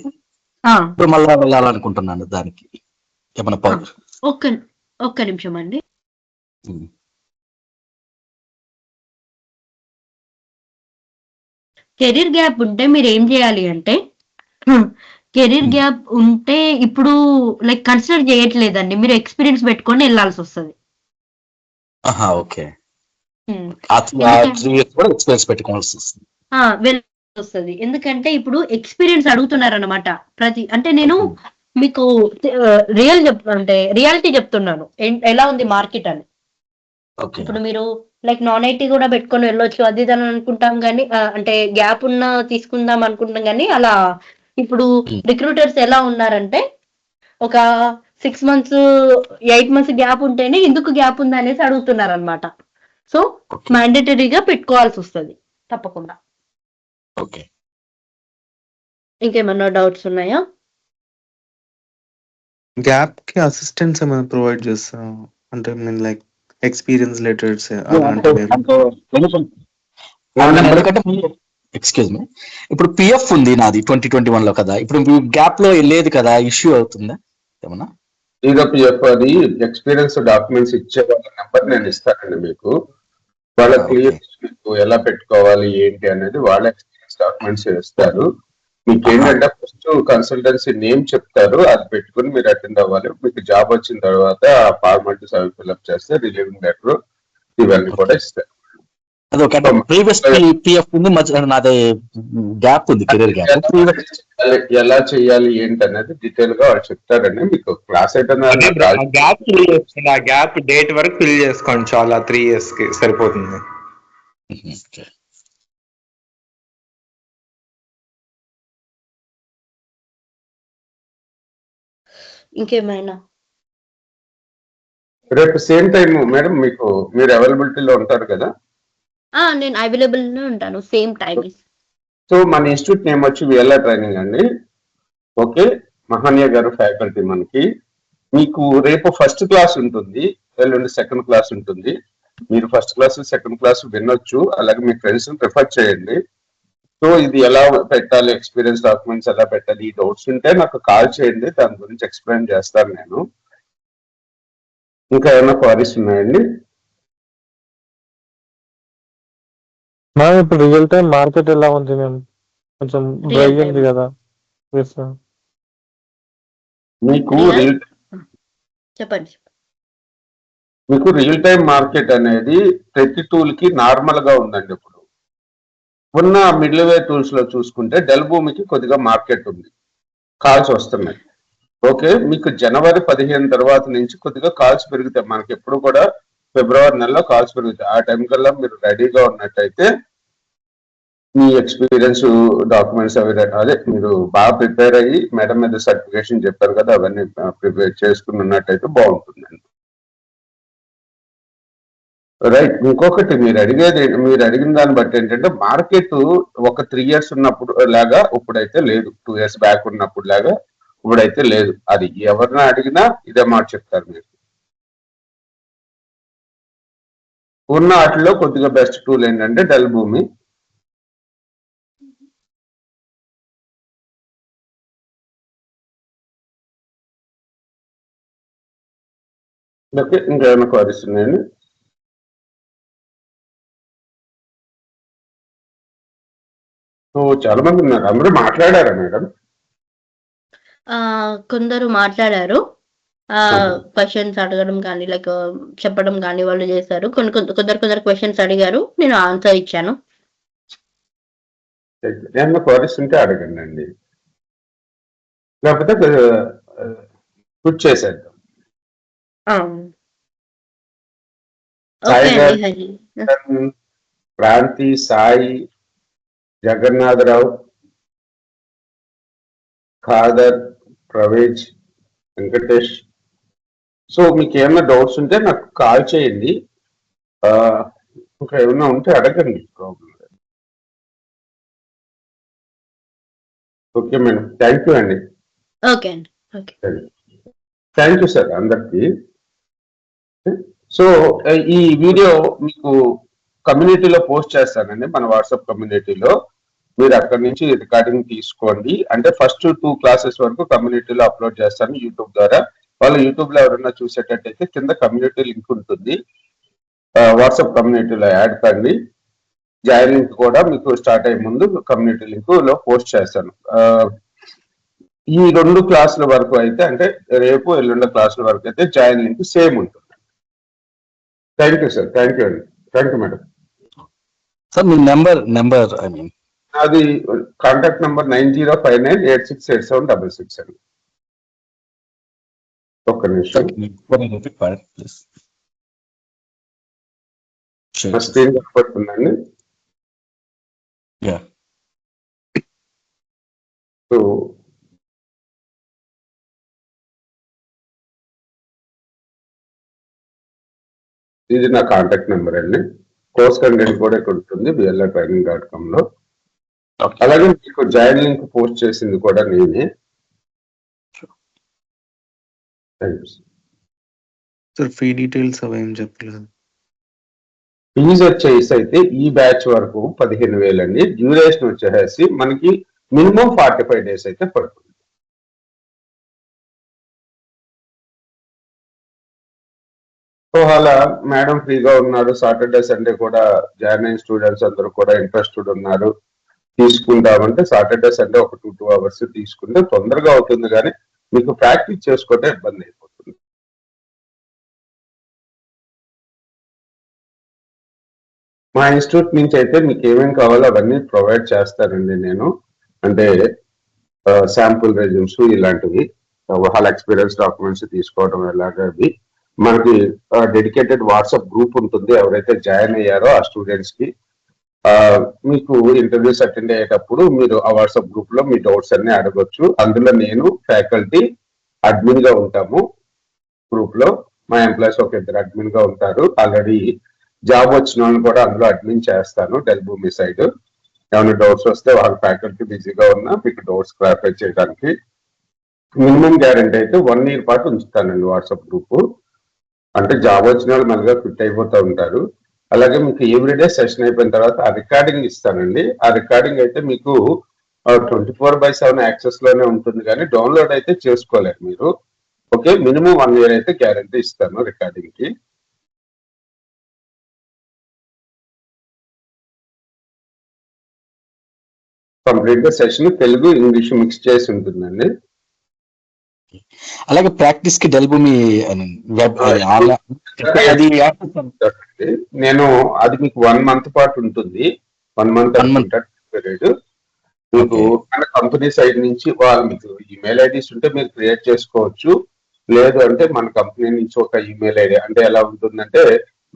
ఇప్పుడు మళ్ళీ వెళ్ళాలనుకుంటున్నాను దానికి. ఏమన్నా ఒక్క నిమిషం అండి. కెరీర్ గ్యాప్ ఉంటే మీరు ఏం చేయాలి అంటే, కెరీర్ గ్యాప్ ఉంటే ఇప్పుడు లైక్ కన్సిడర్ చేయట్లేదండి, మీరు ఎక్స్పీరియన్స్ పెట్టుకొని వెళ్ళాల్సి వస్తుంది. ఓకే. 3 years కూడా ఎక్స్పీరియన్స్ పెట్టుకోవాల్సి వస్తుంది. ఎందుకంటే ఇప్పుడు ఎక్స్పీరియన్స్ అడుగుతున్నారన్నమాట. అంటే నేను మీకు రియాలిటీ చెప్తున్నాను ఎలా ఉంది మార్కెట్ అని. ఇప్పుడు మీరు లైక్ నాన్ ఐటీ కూడా పెట్టుకొని వెళ్ళొచ్చు అది ఇది అని అనుకుంటాం కానీ, అంటే గ్యాప్ తీసుకుందాం అనుకుంటాం కానీ, అలా ఇప్పుడు రిక్రూటర్స్ ఎలా ఉన్నారంటే ఒక 6 months 8 months గ్యాప్ ఉంటేనే ఎందుకు గ్యాప్ ఉంది అనేసి అడుగుతున్నారు అనమాట. సో మ్యాండేటరీగా పెట్టుకోవాల్సి వస్తుంది తప్పకుండా. ఓకే. ఇంకేమన్నా డౌట్స్ ఉన్నాయా? గ్యాప్ కి అసిస్టెన్స్ ఏమైనా ప్రొవైడ్ చేస్తాం అంటే నేను లైక్ ఎక్స్పీరియన్స్ లెటర్స్ అలాంటివి. ఎక్స్క్యూజ్ మీ, ఇప్పుడు పిఎఫ్ ఉంది నాది 2021 లో కదా, ఇప్పుడు గ్యాప్ లో లేదు కదా, ఇష్యూ అవుతుందా ఏమన్నా? ఇదో పిఎఫ్ అది ఎక్స్పీరియన్స్ డాక్యుమెంట్స్ ఇచ్చే వాళ్ళ నెంబర్ నేను ఇస్తానండి మీకు. వాళ్ళ క్లియర్ మీకు ఎలా పెట్టుకోవాలి ఏంటి అనేది వాళ్ళ ఎక్స్పీరియన్స్ డాక్యుమెంట్స్ ఇస్తారు. మీకు ఏంటంటే ఫస్ట్ కన్సల్టెన్సీ నేమ్ చెప్తారు, అది పెట్టుకుని మీరు అటెండ్ అవ్వాలి. మీకు జాబ్ వచ్చిన తర్వాత ఆ ఫార్మాలిటీస్ అవి ఫిల్అప్ చేస్తే రిలీవింగ్ లెటర్ ఇవన్నీ కూడా ఇస్తారు. ప్రీవియస్ పిఎఫ్ ఉంది, నాది గ్యాప్ ఉంది, కెరీర్ గ్యాప్. ఎలా చేయాలి ఏంటి అనేది డీటెయిల్ గా వాళ్ళు చెప్తారండి. మీకు క్లాస్ గ్యాప్ డేట్ వరకు ఫిల్ చేసుకోండి చాలా, 3 years కి సరిపోతుంది. ఇంకేమైనా? రేపు సేమ్ టైం మేడం మీరు అవైలబిలిటీలో ఉంటారు కదా? నేను అవైలబుల్ ఉంటాను సేమ్ టైం. సో మన ఇన్స్టిట్యూట్ నేమ్ వచ్చి విఎల్ఆర్ ట్రైనింగ్ అండి. ఓకే, మహానీయ గారు ఫ్యాకల్టీ మనకి. మీకు రేపు ఫస్ట్ క్లాస్ ఉంటుంది, ఎల్లుండి సెకండ్ క్లాస్ ఉంటుంది. మీరు ఫస్ట్ క్లాస్ సెకండ్ క్లాస్ వినొచ్చు, అలాగే మీ ఫ్రెండ్స్ ప్రిఫర్ చేయండి. సో ఇది ఎలా పెట్టాలి, ఎక్స్పీరియన్స్ డాక్యుమెంట్స్ ఎలా పెట్టాలి, ఈ డౌట్స్ ఉంటే నాకు కాల్ చేయండి, దాని గురించి ఎక్స్ప్లెయిన్ చేస్తాను నేను. ఇంకా ఏమైనా క్వారీస్ ఉన్నాయండి? ఇప్పుడు రియల్ టైం మార్కెట్ ఎలా ఉంది మేము కొంచెం డ్రై ఉంది కదా? మీకు చెప్పండి. మీకు రియల్ టైం మార్కెట్ అనేది ప్రతి టూల్ కి నార్మల్ గా ఉందండి. ఇప్పుడు ఉన్న మిడిల్ వే టూల్స్ లో చూసుకుంటే డెల్ భూమికి కొద్దిగా మార్కెట్ ఉంది, కాల్స్ వస్తున్నాయి. ఓకే, మీకు జనవరి 15 తర్వాత నుంచి కొద్దిగా కాల్స్ పెరుగుతాయి. మనకి ఎప్పుడు కూడా ఫిబ్రవరి నెలలో కాల్స్ పెరుగుతాయి. ఆ టైం కల్లా మీరు రెడీగా ఉన్నట్టయితే మీ ఎక్స్పీరియన్స్ డాక్యుమెంట్స్ అదే మీరు బాగా ప్రిపేర్ అయ్యి మేడం మీద సర్టిఫికేషన్ చెప్పారు కదా, అవన్నీ ప్రిపేర్ చేసుకుని ఉన్నట్టయితే బాగుంటుందండి. రైట్. ఇంకొకటి మీరు అడిగిన దాన్ని బట్టి ఏంటంటే మార్కెట్ ఒక 3 years ఉన్నప్పుడు లాగా ఇప్పుడైతే లేదు, 2 years బ్యాక్ ఉన్నప్పుడు లాగా ఇప్పుడైతే లేదు. అది ఎవరిని అడిగినా ఇదే మాట చెప్తారు. మీరు ఉన్న వాటిలో కొద్దిగా బెస్ట్ టూల్ ఏంటంటే డెల్ భూమి. ఓకే, ఇంకేమైనా క్వారీస్ ఉన్నాయండి? చాలా మంది ఉన్నారు, అందరూ మాట్లాడారా మేడం? కొందరు మాట్లాడారు, క్వశ్చన్స్ అడగడం కానీ లైక్ చెప్పడం కానీ వాళ్ళు చేశారు. కొందరు క్వశ్చన్స్ అడిగారు, నేను ఆన్సర్ ఇచ్చాను. ఏమన్నా క్వారీస్ ఉంటే అడగండి అండి, లేకపోతే పుట్ చేసేద్దాం. క్రాంతి, సాయి, జగన్నాథరావు, ఖాదర్, ప్రవేజ్, వెంకటేష్. సో మీకు ఏమైనా డౌట్స్ ఉంటే నాకు కాల్ చేయండి, ఇంకా ఏమైనా ఉంటే అడగండి. Problem. Okay madam, thank you అండి. ఓకే అండి. ఓకే. థ్యాంక్ యూ సార్ అందరికి. సో ఈ వీడియో మీకు కమ్యూనిటీలో పోస్ట్ చేస్తానండి, మన వాట్సాప్ కమ్యూనిటీలో. మీరు అక్కడి నుంచి రికార్డింగ్ తీసుకోండి. అంటే ఫస్ట్ 2 క్లాసెస్ వరకు కమ్యూనిటీలో అప్లోడ్ చేస్తాను యూట్యూబ్ ద్వారా. వాళ్ళు యూట్యూబ్ లో ఎవరైనా చూసేటట్టయితే కింద కమ్యూనిటీ లింక్ ఉంటుంది, వాట్సాప్ కమ్యూనిటీలో యాడ్ కండి. జాయిన్ లింక్ కూడా మీకు స్టార్ట్ అయ్యే ముందు కమ్యూనిటీ లింక్ లో పోస్ట్ చేస్తాను. ఈ 2 క్లాసుల వరకు అయితే, అంటే రేపు ఎల్లుండ క్లాసుల వరకు అయితే జాయిన్ లింక్ సేమ్ ఉంటుంది. Thank you sir, thank you అండి, థ్యాంక్ యూ మేడం. సార్ మీ నెంబర్ ఐ మీన్ అది కాంటాక్ట్ నంబర్ 9059868766 అండి. ఒక్క నిమిషం ప్లీజ్. నా స్క్రీన్ కనపడుతుందండి. Yeah. సో ఇది నా కాంటాక్ట్ నెంబర్ అండి. కోర్స్ కంటెంట్ కూడా ఇక్కడ ఉంటుంది blrtraining.com లో. అలాగే మీకు జాయిన్ లింక్ పోస్ట్ చేసింది కూడా నేనే. సార్ ఫీ డీటెయిల్స్ అవి ఏం చెప్పలేదు. ఫీజు వచ్చేసి అయితే ఈ బ్యాచ్ వరకు 15,000 అండి. డ్యూరేషన్ వచ్చేసి మనకి మినిమం 45 days అయితే పడుతుంది. సో అలా మేడం ఫ్రీగా ఉన్నారు, సాటర్డే సండే కూడా జాయిన్ అయిన స్టూడెంట్స్ అందరూ కూడా ఇంట్రెస్టెడ్ ఉన్నారు, తీసుకుంటామంటే సాటర్డే సండే ఒక 2 hours తీసుకుంటే తొందరగా అవుతుంది, కానీ మీకు ప్రాక్టీస్ చేసుకుంటే ఇబ్బంది అయిపోతుంది. మా ఇన్స్టిట్యూట్ నుంచి అయితే మీకు ఏమేమి కావాలో అవన్నీ ప్రొవైడ్ చేస్తానండి నేను. అంటే శాంపుల్ రెజ్యూమ్స్ ఇలాంటివి, వాళ్ళ ఎక్స్పీరియన్స్ డాక్యుమెంట్స్ తీసుకోవడం ఎలాగవి. మనకి డెడికేటెడ్ వాట్సాప్ గ్రూప్ ఉంటుంది, ఎవరైతే జాయిన్ అయ్యారో ఆ స్టూడెంట్స్ కి. మీకు ఇంటర్వ్యూస్ అటెండ్ అయ్యేటప్పుడు మీరు ఆ వాట్సాప్ గ్రూప్ లో మీ డౌట్స్ అన్ని అడగొచ్చు. అందులో నేను ఫ్యాకల్టీ అడ్మిన్ గా ఉంటాము గ్రూప్ లో. మా ఎంప్లాయీస్ ఒక 2 అడ్మిన్ గా ఉంటారు. ఆల్రెడీ జాబ్ వచ్చిన వాళ్ళని కూడా అందులో అడ్మిన్ చేస్తాను డెల్ భూమి సైడ్. ఏమైనా డౌట్స్ వస్తే వాళ్ళ ఫ్యాకల్టీ బిజీగా ఉన్నా మీకు డౌట్స్ క్లారిఫై చేయడానికి మినిమం గ్యారంటీ అయితే 1 year పాటు ఉంచుతానండి వాట్సాప్ గ్రూప్. అంటే జాబ్ వచ్చిన వాళ్ళు మళ్ళీ ఫిట్ అయిపోతూ ఉంటారు. అలాగే మీకు ఎవ్రీడే సెషన్ అయిపోయిన తర్వాత ఆ రికార్డింగ్ ఇస్తానండి. ఆ రికార్డింగ్ అయితే మీకు 24/7 యాక్సెస్ లోనే ఉంటుంది, కానీ డౌన్లోడ్ అయితే చేసుకోలేరు మీరు. ఓకే, మినిమం 1 year అయితే గ్యారంటీ ఇస్తాను రికార్డింగ్ కి. కంప్లీట్ గా సెషన్ తెలుగు ఇంగ్లీష్ మిక్స్ చేసి ఉంటుందండి. అలాగే ప్రాక్టీస్ కి డెల్ భూమి నేను అది మీకు 1 month పాటు ఉంటుంది. 1 month పీరియడ్. మీకు మన కంపెనీ సైడ్ నుంచి వాళ్ళు మీకు ఈమెయిల్ ఐడీస్ ఉంటే మీరు క్రియేట్ చేసుకోవచ్చు. లేదు అంటే మన కంపెనీ నుంచి ఒక ఈమెయిల్ ఐడి, అంటే ఎలా ఉంటుందంటే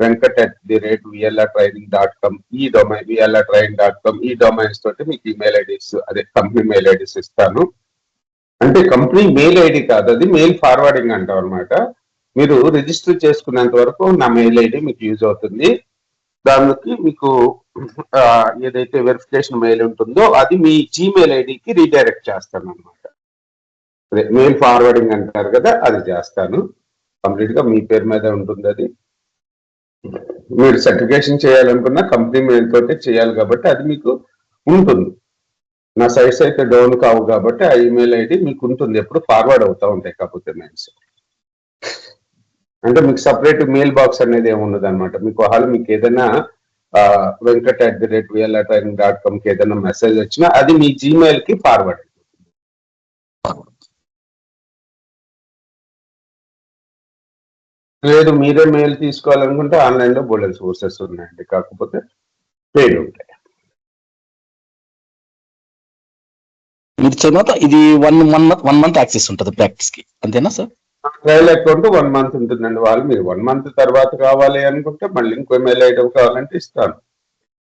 venkat@VLRtraining.com ఈ డొమైన్ VLRtraining.com ఈ డొమైన్స్ తోటి మీకు ఈమెయిల్ ఐడీస్, అదే కంపెనీ మెయిల్ ఐడీస్ ఇస్తాను. అంటే కంపెనీ మెయిల్ ఐడి కాదు, అది మెయిల్ ఫార్వర్డింగ్ అంటాం అనమాట. మీరు రిజిస్టర్ చేసుకునేంత వరకు నా మెయిల్ ఐడి మీకు యూజ్ అవుతుంది. దానికి మీకు ఏదైతే వెరిఫికేషన్ మెయిల్ ఉంటుందో అది మీ జీమెయిల్ ఐడికి రీడైరెక్ట్ చేస్తాను అనమాట. అదే మెయిల్ ఫార్వర్డింగ్ అంటారు కదా, అది చేస్తాను. కంప్లీట్ గా మీ పేరు మీద ఉంటుంది. అది మీరు సర్టిఫికేషన్ చేయాలనుకున్న కంపెనీ మెయిల్ తోటే చేయాలి కాబట్టి అది మీకు ఉంటుంది. నా సైట్స్ అయితే డౌన్ కావు కాబట్టి ఆ ఈమెయిల్ ఐడి మీకు ఉంటుంది, ఎప్పుడు ఫార్వర్డ్ అవుతా ఉంటాయి కాకపోతే మెయిల్స్. అంటే మీకు సపరేట్ మెయిల్ బాక్స్ అనేది ఏమి ఉండదు అనమాట. మీకు మీకు ఏదైనా venkat@VLRtraining.com కి ఏదైనా మెసేజ్ వచ్చినా అది మీ జీమెయిల్ కి ఫార్వర్డ్. లేదు మీరే మెయిల్ తీసుకోవాలనుకుంటే ఆన్లైన్ లో బోల్డెన్ సోర్సెస్ ఉన్నాయండి, కాకపోతే పెయిడ్ ఉంటాయి. మీరు తర్వాత ఇది వన్ మంత్ యాక్సెస్ ఉంటుంది ప్రాక్టీస్ కి, అంతేనా సార్? ట్రయల్ అకౌంట్ 1 month ఉంటుందండి. వాళ్ళు మీరు 1 month తర్వాత కావాలి అనుకుంటే మళ్ళీ ఇంకో మెయిల్ ఐటమ్ కావాలంటే ఇస్తాను.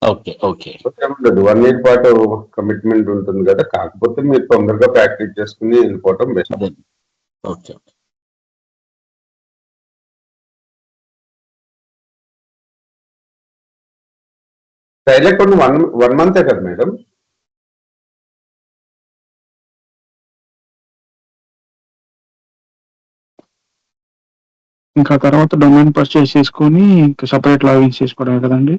ఓకే ఓకే, 1 year పాటు కమిట్మెంట్ ఉంటుంది కదా, కాకపోతే మీరు తొందరగా ప్రాక్టీస్ చేసుకుని వెళ్ళిపోవటం best. Okay. Trial account 1 month కదా మేడం? ఇంకా తర్వాత డొమైన్ పర్చేస్ చేసుకొని ఇంకా సపరేట్ లాగిన్స్ చేసుకోవడమే కదండి.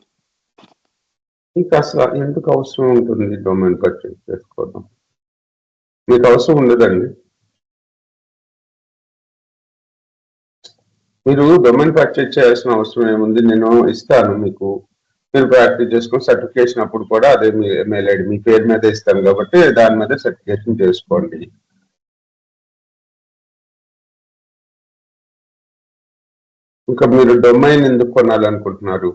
మీకు అసలు ఎందుకు అవసరం ఉంటుంది డొమైన్ పర్చేస్ చేసుకోవడం? మీకు అవసరం ఉండదండి. మీరు డొమైన్ పర్చేస్ చేయాల్సిన అవసరం ఏముంది? నేను ఇస్తాను మీకు, మీరు ప్రాక్టీస్ చేసుకుని సర్టిఫికేషన్ అప్పుడు కూడా అదే మెయిల్ ఐడి మీ పేరు మీద ఇస్తాను కాబట్టి దాని మీద సర్టిఫికేషన్ చేసుకోండి. ఇంకా మీరు డొమైన్ ఎందుకు కొనాలనుకుంటున్నారు?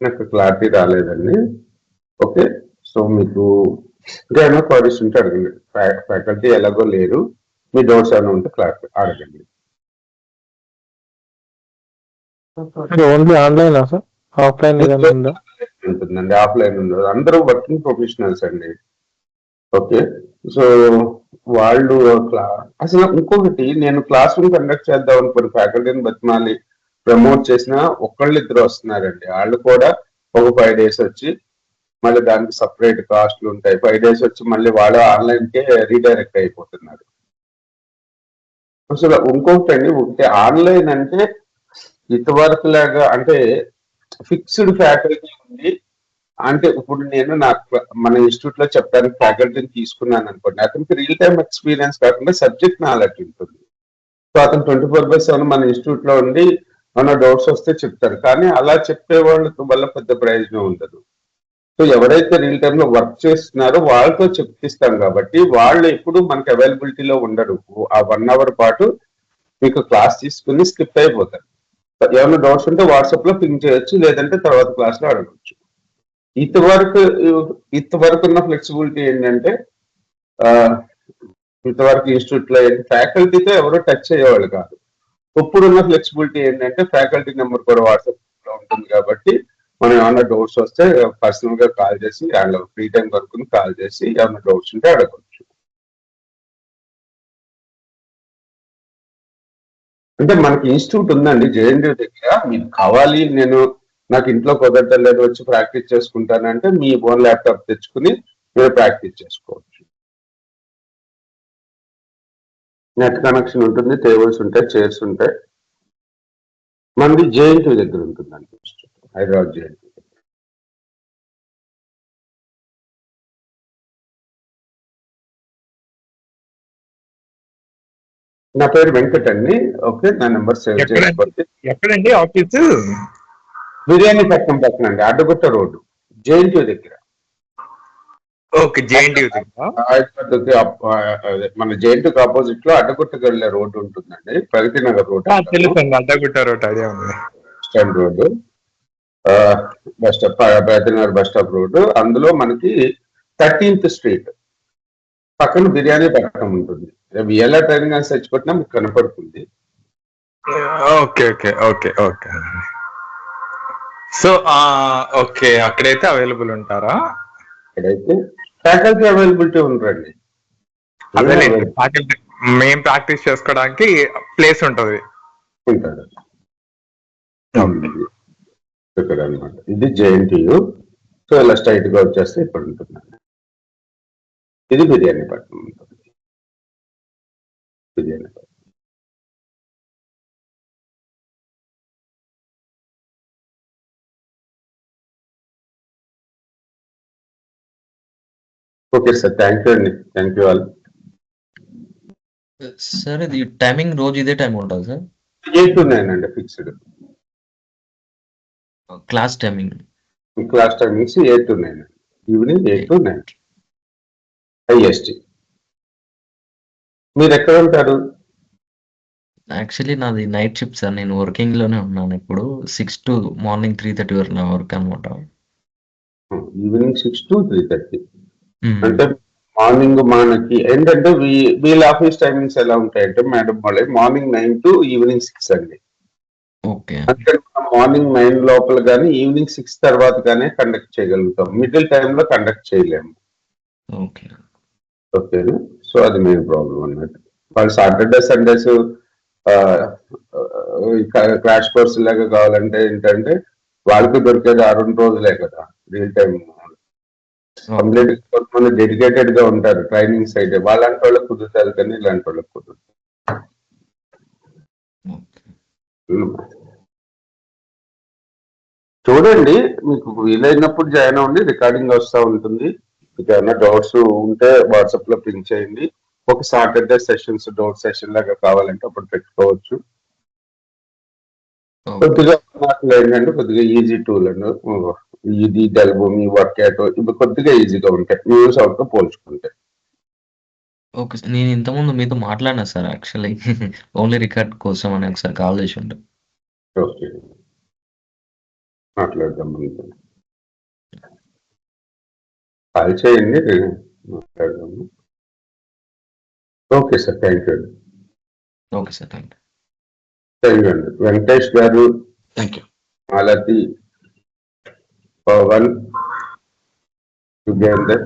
నాకు క్లారిటీ రాలేదండి. ఓకే, సో మీకు ఇంకా ఏమైనా క్వరీస్ ఉంటే అడగండి. ఫ్యాకల్టీ ఎలాగో లేరు, మీ డౌట్స్ ఏమైనా ఉంటే క్లారిటీ అడగండి. Only ఆన్లైనా sir? ఆఫ్లైన్ ఏదైనా ఉందా? ఉంటుందండి, ఆఫ్లైన్ ఉండదు. అందరూ వర్కింగ్ ప్రొఫెషనల్స్ అండి. ఓకే, సో వాళ్ళు అసలు ఇంకొకటి, నేను క్లాస్ రూమ్ కండక్ట్ చేద్దాం అనుకోండి, ఫ్యాకల్టీని బతిమాలి ప్రమోట్ చేసిన ఒక్కళ్ళు ఇద్దరు వస్తున్నారండి. వాళ్ళు కూడా ఒక 5 days వచ్చి మళ్ళీ దానికి సపరేట్ కాస్ట్లు ఉంటాయి. 5 days వచ్చి మళ్ళీ వాళ్ళు ఆన్లైన్కే రీడైరెక్ట్ అయిపోతున్నారు. అసలు ఇంకొకటి అండి, ఒకటి ఆన్లైన్ అంటే ఇంతవరకు లాగా అంటే ఫిక్స్డ్ ఫ్యాకల్టీ ఉంది అంటే, ఇప్పుడు నేను మన ఇన్స్టిట్యూట్ లో చెప్పడానికి ఫ్యాకల్టీని తీసుకున్నాను అనుకోండి, అతనికి రియల్ టైమ్ ఎక్స్పీరియన్స్ కాకుండా సబ్జెక్ట్ నాలెడ్జ్ ఉంటుంది. సో అతను 24/7 మన ఇన్స్టిట్యూట్ లో ఉండి మన డౌట్స్ వస్తే చెప్తారు. కానీ అలా చెప్పే వాళ్ళ వల్ల పెద్ద ప్రయోజనం ఉండదు. సో ఎవరైతే రియల్ టైమ్ లో వర్క్ చేస్తున్నారో వాళ్ళతో చెప్పిస్తాం కాబట్టి వాళ్ళు ఎప్పుడు మనకి అవైలబిలిటీలో ఉండరు. ఆ 1 hour పాటు మీకు క్లాస్ తీసుకుని స్కిప్ అయిపోతారు. ఏమైనా డౌట్స్ ఉంటే వాట్సాప్ లో పింగ్ చేయొచ్చు, లేదంటే తర్వాత క్లాస్ లో అడగచ్చు. ఇంతవరకు ఉన్న ఫ్లెక్సిబిలిటీ ఏంటంటే, ఇంతవరకు ఇన్స్టిట్యూట్ లో ఫ్యాకల్టీతో ఎవరో టచ్ అయ్యేవాళ్ళు కాదు. ఇప్పుడున్న ఫ్లెక్సిబిలిటీ ఏంటంటే ఫ్యాకల్టీ నెంబర్ కూడా వాట్సాప్ లో ఉంటుంది కాబట్టి మనం ఏమైనా డౌట్స్ వస్తే పర్సనల్ గా కాల్ చేసి, వాళ్ళ ఫ్రీ టైం వరకు కాల్ చేసి ఏమైనా డౌట్స్ ఉంటే అడగచ్చు. అంటే మనకి ఇన్స్టిట్యూట్ ఉందండి జేఎన్టీ దగ్గర. మీకు కావాలి, నాకు ఇంట్లో కుదరలేదు వచ్చి ప్రాక్టీస్ చేసుకుంటానంటే మీ ఓన్ ల్యాప్టాప్ తెచ్చుకుని మీరు ప్రాక్టీస్ చేసుకోవచ్చు. నెట్ కనెక్షన్ ఉంటుంది, టేబుల్స్ ఉంటాయి, చైర్స్ ఉంటాయి. మనది జేఎన్టీ దగ్గర ఉంటుందండి ఇన్స్టిట్యూట్, హైదరాబాద్ జేఎన్టీ. నా పేరు వెంకట్ అండి. ఓకే, నా నెంబర్ సేవ్ చేసుకోండి. ఎక్కడండి ఆఫీసు? బిర్యానీ పట్నం పక్కన అండి, అడ్డగుట్ట రోడ్డు, జేఎన్టీ దగ్గర. ఓకే, జేఎన్టీ మన జేఎన్టీకి ఆపోజిట్ లో అడ్డగుట్టకు వెళ్ళే రోడ్డు ఉంటుందండి, ప్రగతి నగర్ రోడ్. తెలుసండి, అడ్డగుట్ట రోడ్ ఐడియా ఉంది. Stand road, bus stop, Pragathi Nagar bus stop road. అందులో మనకి 13th స్ట్రీట్ పక్కన బిర్యానీ పట్టణం ఉంటుంది. ఎలా ట్రైనింగ్ అని సెర్చ్ కొట్టినా మీకు కనపడుతుంది. Okay okay okay okay. So okay, అక్కడైతే అవైలబుల్ ఉంటారా? అక్కడైతే ఫ్యాకల్టీ అవైలబిలిటీ ఉండరండి. అదే మేము ప్రాక్టీస్ చేసుకోవడానికి ప్లేస్ ఉంటుంది. ఉంటాడు ఇక్కడ అనమాట. ఇది జేఎన్టీయు. సో ఇలా స్ట్రైట్ గా వచ్చేస్తే ఇక్కడ ఉంటుందండి. ఇది బిర్యానీ పట్నం ఉంటుంది. బిర్యానీ పట్నం. ఓకే సార్, థ్యాంక్ యూ అండి, థ్యాంక్ యూ ఆల్. సార్ ఇది టైమింగ్ రోజు ఇదే టైం ఉంటుంది సార్? 8 to 9 అండి fixed. Class timing? Class timings 8 to 9, evening 8 to 9 IST. మీరు ఎక్కడ ఉంటారు? యాక్చువల్లీ నాది నైట్ షిఫ్ట్ సార్, నేను వర్కింగ్ లోనే ఉన్నాను ఇప్పుడు. 6 to మార్నింగ్ 3:30 వరకు నా వర్క్ అనమాట. Evening 6 to 3:30. అంటే మార్నింగ్ మనకి ఏంటంటే వీళ్ళ ఆఫీస్ టైమింగ్స్ ఎలా ఉంటాయంటే మేడం వాళ్ళే మార్నింగ్ 9 to ఈవినింగ్ 6 అండి. ఓకే. అంటే మార్నింగ్ 9 లోపల కానీ ఈవినింగ్ 6 తర్వాత కానీ కండక్ట్ చేయగలుగుతాం. మిడిల్ టైంలో కండక్ట్ చేయలేము. ఓకే ఓకేనా? సో అది మెయిన్ ప్రాబ్లం అన్నట్టు. వాళ్ళు సాటర్డే సండేస్ క్రాష్ కోర్స్ లాగా కావాలంటే ఏంటంటే వాళ్ళకి దొరికేది 6 రోజులే కదా. రియల్ టైం కంప్లీట్ కొంతమంది డెడికేటెడ్ గా ఉంటారు ట్రైనింగ్ సైడ్, వాళ్ళంటి వాళ్ళకి కుదురుతుంది కానీ ఇలాంటి వాళ్ళకి కుదురుతుంది. చూడండి, మీకు వీలైనప్పుడు జాయిన్ అవ్వండి, రికార్డింగ్ వస్తూ ఉంటుంది. మీకు ఏమైనా డౌట్స్ ఉంటే వాట్సాప్ లో పింక్ చేయండి. ఒక సాటర్డే సెషన్స్ డౌట్ సెషన్ లాగా కావాలంటే అప్పుడు పెట్టుకోవచ్చు. కొద్దిగా మాటలు ఏంటంటే కొద్దిగా ఈజీ టూల్ అండి. ఇది డెల్బూమి వర్క్యాట్ ఇవి కొద్దిగా ఈజీగా ఉంటాయి న్యూస్ అవుట్ తో పోల్చుకుంటే. ఓకే సార్, నేను ఇంతకుముందు మీతో మాట్లాడినా సార్ యాక్చువల్లీ ఓన్లీ రికార్డ్ కోసం అని ఒకసారి కాల్ చేసి ఉండే. ఓకే, మాట్లాడదాం. కాల్ చేయండి, మాట్లాడదాము. ఓకే సార్, థ్యాంక్ యూ అండి. Okay sir, thank you. Thank you అండి. వెంకటేష్ గారు, థ్యాంక్ యూ. మాలతి, పవన్, యుగేందర్,